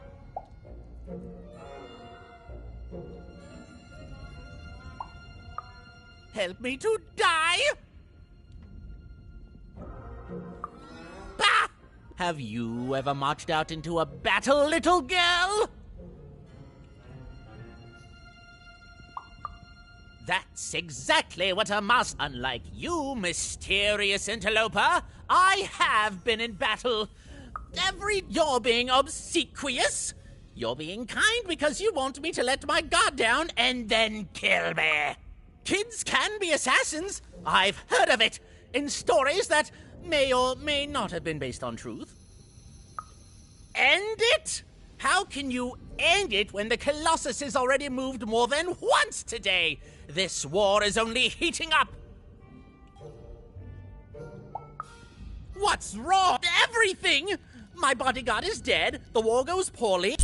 Help me to die? Bah! Have you ever marched out into a battle, little girl? That's exactly what a master. Unlike you, mysterious interloper, I have been in battle. You're being obsequious. You're being kind because you want me to let my guard down and then kill me. Kids can be assassins. I've heard of it in stories that may or may not have been based on truth. End it? How can you end it when the Colossus has already moved more than once today? This war is only heating up. What's wrong? Everything! My bodyguard is dead. The war goes poorly.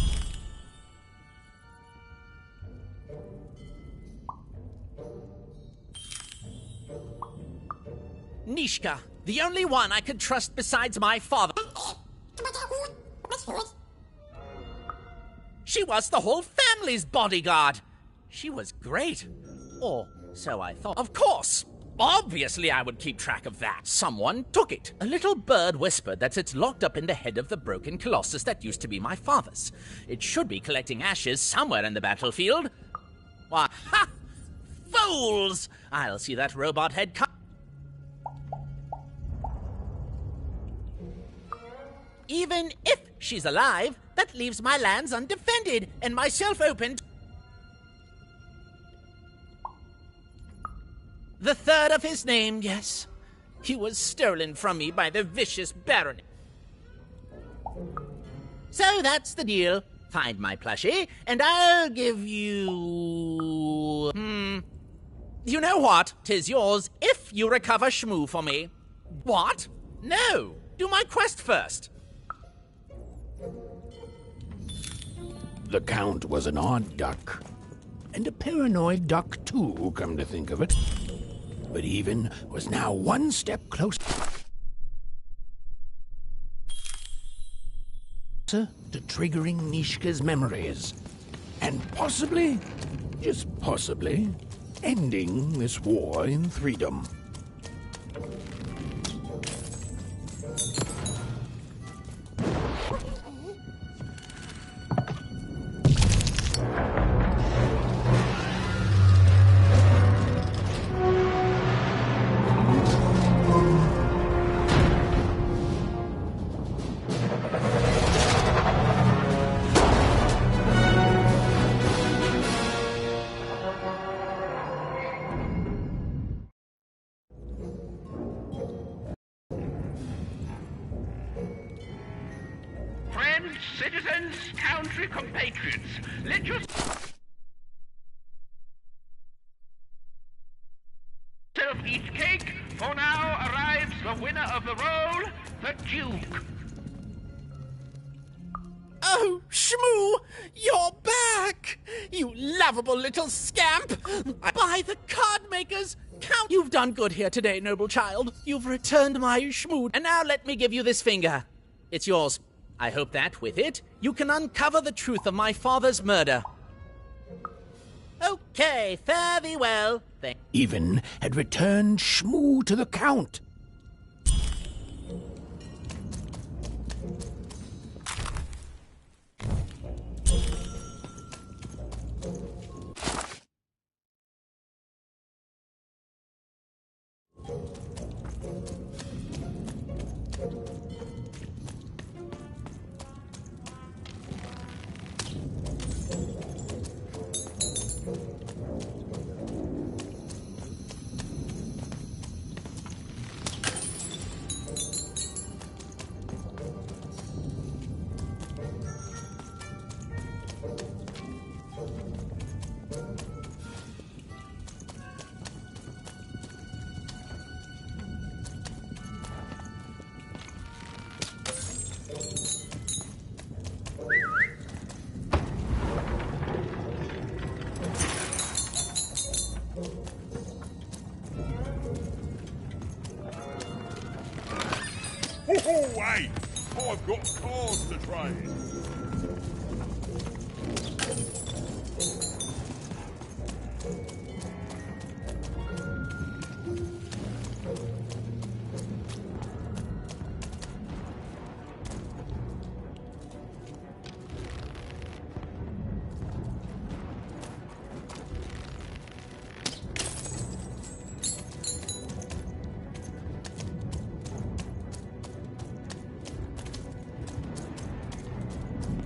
Nishka, the only one I could trust besides my father. She was the whole family's bodyguard. She was great. Or so I thought. Of course. Obviously I would keep track of that. Someone took it. A little bird whispered that it's locked up in the head of the broken Colossus that used to be my father's. It should be collecting ashes somewhere in the battlefield. Why, ha! Fools! I'll see that robot head come. Even if she's alive, that leaves my lands undefended and myself open. The third of his name, yes. He was stolen from me by the vicious Baron. So that's the deal. Find my plushie, and I'll give you... You know what? 'Tis yours if you recover Shmoo for me. What? No. Do my quest first. The Count was an odd duck. And a paranoid duck, too, come to think of it. But Even was now one step closer to triggering Nishka's memories. And possibly, just possibly, ending this war in freedom. Friends, citizens, country compatriots, let yourself eat cake, for now arrives the winner of the role, the Duke. Oh, Shmoo, you're back! You lovable little scamp! By the card makers, Count, you've done good here today, noble child. You've returned my Shmoo, and now let me give you this finger. It's yours. I hope that, with it, you can uncover the truth of my father's murder. Okay, fare thee well. Even had returned Shmoo to the Count. I've got cards to trade.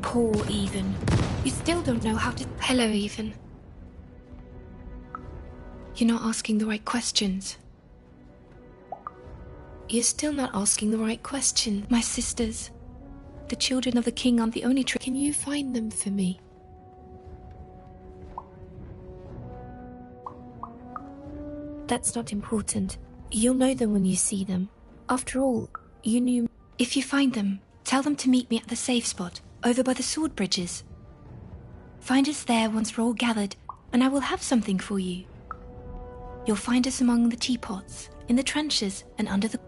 Poor Ethan. You still don't know how to... Hello, Ethan. You're not asking the right questions. You're still not asking the right question. My sisters, the children of the king aren't the only Can you find them for me? That's not important. You'll know them when you see them. After all, you knew... If you find them, tell them to meet me at the safe spot, over by the sword bridges. Find us there once we're all gathered, and I will have something for you. You'll find us among the teapots, in the trenches, and under the...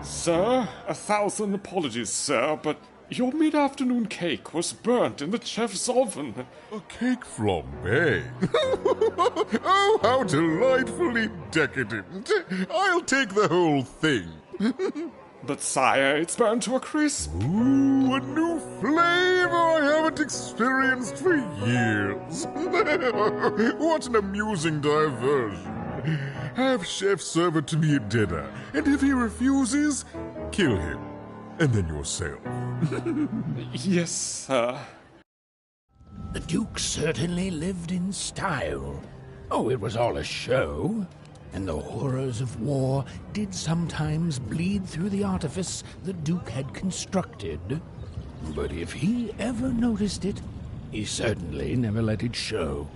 Sir, 1,000 apologies, sir, but your mid-afternoon cake was burnt in the chef's oven. A cake flambe? Oh, how delightfully decadent. I'll take the whole thing. But sire, it's burnt to a crisp. Ooh, a new flavor I haven't experienced for years. What an amusing diversion. Have chef serve it to me at dinner, and if he refuses, kill him, and then yourself. Yes, sir. The Duke certainly lived in style. Oh, it was all a show, and the horrors of war did sometimes bleed through the artifice the Duke had constructed. But if he ever noticed it, he certainly never let it show.